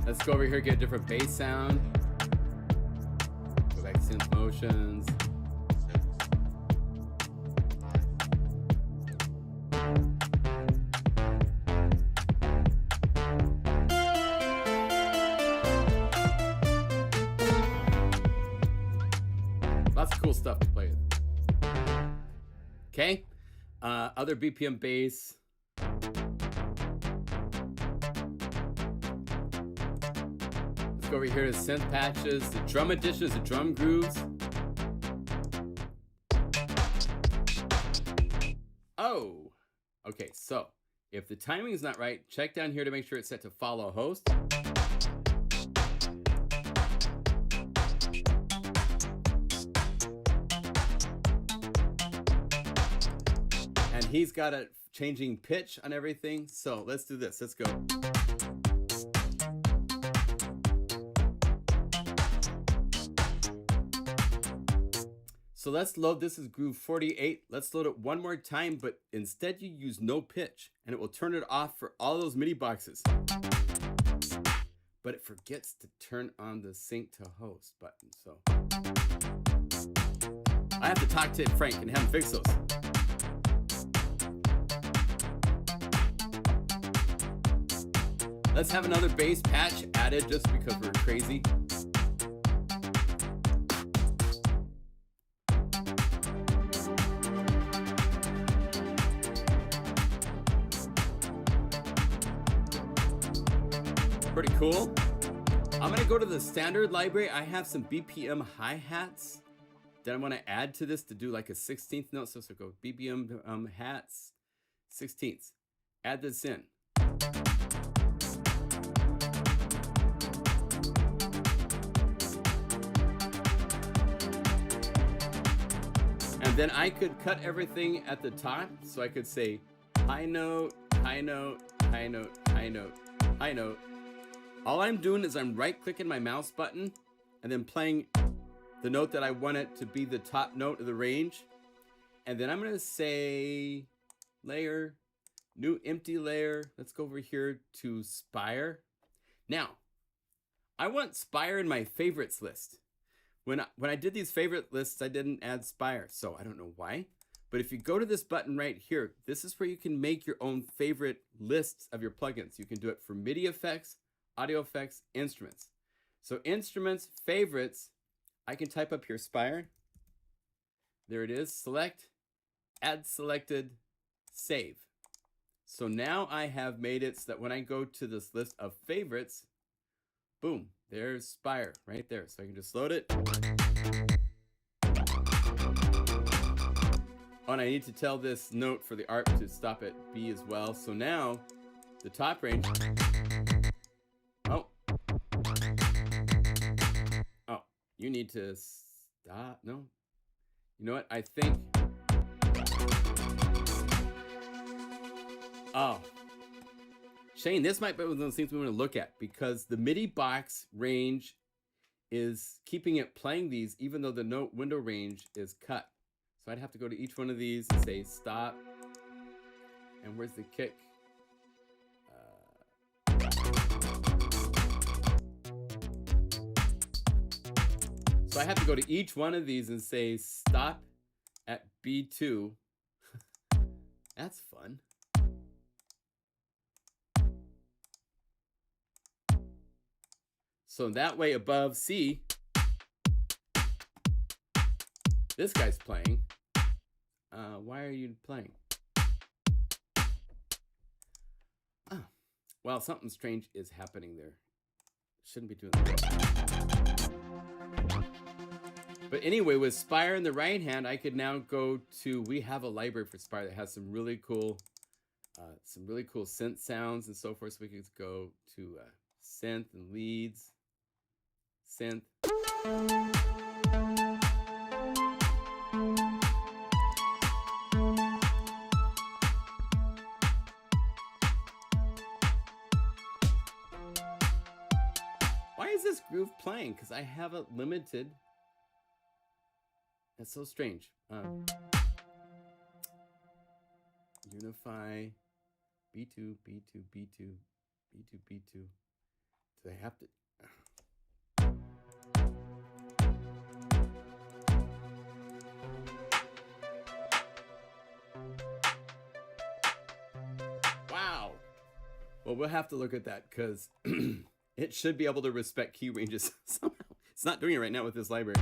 Let's go over here, get a different bass sound. Go back to synth motions. Lots of cool stuff to play with. Okay, other BPM bass. Over here is synth patches, the drum additions, the drum grooves. Oh, okay, so if the timing is not right, check down here to make sure it's set to follow host. And he's got a changing pitch on everything. So let's do this, let's go. So let's load, this is groove 48. Let's load it one more time, but instead you use no pitch and it will turn it off for all those MIDI boxes. But it forgets to turn on the sync to host button. So I have to talk to Frank and have him fix those. Let's have another bass patch added just because we're crazy. Pretty cool. I'm gonna go to the standard library. I have some BPM hi-hats that I want to add to this to do like a 16th note. So go BPM hats, 16ths. Add this in. then I could cut everything at the top. So I could say high note, high note, high note, high note, high note. All I'm doing is I'm right clicking my mouse button and then playing the note that I want it to be the top note of the range. And then I'm going to say layer, new empty layer. Let's go over here to Spire. Now, I want Spire in my favorites list. When I did these favorite lists, I didn't add Spire, so I don't know why. But if you go to this button right here, this is where you can make your own favorite lists of your plugins. You can do it for MIDI effects, audio effects, instruments. So instruments, favorites, I can type up here Spire. There it is, select, add selected, save. So now I have made it so that when I go to this list of favorites, boom, there's Spire right there. So I can just load it. Oh, and I need to tell this note for the ARP to stop at B as well. So now the top range. Oh. Oh, you need to stop. No. You know what? I think. Oh. Shane, this might be one of those things we want to look at because the MIDI box range is keeping it playing these even though the note window range is cut. So I'd have to go to each one of these and say stop. And where's the kick? So I have to go to each one of these and say stop at B2. That's fun. So that way above C, this guy's playing. Why are you playing? Oh, well, something strange is happening there. Shouldn't be doing that. But anyway, with Spire in the right hand, I could now go to, we have a library for Spire that has some really cool synth sounds and so forth. So we could go to synth and leads, synth. Why is this groove playing? Because I have it limited. That's so strange. Unify, B2, B2, B2, B2, B2. Do I have to? Wow. Well, we'll have to look at that because it should be able to respect key ranges somehow. It's not doing it right now with this library.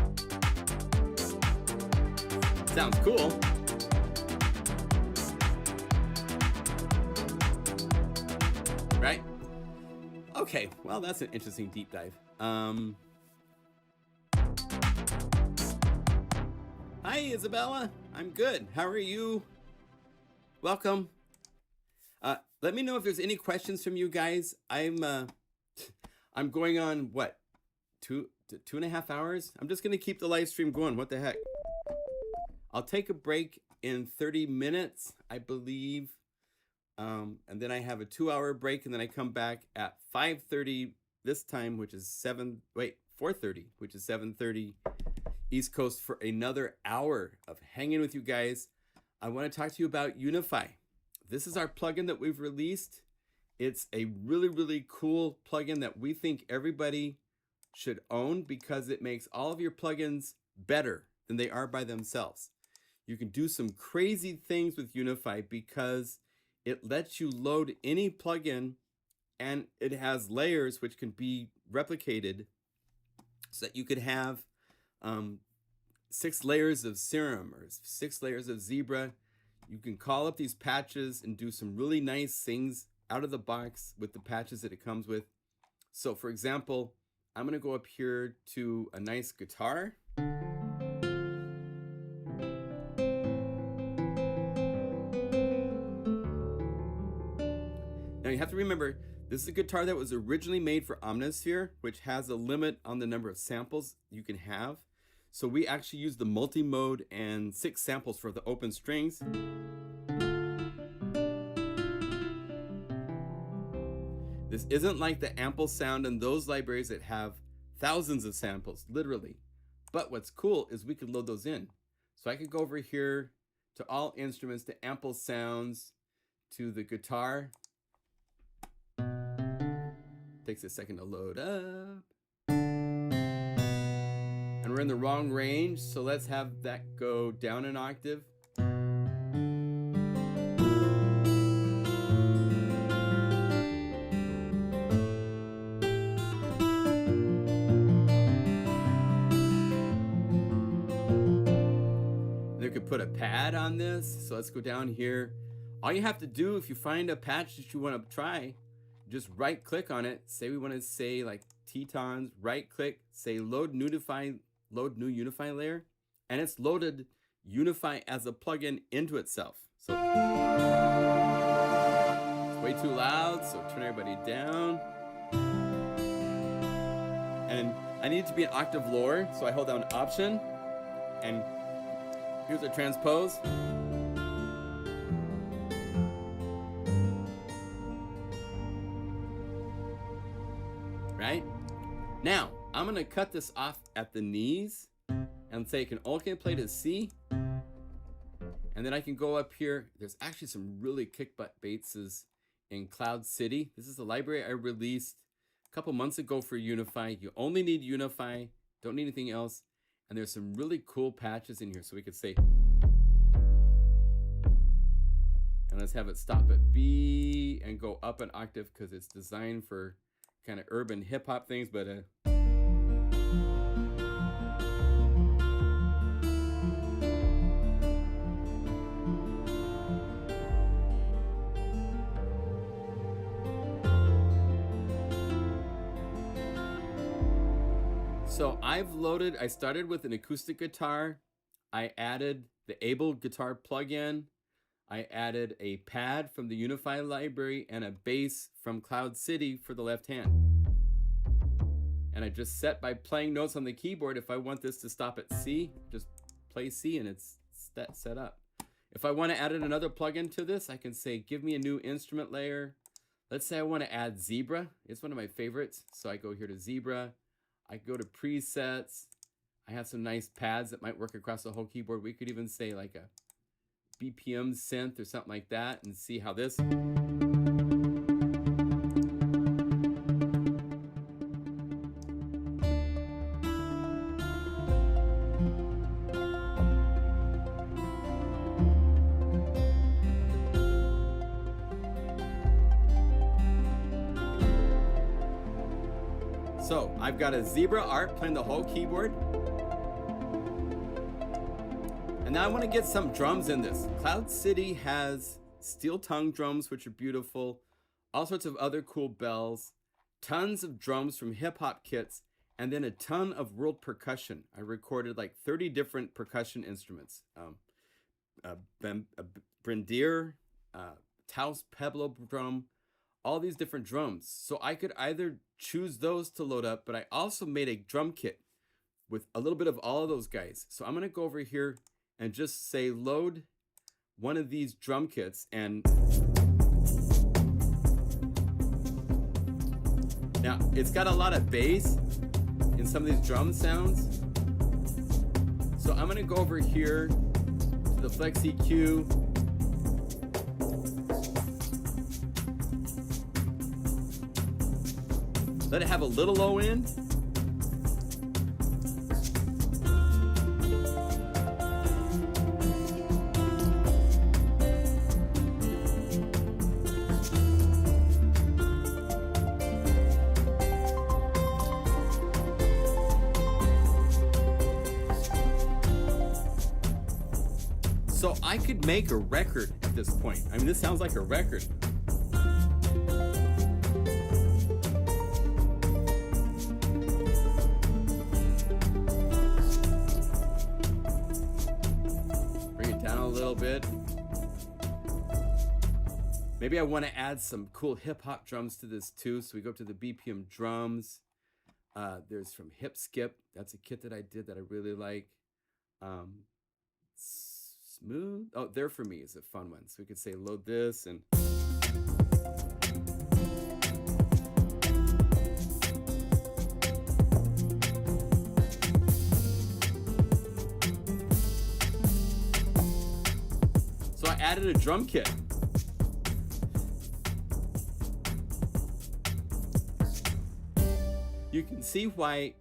Sounds cool. Right? Okay, well, that's an interesting deep dive. Hi, Isabella. I'm good. How are you? Welcome. Let me know if there's any questions from you guys. I'm going on, what, 2.5 hours? I'm just going to keep the live stream going. What the heck? I'll take a break in 30 minutes, I believe. And then I have a 2-hour break, and then I come back at 5:30 this time, which is 4:30, which is 7:30 East Coast for another hour of hanging with you guys. I want to talk to you about Unify. This is our plugin that we've released. It's a really, really cool plugin that we think everybody should own because it makes all of your plugins better than they are by themselves. You can do some crazy things with Unify because it lets you load any plugin and it has layers which can be replicated so that you could have 6 layers of Serum or 6 layers of Zebra. You can call up these patches and do some really nice things out of the box with the patches that it comes with. So for example, I'm going to go up here to a nice guitar. Now you have to remember, this is a guitar that was originally made for Omnisphere, which has a limit on the number of samples you can have. So we actually use the multi-mode and 6 samples for the open strings. This isn't like the ample sound in those libraries that have thousands of samples, literally. But what's cool is we could load those in. So I could go over here to all instruments, to ample sounds, to the guitar. Takes a second to load up. And we're in the wrong range, so let's have that go down an octave. They could put a pad on this, so let's go down here. All you have to do if you find a patch that you want to try, just right click on it. Say we want to say like Tetons, right click, say load new Unify layer, and it's loaded Unify as a plugin into itself. So it's way too loud, so turn everybody down. And I need it to be an octave lower, so I hold down Option, and here's a transpose. Right? Now, I'm gonna cut this off at the knees and say I can only play to C. And then I can go up here. There's actually some really kick butt basses in Cloud City. This is a library I released a couple months ago for Unify. You only need Unify, don't need anything else. And there's some really cool patches in here. So we could say, and let's have it stop at B and go up an octave because it's designed for kind of urban hip hop things, but so I started with an acoustic guitar. I added the Able guitar plugin. I added a pad from the Unify library and a bass from Cloud City for the left hand. And I just set by playing notes on the keyboard. If I want this to stop at C, just play C and it's set up. If I want to add another plugin to this, I can say, give me a new instrument layer. Let's say I want to add Zebra. It's one of my favorites. So I go here to Zebra. I go to presets. I have some nice pads that might work across the whole keyboard. We could even say like a BPM synth or something like that and see how this. So I've got a Zebra ARP playing the whole keyboard. And now I want to get some drums in this. Cloud City has steel tongue drums, which are beautiful, all sorts of other cool bells, tons of drums from hip hop kits, and then a ton of world percussion. I recorded like 30 different percussion instruments. Brandier, Taos Pueblo drum, all these different drums. So I could either choose those to load up, but I also made a drum kit with a little bit of all of those guys. So I'm gonna go over here and just say load one of these drum kits, and now it's got a lot of bass in some of these drum sounds. So I'm gonna go over here to the Flex EQ. Let it have a little low end. So I could make a record at this point. I mean, this sounds like a record. Bring it down a little bit. Maybe I want to add some cool hip hop drums to this too. So we go up to the BPM drums. There's from Hip Skip. That's a kit that I did that I really like. Smooth. Oh, There For Me is a fun one. So we could say load this and. So I added a drum kit. You can see why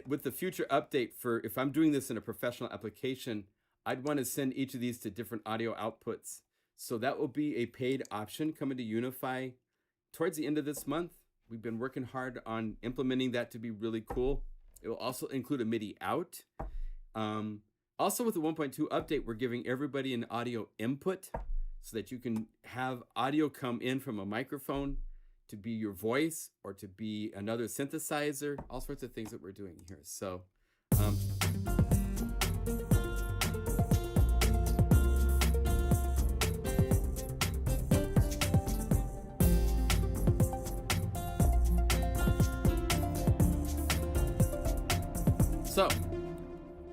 with the future update for if I'm doing this in a professional application, I'd want to send each of these to different audio outputs. So that will be a paid option coming to Unify towards the end of this month. We've been working hard on implementing that to be really cool. It will also include a MIDI out. Also with the 1.2 update, we're giving everybody an audio input so that you can have audio come in from a microphone to be your voice or to be another synthesizer, all sorts of things that we're doing here. So,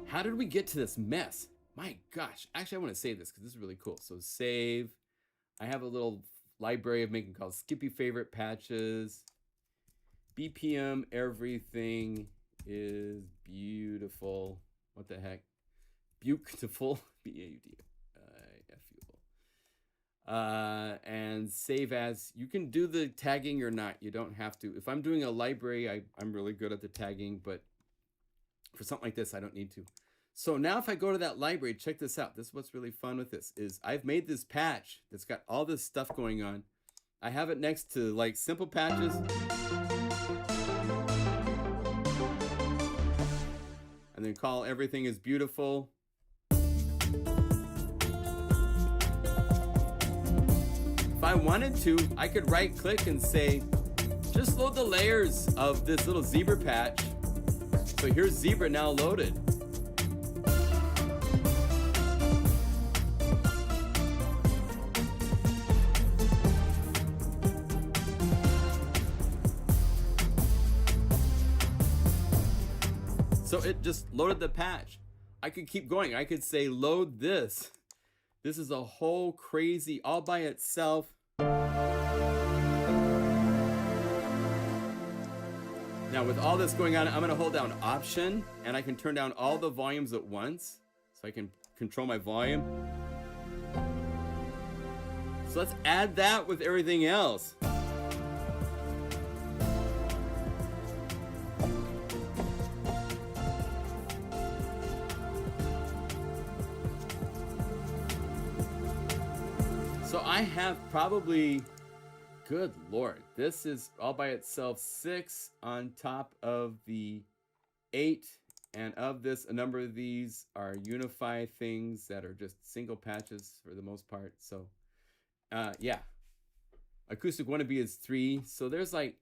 how did we get to this mess? My gosh, actually I want to save this because this is really cool. So save, I have a little library of making called Skippy favorite patches. BPM, everything is beautiful. What the heck? Beautiful. B-A-U-D-I-F-U-L. And save as. You can do the tagging or not. You don't have to. If I'm doing a library, I'm really good at the tagging, but for something like this, I don't need to. So now if I go to that library, check this out. This is what's really fun with this is I've made this patch that's got all this stuff going on. I have it next to like simple patches. And then call everything is beautiful. If I wanted to, I could right click and say, just load the layers of this little zebra patch. So here's zebra now loaded. So it just loaded the patch. I could keep going. I could say load this. This is a whole crazy all by itself. Now with all this going on, I'm gonna hold down Option and I can turn down all the volumes at once. So I can control my volume. So let's add that with everything else. So I have probably, good Lord, this is all by itself 6 on top of the 8. And of this, a number of these are Unify things that are just single patches for the most part. So yeah, Acoustic Wannabe is 3. So there's like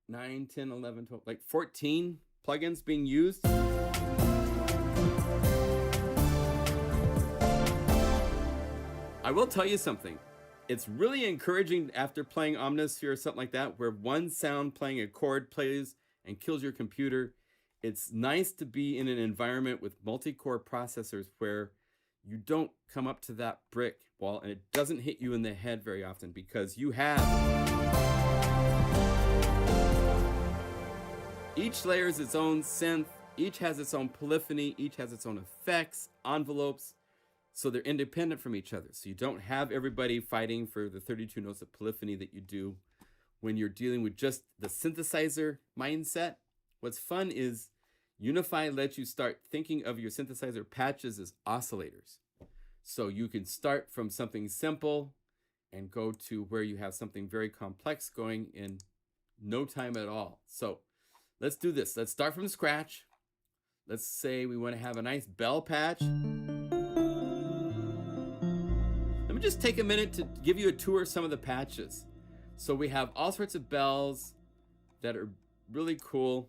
9, 10, 11, 12, like 14 plugins being used. I will tell you something. It's really encouraging after playing Omnisphere or something like that, where one sound playing a chord plays and kills your computer. It's nice to be in an environment with multi-core processors where you don't come up to that brick wall and it doesn't hit you in the head very often because you have. Each layer is its own synth, each has its own polyphony, each has its own effects, envelopes. So they're independent from each other. So you don't have everybody fighting for the 32 notes of polyphony that you do when you're dealing with just the synthesizer mindset. What's fun is Unify lets you start thinking of your synthesizer patches as oscillators. So you can start from something simple and go to where you have something very complex going in no time at all. So let's do this. Let's start from scratch. Let's say we want to have a nice bell patch. Let me just take a minute to give you a tour of some of the patches. So we have all sorts of bells that are really cool.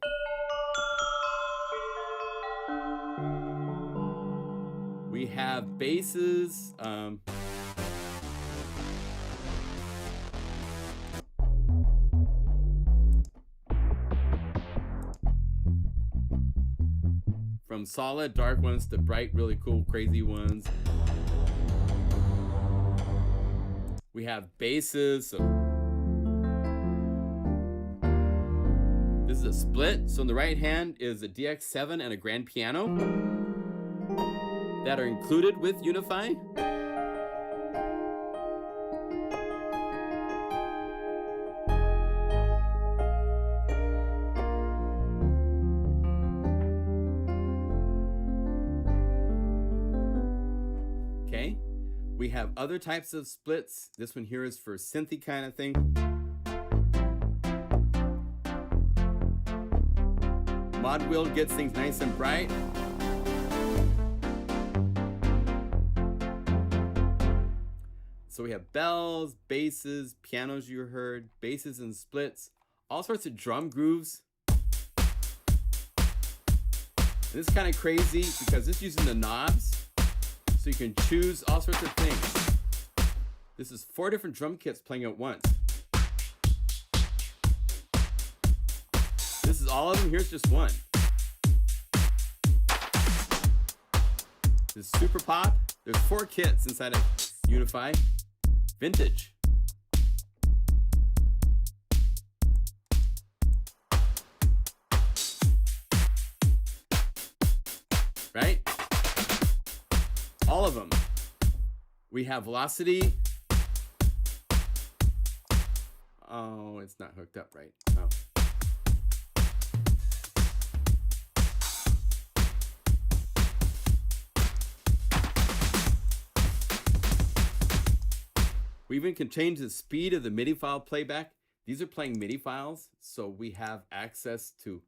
We have basses. from solid, dark ones to bright, really cool, crazy ones. We have basses. So this is a split. So on the right hand is a DX7 and a grand piano that are included with Unify. Okay, we have other types of splits. This one here is for synthy kind of thing. Mod wheel gets things nice and bright. So we have bells, basses, pianos you heard, basses and splits, all sorts of drum grooves. And this is kind of crazy because it's using the knobs, so you can choose all sorts of things. This is 4 different drum kits playing at once. This is all of them. Here's just one. This is Super Pop. There's 4 kits inside of Unify. Vintage. Right? All of them. We have velocity. Oh, it's not hooked up right. Oh. We even can change the speed of the MIDI file playback. These are playing MIDI files, so we have access to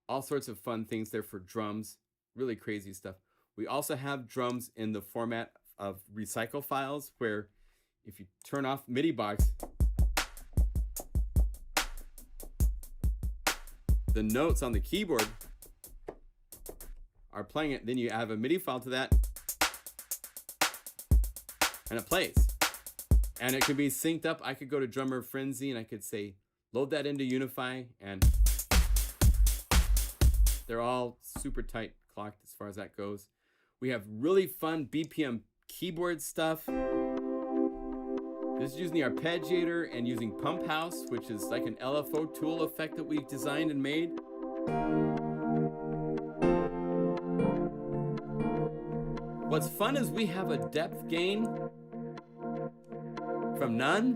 all sorts of fun things there for drums, really crazy stuff. We also have drums in the format of recycle files, where if you turn off MIDI box, the notes on the keyboard are playing it. Then you have a MIDI file to that, and it plays. And it can be synced up. I could go to Drummer Frenzy and I could say, load that into Unify, and they're all super tight clocked as far as that goes. We have really fun BPM keyboard stuff. This is using the arpeggiator and using Pump House, which is like an LFO tool effect that we've designed and made. What's fun is we have a depth gain from none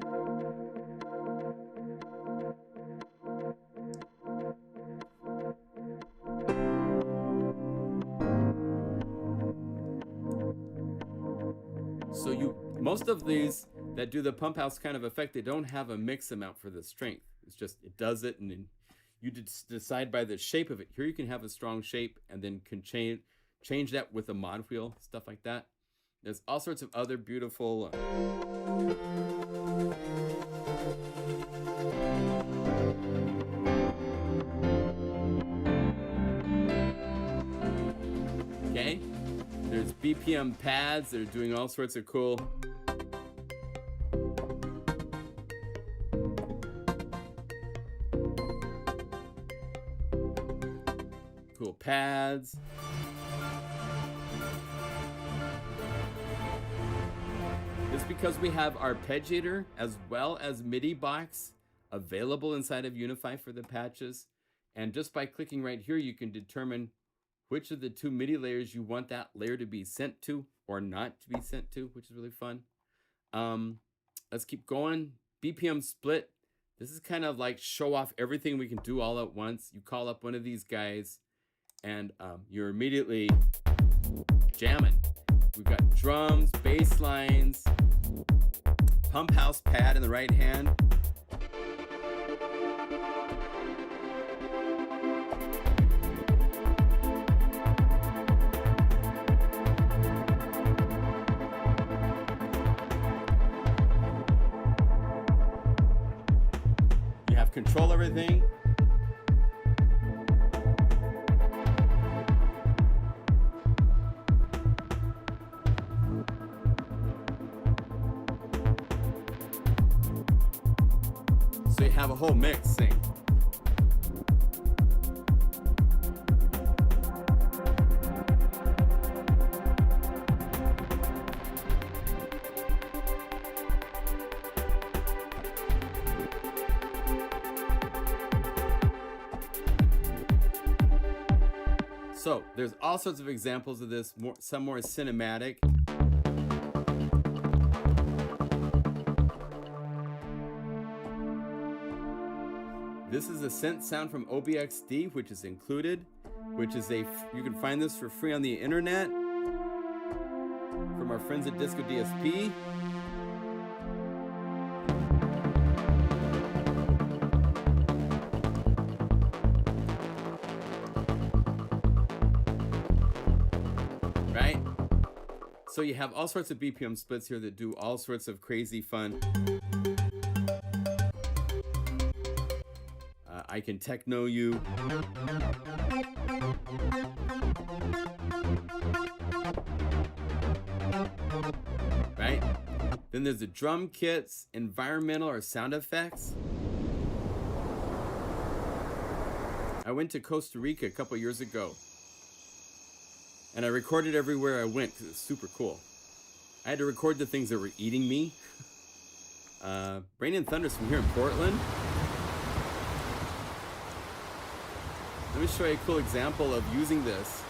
so most of these that do the pump house kind of effect, they don't have a mix amount for the strength. It's just, it does it, and then you just decide by the shape of it. Here you can have a strong shape and then can change that with a mod wheel, stuff like that. There's all sorts of other beautiful okay, there's BPM pads that are doing all sorts of cool pads. It's because we have arpeggiator as well as MIDI box available inside of Unify for the patches. And just by clicking right here, you can determine which of the 2 MIDI layers you want that layer to be sent to or not to be sent to, which is really fun. Let's keep going. BPM split. This is kind of like show off everything we can do all at once. You call up one of these guys and you're immediately jamming. We've got drums, bass lines, pump house pad in the right hand. You have control everything. So you have a whole mix thing. So there's all sorts of examples of this, some more cinematic. This is a synth sound from OBXD, which is included, which is you can find this for free on the internet from our friends at Disco DSP. Right? So you have all sorts of BPM splits here that do all sorts of crazy fun. I can techno you. Right? Then there's the drum kits, environmental or sound effects. I went to Costa Rica a couple years ago, and I recorded everywhere I went because it's super cool. I had to record the things that were eating me. Rain and Thunder's from here in Portland. Let me show you a cool example of using this.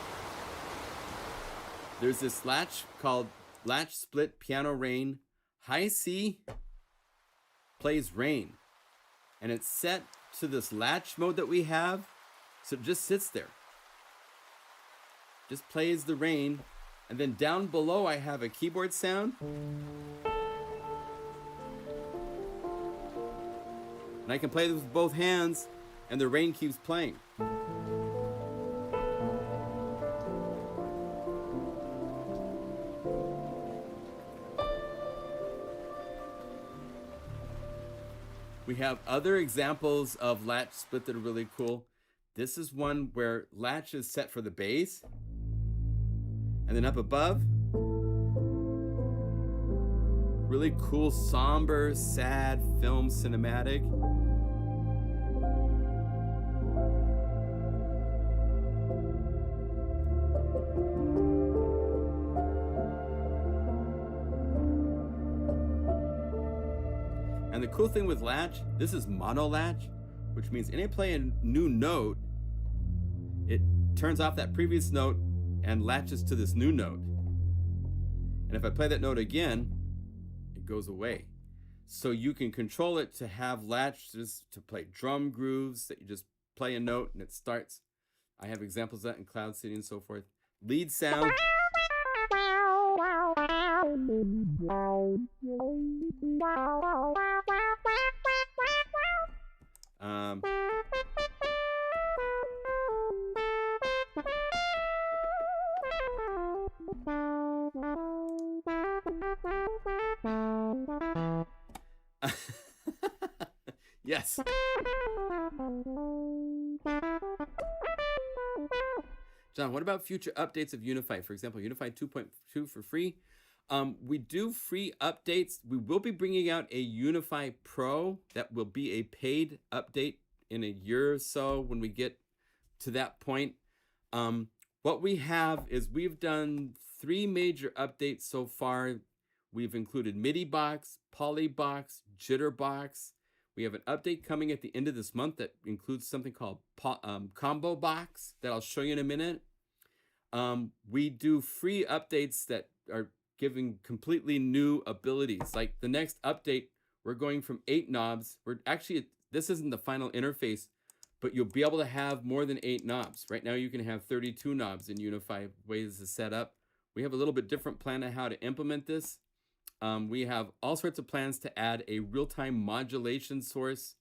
There's this latch called Latch Split Piano Rain. High C plays rain. And it's set to this latch mode that we have. So it just sits there. Just plays the rain. And then down below I have a keyboard sound. And I can play this with both hands and the rain keeps playing. We have other examples of latch split that are really cool. This is one where latch is set for the bass. And then up above, really cool, somber, sad film cinematic. And the cool thing with latch, this is mono latch, which means any play a new note, it turns off that previous note and latches to this new note. And if I play that note again, it goes away. So you can control it to have latches to play drum grooves that you just play a note and it starts. I have examples of that in Cloud City and so forth. Lead sound. Yes. John, what about future updates of Unify? For example, Unify 2.2 for free. We do free updates. We will be bringing out a Unify Pro that will be a paid update in a year or so when we get to that point. What we have is we've done 3 major updates so far. We've included MIDI box, poly box, jitter box. We have an update coming at the end of this month that includes something called combo box that I'll show you in a minute. We do free updates that are giving completely new abilities. Like the next update, we're going from 8 knobs. We're actually, this isn't the final interface, but you'll be able to have more than 8 knobs. Right now you can have 32 knobs in Unify ways to set up. We have a little bit different plan on how to implement this. We have all sorts of plans to add a real-time modulation source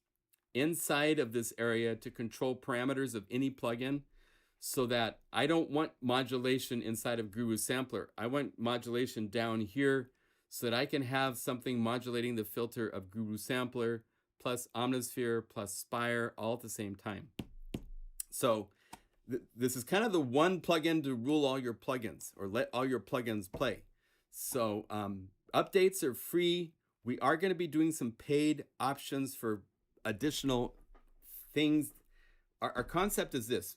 inside of this area to control parameters of any plugin, so that I don't want modulation inside of Guru Sampler. I want modulation down here so that I can have something modulating the filter of Guru Sampler plus Omnisphere plus Spire all at the same time. So this is kind of the one plugin to rule all your plugins or let all your plugins play. So updates are free. We are going to be doing some paid options for additional things. Our concept is this.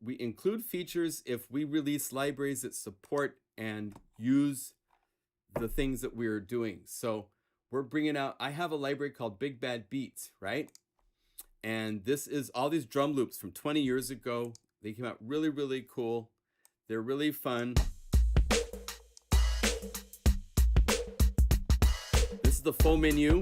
We include features if we release libraries that support and use the things that we're doing. So we're bringing out, I have a library called Big Bad Beats, right? And this is all these drum loops from 20 years ago. They came out really, really cool. They're really fun. This is the full menu.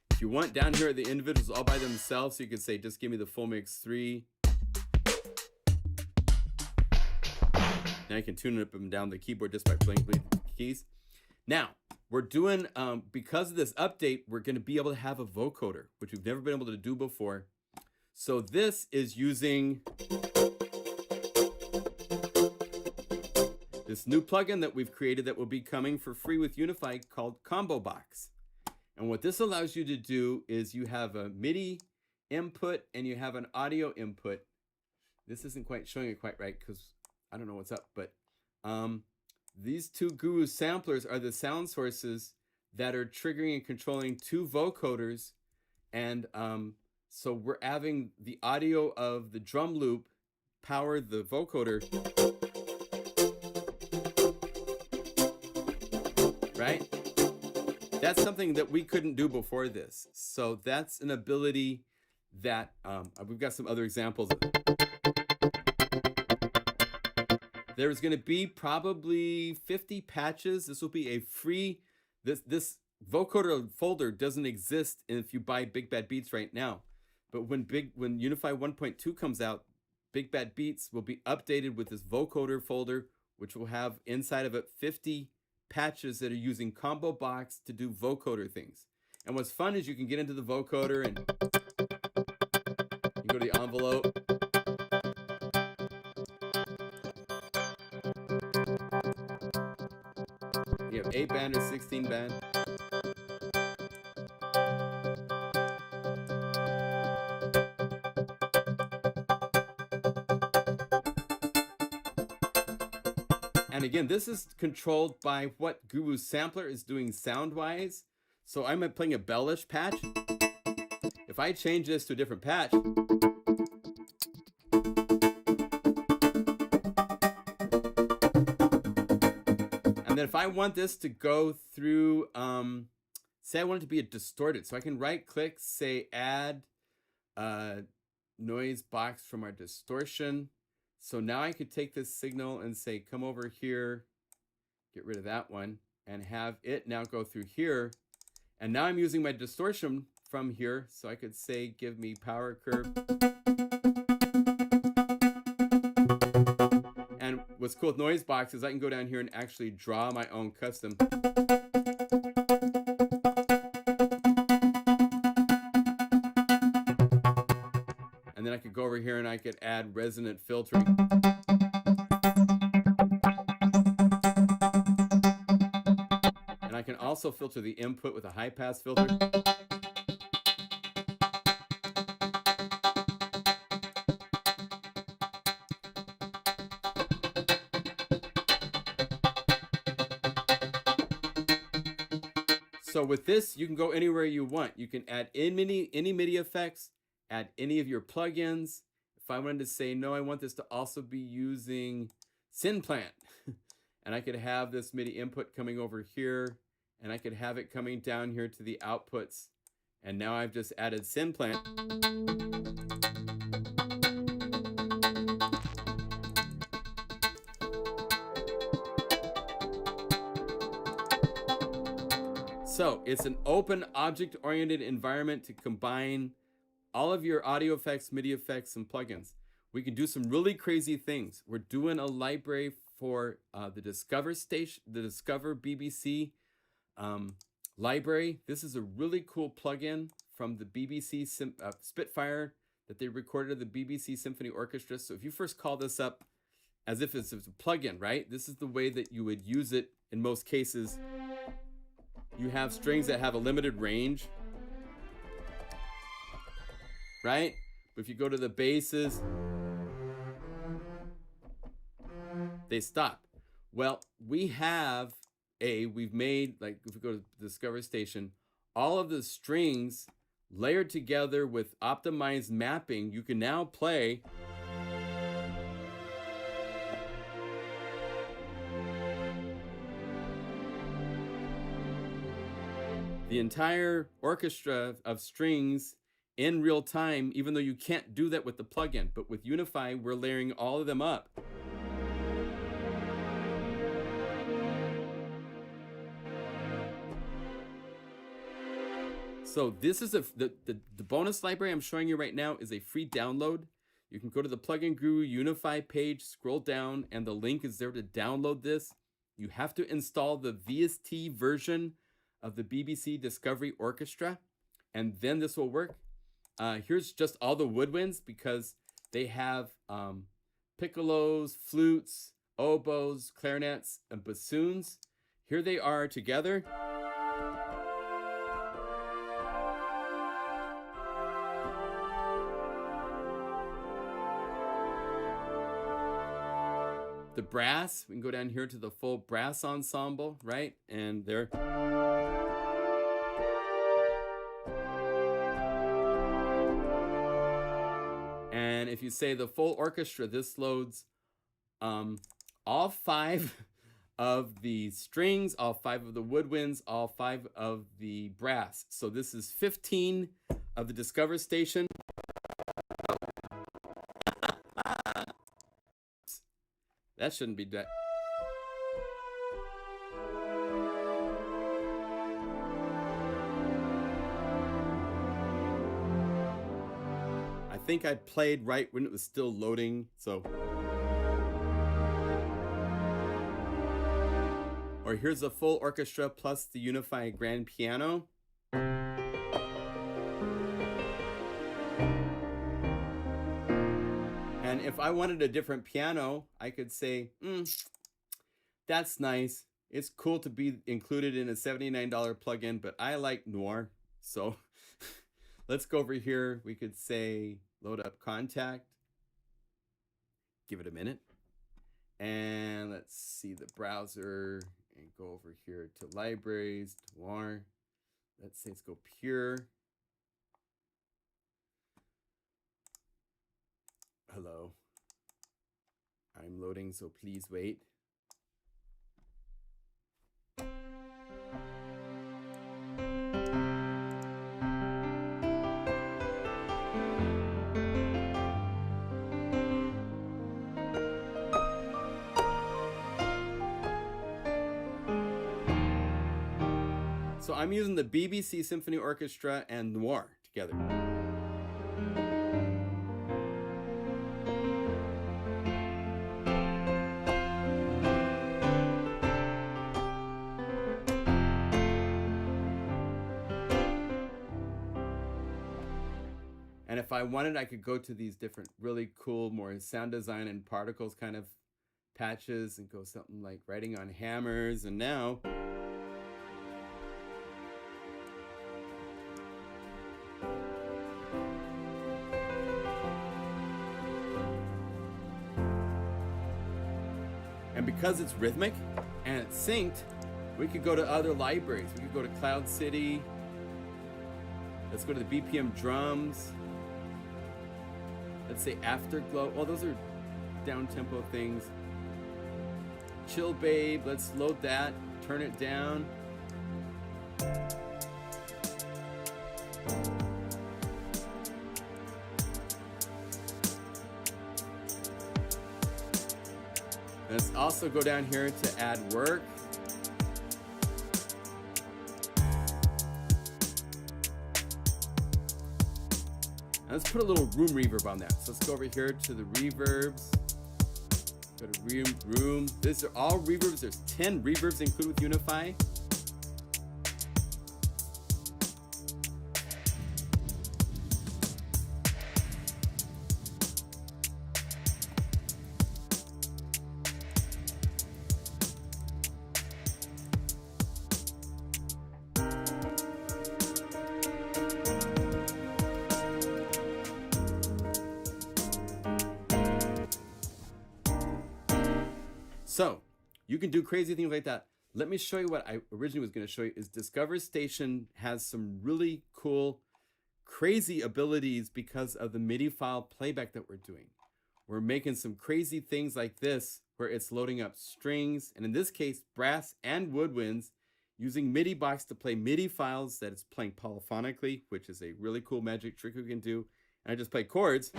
If you want, down here are the individuals all by themselves, so you could say, just give me the full mix 3. Now you can tune up and down the keyboard just by playing the keys. Now, we're doing, because of this update, we're going to be able to have a vocoder, which we've never been able to do before. So this is using this new plugin that we've created that will be coming for free with Unify called Combo Box. And what this allows you to do is you have a MIDI input and you have an audio input. This isn't quite showing it quite right because I don't know what's up, but these two Guru samplers are the sound sources that are triggering and controlling 2 vocoders. And so we're having the audio of the drum loop power the vocoder, right? That's something that we couldn't do before this. So that's an ability that we've got some other examples of. There's going to be probably 50 patches. This will be a free, this vocoder folder doesn't exist if you buy Big Bad Beats right now. But when Unify 1.2 comes out, Big Bad Beats will be updated with this vocoder folder, which will have inside of it 50 patches that are using Combo Box to do vocoder things. And what's fun is you can get into the vocoder and you go to the envelope. You have 8 band or 16 band. And again, this is controlled by what Guru's sampler is doing sound-wise. So I'm playing a bellish patch. If I change this to a different patch, and then if I want this to go through, say I want it to be a distorted, so I can right-click, say add noise box from our distortion. So now I could take this signal and say, come over here, get rid of that one, and have it now go through here. And now I'm using my distortion from here. So I could say, give me power curve. And what's cool with noise box is I can go down here and actually draw my own custom. And then I could go over here and I could add resonant filtering. And I can also filter the input with a high pass filter. So with this, you can go anywhere you want. You can add any MIDI effects, add any of your plugins. If I wanted to say, no, I want this to also be using SynPlant, and I could have this MIDI input coming over here, and I could have it coming down here to the outputs. And now I've just added SynPlant. So it's an open object-oriented environment to combine all of your audio effects, MIDI effects, and plugins. We can do some really crazy things. We're doing a library for the Discover station, the Discover BBC library. This is a really cool plugin from the BBC Spitfire that they recorded at the BBC Symphony Orchestra. So if you first call this up as if it's a plugin, right? This is the way that you would use it in most cases. You have strings that have a limited range, right? But if you go to the basses, they stop. Well, we've made, like if we go to the Discover station, all of the strings layered together with optimized mapping, you can now play the entire orchestra of strings in real time, even though you can't do that with the plugin. But with Unify, we're layering all of them up. So this is the bonus library I'm showing you right now is a free download. You can go to the Plugin Guru Unify page, scroll down, and the link is there to download this. You have to install the VST version of the BBC Discovery Orchestra, and then this will work. Here's just all the woodwinds because they have piccolos, flutes, oboes, clarinets, and bassoons. Here they are together. The brass, we can go down here to the full brass ensemble, right? And there. And if you say the full orchestra, this loads all 5 of the strings, all 5 of the woodwinds, all 5 of the brass. So this is 15 of the Discover Station. That shouldn't be that. I think I played right when it was still loading, so. Or here's the full orchestra plus the Unify grand piano. And if I wanted a different piano, I could say, that's nice. It's cool to be included in a $79 plugin, but I like Noir. So let's go over here. We could say, load up Contact. Give it a minute. And let's see the browser and go over here to Libraries, Noir. Let's say let's go Pure. Hello. I'm loading, so please wait. So I'm using the BBC Symphony Orchestra and Noir together. And if I wanted, I could go to these different really cool, more sound design and particles kind of patches and go something like writing on hammers. And now, and because it's rhythmic and it's synced, we could go to other libraries. We could go to Cloud City. Let's go to the BPM drums. Let's say Afterglow. Well, those are down tempo things. Chill Babe. Let's load that. Turn it down. Let's also go down here to add work. Let's put a little room reverb on that. So let's go over here to the reverbs. Go to room. These are all reverbs. There's 10 reverbs included with Unify. So you can do crazy things like that. Let me show you what I originally was going to show you is Discover Station has some really cool, crazy abilities because of the MIDI file playback that we're doing. We're making some crazy things like this where it's loading up strings, and in this case, brass and woodwinds using MIDI box to play MIDI files that it's playing polyphonically, which is a really cool magic trick we can do. And I just play chords.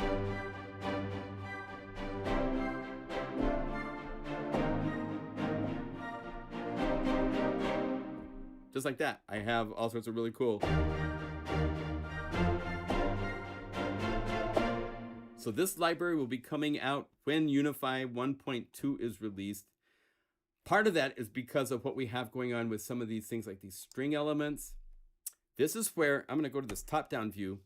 Just like that. I have all sorts of really cool. So this library will be coming out when Unify 1.2 is released. Part of that is because of what we have going on with some of these things like these string elements. This is where I'm going to go to this top-down view.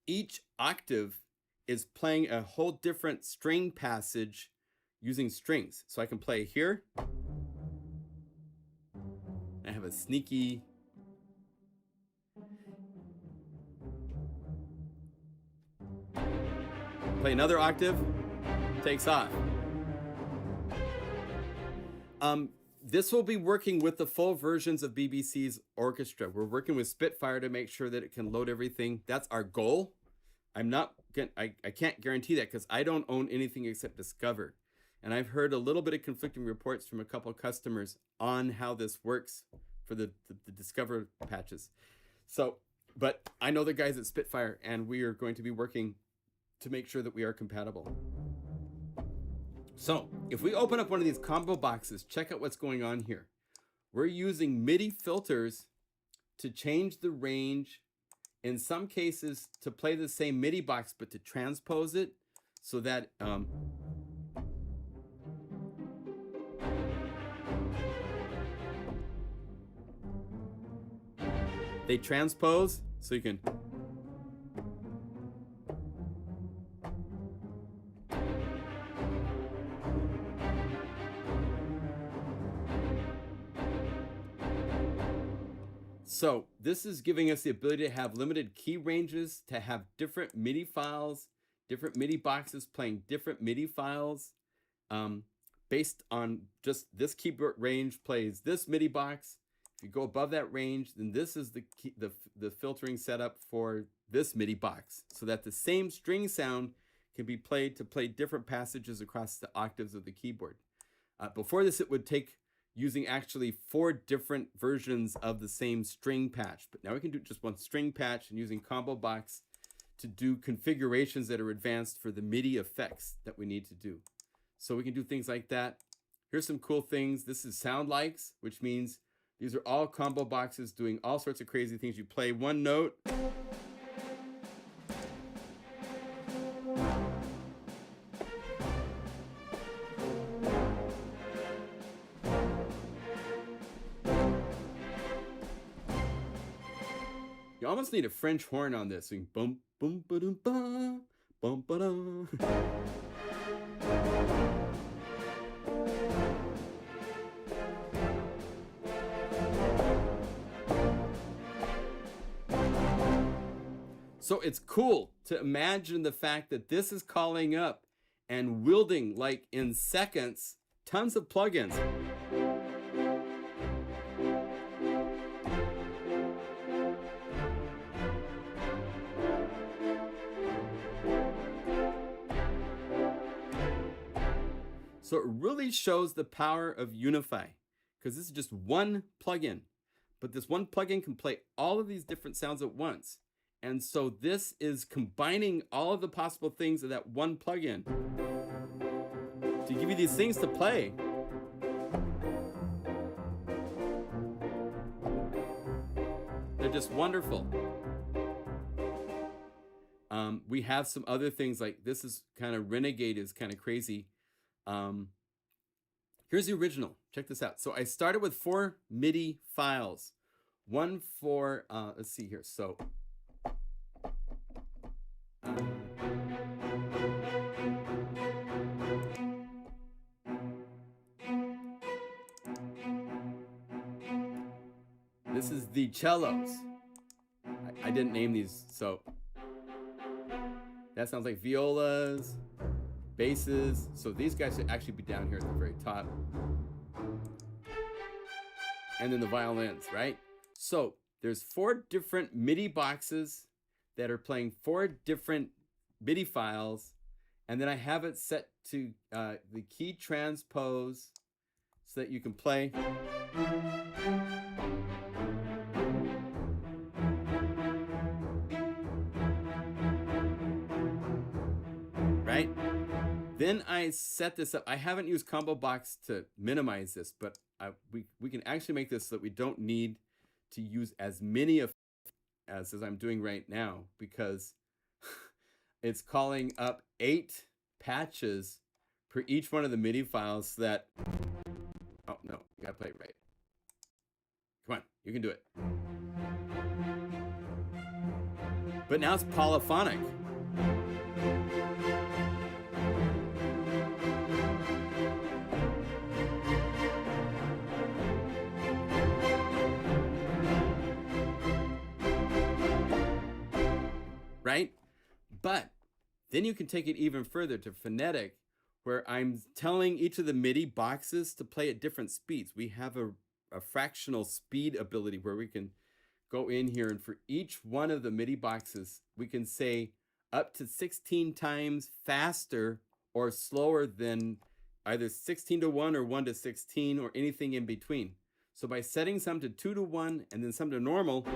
Each octave is playing a whole different string passage using strings. So I can play here. I have a sneaky play another octave, takes off. This will be working with the full versions of BBC's orchestra. We're working with Spitfire to make sure that it can load everything. That's our goal. I can't guarantee that because I don't own anything except Discover. And I've heard a little bit of conflicting reports from a couple of customers on how this works for the Discover patches. So, but I know the guys at Spitfire, and we are going to be working to make sure that we are compatible. So if we open up one of these combo boxes, check out what's going on here. We're using MIDI filters to change the range, in some cases to play the same MIDI box, but to transpose it so that they transpose, so you can So this is giving us the ability to have limited key ranges, to have different MIDI files, different MIDI boxes playing different MIDI files based on just this keyboard range plays this MIDI box. If you go above that range, then this is the filtering setup for this MIDI box, so that the same string sound can be played to play different passages across the octaves of the keyboard. Before this, it would take using actually 4 different versions of the same string patch. But now we can do just one string patch and using combo box to do configurations that are advanced for the MIDI effects that we need to do. So we can do things like that. Here's some cool things. This is sound likes, which means these are all combo boxes doing all sorts of crazy things. You play one note. You almost need a French horn on this. So boom, boom, ba-dum, ba, bum, ba-dum. So it's cool to imagine the fact that this is calling up and wielding, like in seconds, tons of plugins. So it really shows the power of Unify, because this is just one plugin, but this one plugin can play all of these different sounds at once. And so this is combining all of the possible things of that one plugin to give you these things to play. They're just wonderful. We have some other things like this is kind of Renegade is kind of crazy. Here's the original. Check this out. So I started with 4 MIDI files. One for, let's see here. So this is the cellos. I didn't name these, so that sounds like violas, basses. So these guys should actually be down here at the very top. And then the violins, right? So there's 4 different MIDI boxes that are playing 4 different MIDI files. And then I have it set to the key transpose so that you can play. Right? Then I set this up. I haven't used Combo Box to minimize this, but we can actually make this so that we don't need to use as many of as I'm doing right now, because it's calling up 8 patches for each one of the MIDI files that, oh no, you gotta play it right. Come on, you can do it. But now it's polyphonic. Right? But then you can take it even further to phonetic, where I'm telling each of the MIDI boxes to play at different speeds. We have a fractional speed ability where we can go in here, and for each one of the MIDI boxes, we can say up to 16 times faster or slower than either 16 to 1 or 1 to 16 or anything in between. So by setting some to 2 to 1 and then some to normal,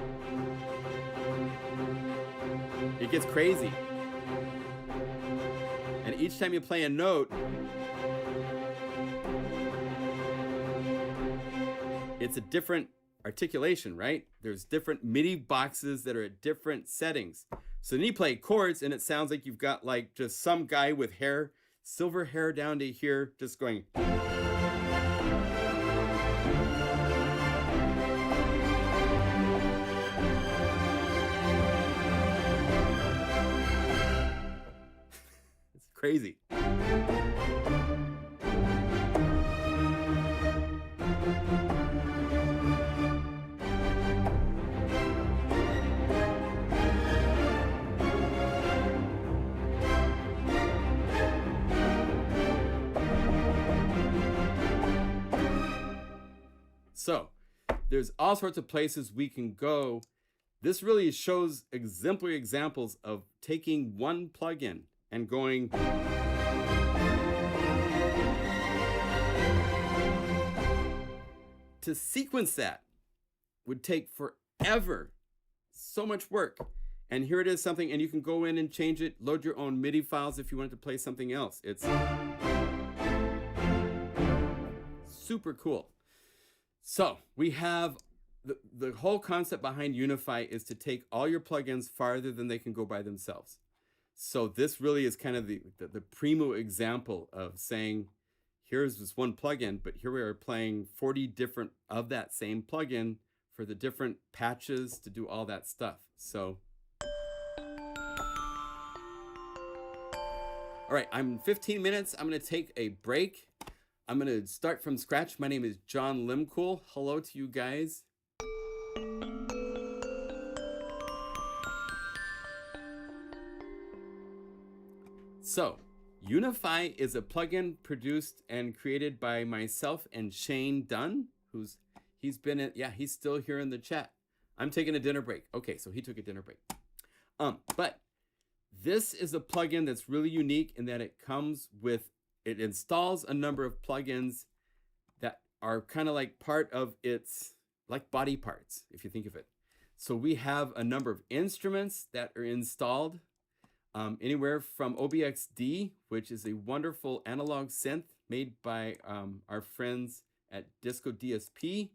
it gets crazy. And each time you play a note, it's a different articulation, right? There's different MIDI boxes that are at different settings. So then you play chords and it sounds like you've got like just some guy with hair, silver hair down to here, just going. It's crazy. So there's all sorts of places we can go. This really shows exemplary examples of taking one plugin and going to sequence that would take forever, so much work. And here it is something, and you can go in and change it, load your own MIDI files if you want to play something else. It's super cool. So we have the whole concept behind Unify is to take all your plugins farther than they can go by themselves. So this really is kind of the primo example of saying, here's this one plugin, but here we are playing 40 different of that same plugin for the different patches to do all that stuff. So, all right, I'm 15 minutes. I'm going to take a break. I'm going to start from scratch. My name is John Limcool. Hello to you guys. So, Unify is a plugin produced and created by myself and Shane Dunn, he's still here in the chat. I'm taking a dinner break. Okay, so he took a dinner break. But this is a plugin that's really unique in that it installs a number of plugins that are kind of like part of its, like body parts, if you think of it. So we have a number of instruments that are installed, anywhere from OBXD, which is a wonderful analog synth made by our friends at Disco DSP.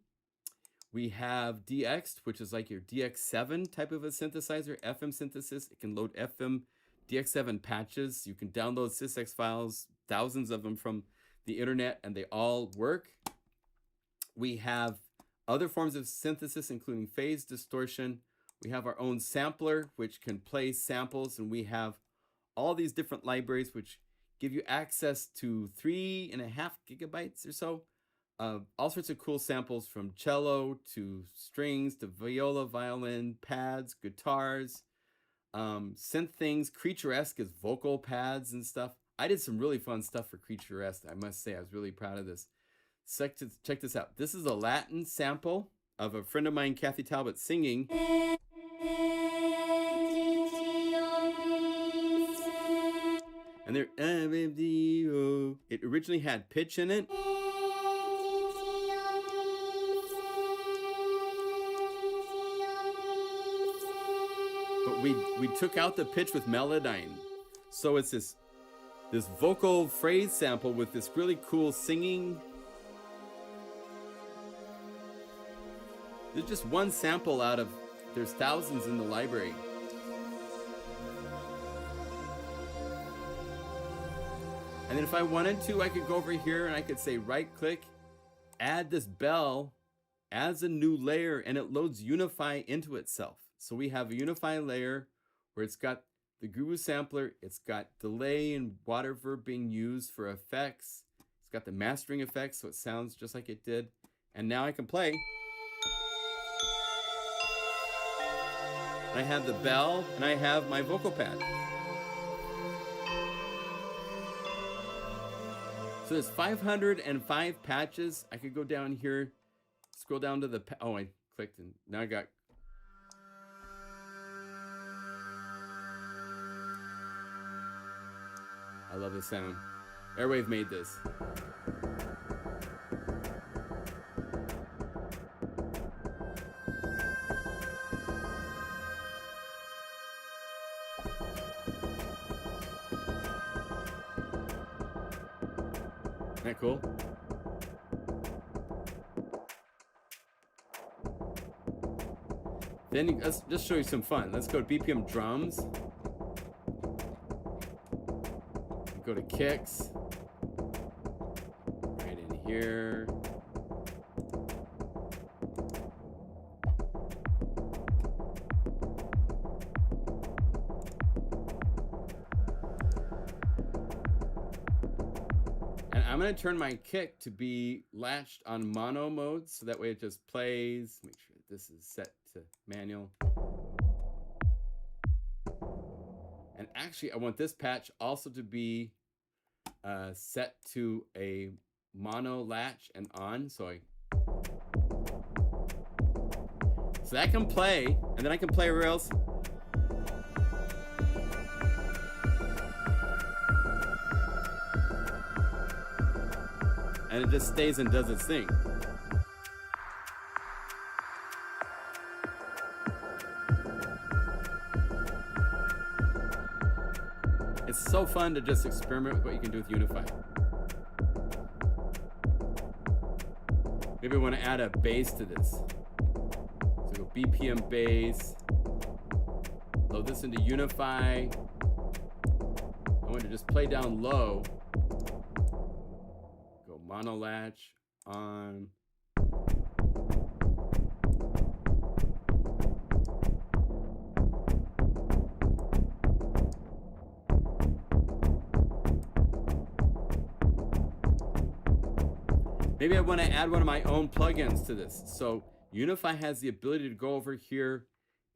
We have DX, which is like your DX7 type of a synthesizer, FM synthesis. It can load FM DX7 patches. You can download sysx files, thousands of them from the internet, and they all work. We have other forms of synthesis, including phase distortion. We have our own sampler, which can play samples, and we have all these different libraries, which give you access to 3.5 gigabytes or so. All sorts of cool samples, from cello to strings to viola, violin, pads, guitars, synth things. Creaturesque is vocal pads and stuff. I did some really fun stuff for Creaturesque. I must say, I was really proud of this. Check this out. This is a Latin sample of a friend of mine, Kathy Talbot, singing. And it originally had pitch in it. we took out the pitch with Melodyne. So it's this vocal phrase sample with this really cool singing. There's just one sample out of, there's thousands in the library. And then if I wanted to, I could go over here and I could say right click, add this bell as a new layer, and it loads Unify into itself. So we have a Unify layer where it's got the Guru sampler, it's got delay and water verb being used for effects, it's got the mastering effects so it sounds just like it did, and now I can play. And I have the bell and I have my vocal pad. So there's 505 patches. I could go down here, scroll down to the, oh, I clicked and now I got, I love this sound. Airwave made this. Isn't that cool? Then let's just show you some fun. Let's go to BPM drums. Go to kicks. Right in here. And I'm going to turn my kick to be latched on mono mode, so that way it just plays. Make sure this is set to manual. And actually, I want this patch also to be set to a mono latch and on, so that can play, and then I can play rails. And it just stays and does its thing. It's so fun to just experiment with what you can do with Unify. Maybe I want to add a bass to this. So go BPM bass. Load this into Unify. I want to just play down low. Go mono latch on. Maybe I want to add one of my own plugins to this. So Unify has the ability to go over here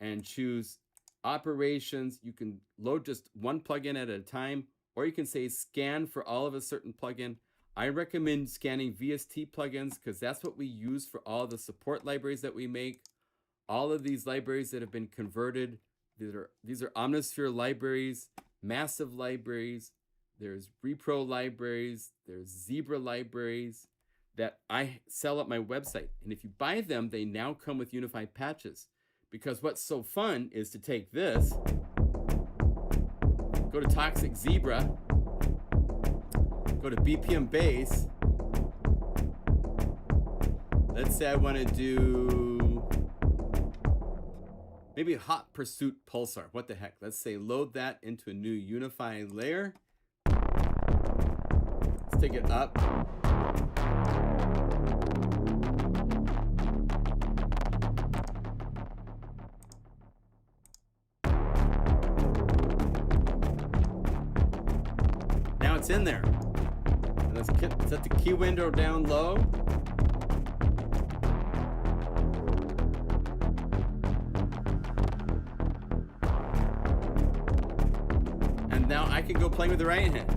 and choose operations. You can load just one plugin at a time, or you can say scan for all of a certain plugin. I recommend scanning VST plugins because that's what we use for all the support libraries that we make. All of these libraries that have been converted, these are Omnisphere libraries, massive libraries, there's repro libraries, there's Zebra libraries that I sell at my website. And if you buy them, they now come with Unify patches. Because what's so fun is to take this, go to Toxic Zebra, go to BPM bass. Let's say I want to do maybe a Hot Pursuit Pulsar. What the heck? Let's say load that into a new Unify layer. Let's take it up. Now it's in there. And let's set the key window down low. And now I can go play with the right hand.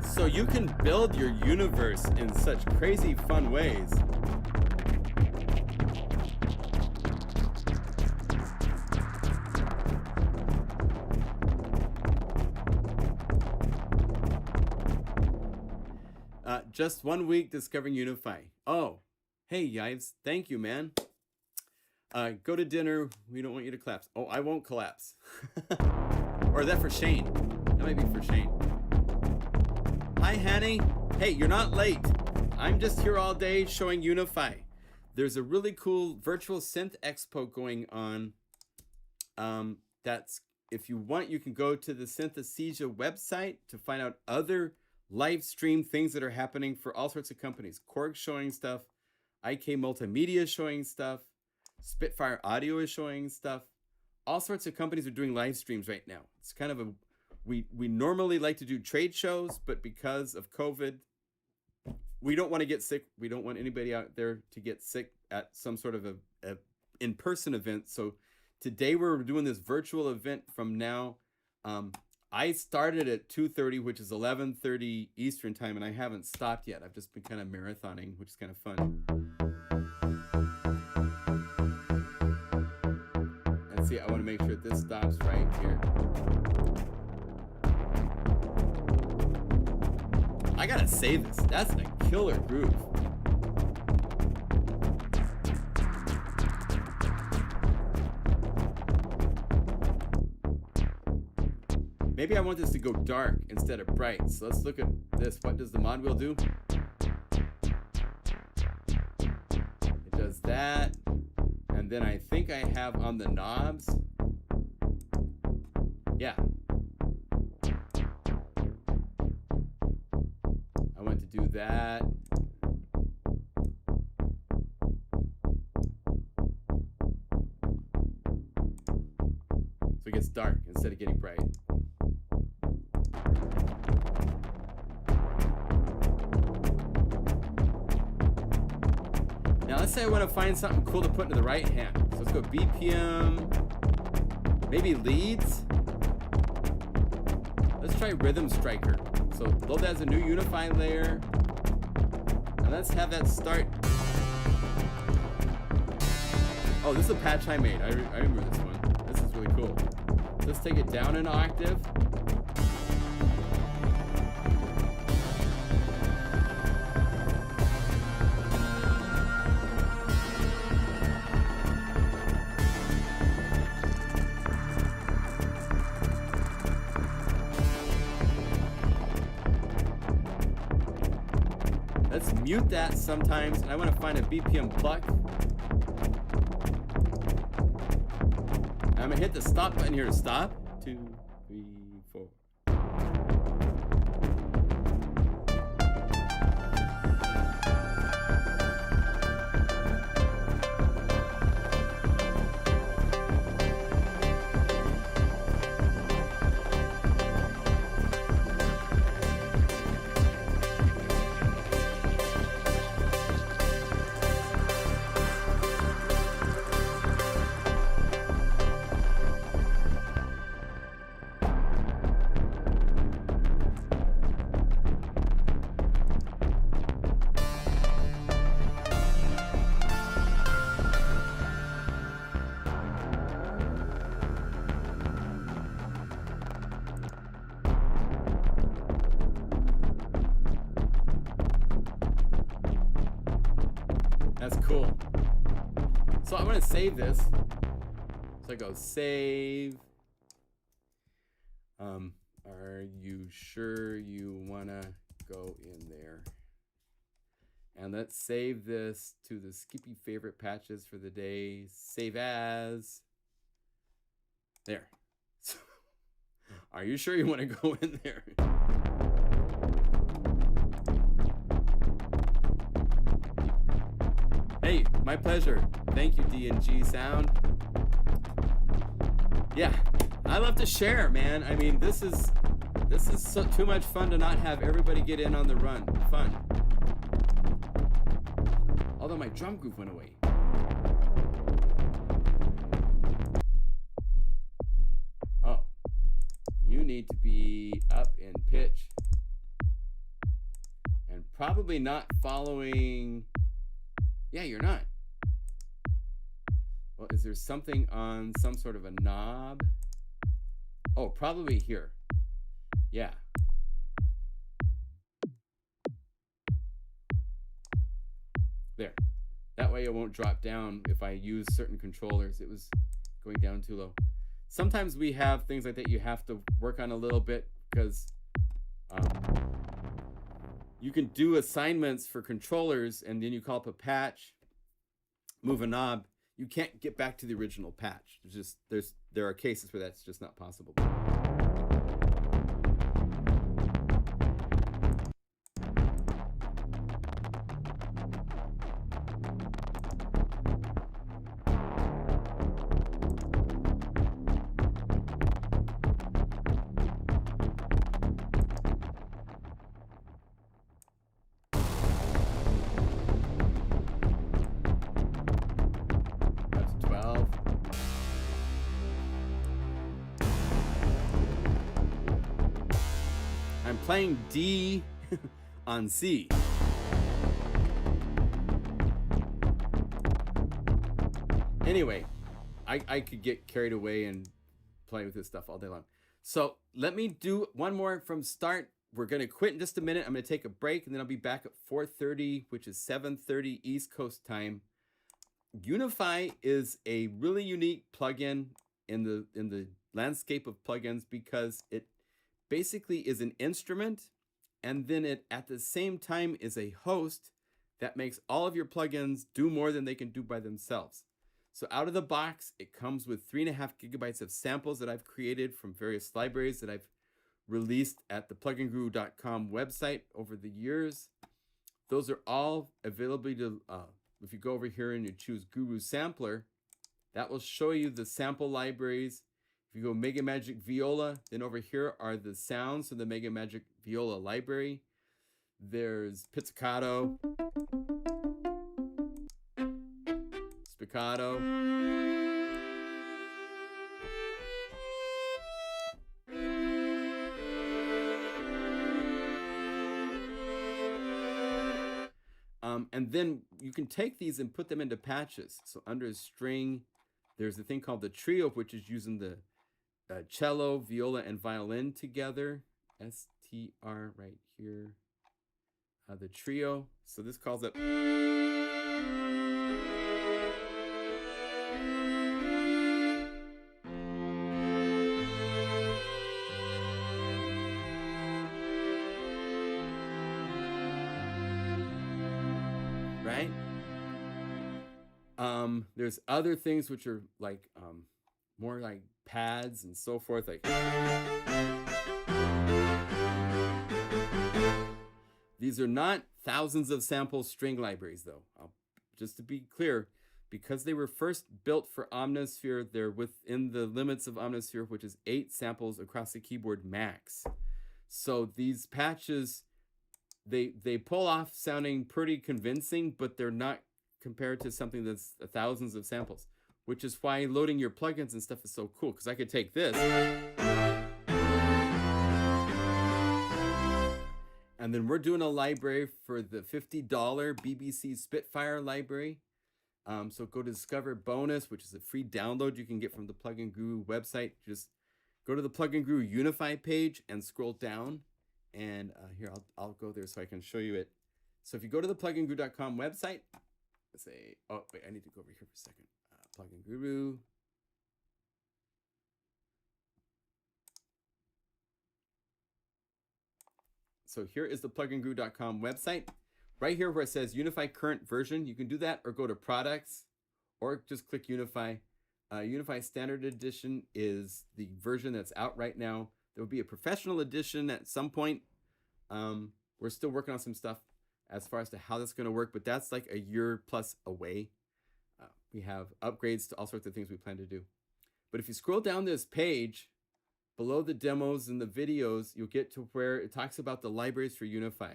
So you can build your universe in such crazy fun ways. Just 1 week discovering Unify. Oh, hey, Yives. Thank you, man. Go to dinner. We don't want you to collapse. Oh, I won't collapse. Or is that for Shane? That might be for Shane. Hi, Hanny. Hey, you're not late. I'm just here all day showing Unify. There's a really cool virtual synth expo going on. That's, if you want, you can go to the SYNTHESTHESIA website to find out other live stream things that are happening for all sorts of companies. Korg showing stuff, IK Multimedia is showing stuff, Spitfire Audio is showing stuff. All sorts of companies are doing live streams right now. It's kind of a, we normally like to do trade shows, but because of COVID, we don't want to get sick. We don't want anybody out there to get sick at some sort of a in-person event. So today we're doing this virtual event from now. I started at 2:30, which is 11:30 Eastern time, and I haven't stopped yet. I've just been kind of marathoning, which is kind of fun. And see, I want to make sure this stops right here. I gotta save this. That's a killer groove. Maybe I want this to go dark instead of bright. So let's look at this. What does the mod wheel do? It does that. And then I think I have on the knobs. Yeah. I want to do that. So it gets dark instead of getting bright. Now let's say I want to find something cool to put into the right hand. So let's go BPM, maybe leads. Let's try Rhythm Striker. So load that as a new Unify layer. And let's have that start. Oh, this is a patch I made. I remember this one. This is really cool. Let's take it down an octave. Let's mute that sometimes, and I want to find a BPM pluck. I'm gonna hit the stop button here to stop. 2, 3, 4. That's cool. So I'm gonna save this. So I go save. Are you sure you wanna go in there? And let's save this to the Skippy favorite patches for the day. Save as. There. Are you sure you wanna go in there? Hey, my pleasure. Thank you, D&G Sound. Yeah, I love to share, man. I mean, this is so, too much fun to not have everybody get in on the run. Fun. Although my drum groove went away. Oh, you need to be up in pitch. And probably not following. Yeah, you're not. Well, is there something on some sort of a knob? Oh, probably here. Yeah. There. That way it won't drop down if I use certain controllers. It was going down too low. Sometimes we have things like that you have to work on a little bit because you can do assignments for controllers and then you call up a patch, move a knob. You can't get back to the original patch. There are cases where that's just not possible. Playing D on C. Anyway, I could get carried away and play with this stuff all day long. So let me do one more from start. We're going to quit in just a minute. I'm going to take a break and then I'll be back at 4:30, which is 7:30 East Coast time. Unify is a really unique plugin in the landscape of plugins because it basically is an instrument, and then it at the same time is a host that makes all of your plugins do more than they can do by themselves. So out of the box, it comes with 3.5 gigabytes of samples that I've created from various libraries that I've released at the pluginguru.com website over the years. Those are all available to, if you go over here and you choose Guru Sampler, that will show you the sample libraries. If you go Mega Magic Viola, then over here are the sounds of the Mega Magic Viola library. There's pizzicato, spiccato, and then you can take these and put them into patches. So under a string, there's a thing called the trio, which is using the cello, viola, and violin together. STR right here. The trio. So this calls it. Right? There's other things which are like more like pads and so forth. Like these are not thousands of sample string libraries, though. Just to be clear, because they were first built for Omnisphere, they're within the limits of Omnisphere, which is 8 samples across the keyboard max. So these patches, they pull off sounding pretty convincing, but they're not compared to something that's thousands of samples, which is why loading your plugins and stuff is so cool, because I could take this and then we're doing a library for the $50 BBC Spitfire library. So go to Discover Bonus, which is a free download you can get from the Plugin Guru website. Just go to the Plugin Guru Unify page and scroll down. And here, I'll go there so I can show you it. So if you go to the pluginguru.com website, let's say, oh, wait, I need to go over here for a second. Plugin Guru. So here is the pluginguru.com website. Right here where it says Unify current version, you can do that or go to products or just click Unify. Unify Standard Edition is the version that's out right now. There will be a professional edition at some point. We're still working on some stuff as far as to how that's going to work, but that's like a year plus away. We have upgrades to all sorts of things we plan to do. But if you scroll down this page, below the demos and the videos, you'll get to where it talks about the libraries for Unify.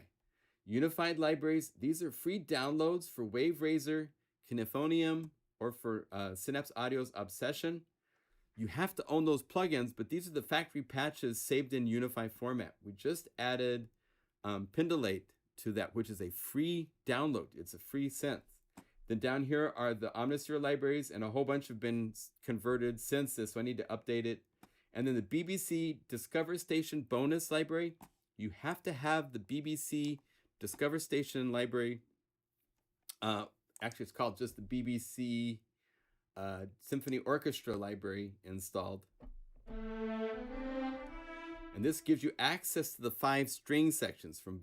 Unified libraries, these are free downloads for Wave Razor, Kinephonium, or for Synapse Audio's Obsession. You have to own those plugins, but these are the factory patches saved in Unify format. We just added Pendulate to that, which is a free download. It's a free synth. Then down here are the Omnisphere libraries, and a whole bunch have been converted since this, so I need to update it. And then the BBC Discover Station bonus library. You have to have the BBC Discover Station library Actually, it's called just the BBC Symphony Orchestra library installed. And this gives you access to the 5 string sections, from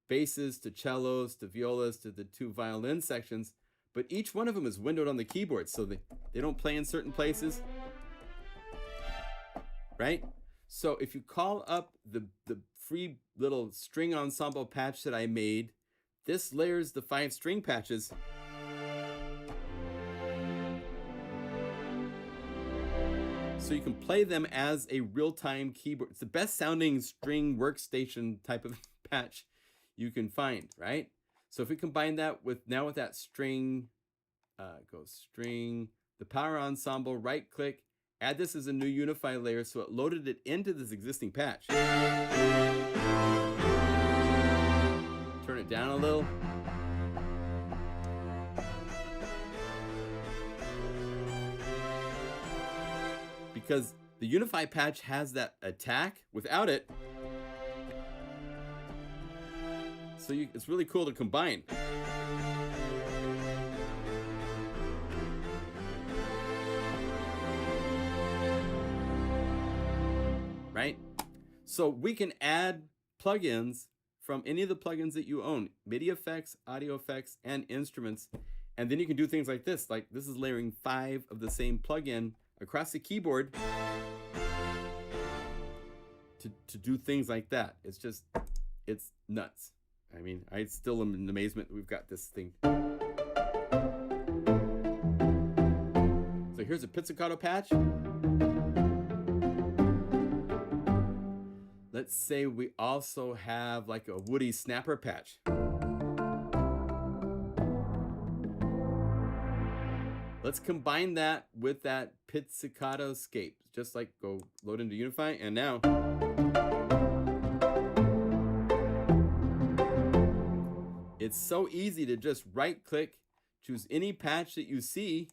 basses to cellos to violas to the 2 violin sections. But each one of them is windowed on the keyboard, so they don't play in certain places. Right? So if you call up the free little string ensemble patch that I made, this layers the 5 string patches. So you can play them as a real-time keyboard. It's the best sounding string workstation type of patch you can find, right? So if we combine that with that string, string, the power ensemble, right click, add this as a new Unify layer, so it loaded it into this existing patch. Turn it down a little. Because the Unify patch has that attack without it. So it's really cool to combine. Right? So we can add plugins from any of the plugins that you own. MIDI effects, audio effects, and instruments. And then you can do things like this. Like this is layering 5 of the same plugin across the keyboard to do things like that. It's nuts. I mean, I still am in amazement that we've got this thing. So here's a pizzicato patch. Let's say we also have like a woody snapper patch. Let's combine that with that pizzicato scape. Just like go load into Unify, and now it's so easy to just right click, choose any patch that you see,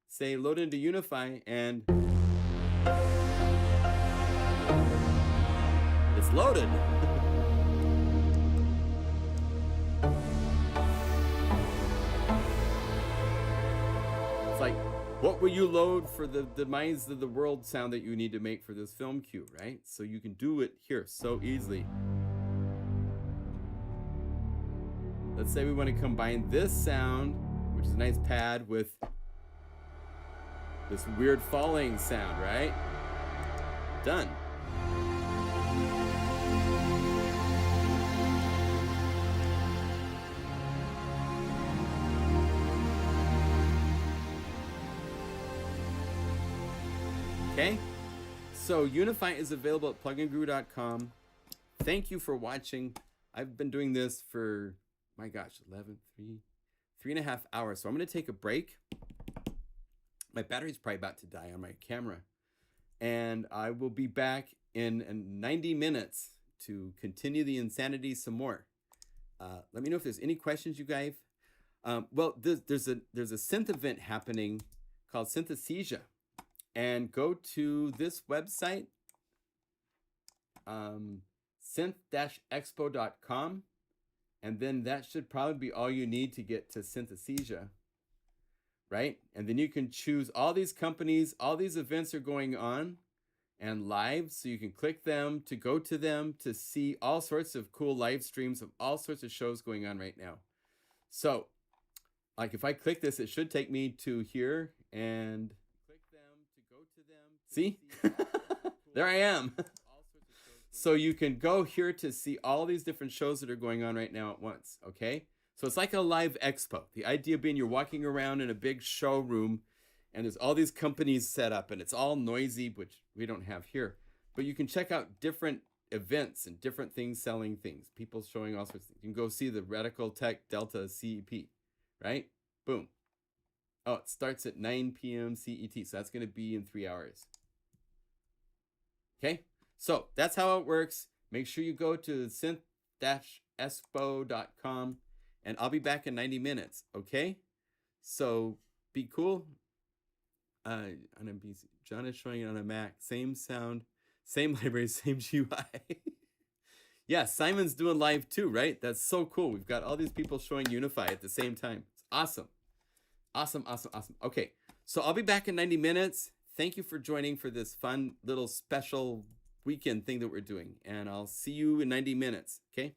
say load into Unify, and it's loaded. It's like, what will you load for the Minds of the World sound that you need to make for this film cue, right? So you can do it here so easily. Let's say we want to combine this sound, which is a nice pad, with this weird falling sound, right? Done. Okay, so Unify is available at pluginguru.com. Thank you for watching. I've been doing this for, my gosh, 3.5 hours. So I'm going to take a break. My battery's probably about to die on my camera. And I will be back in 90 minutes to continue the insanity some more. Let me know if there's any questions, you guys. Well, there's a synth event happening called SYNTHESTHESIA. And go to this website, synth-expo.com, and then that should probably be all you need to get to SYNTHESTHESIA, right? And then you can choose all these companies, all these events are going on and live, so you can click them to go to them to see all sorts of cool live streams of all sorts of shows going on right now. So, like if I click this, it should take me to here and see? There I am. So you can go here to see all these different shows that are going on right now at once, okay? So it's like a live expo. The idea being you're walking around in a big showroom and there's all these companies set up and it's all noisy, which we don't have here. But you can check out different events and different things selling things. People showing all sorts of things. You can go see the Radical Tech Delta CEP, right? Boom. Oh, it starts at 9 p.m. CET, so that's going to be in 3 hours. Okay, so that's how it works. Make sure you go to synth-expo.com, and I'll be back in 90 minutes, okay? So be cool. On a PC. John is showing it on a Mac. Same sound, same library, same GUI. Yeah, Simon's doing live too, right? That's so cool. We've got all these people showing Unify at the same time. It's awesome. Awesome, awesome, awesome. Okay, so I'll be back in 90 minutes. Thank you for joining for this fun little special weekend thing that we're doing. And I'll see you in 90 minutes, okay?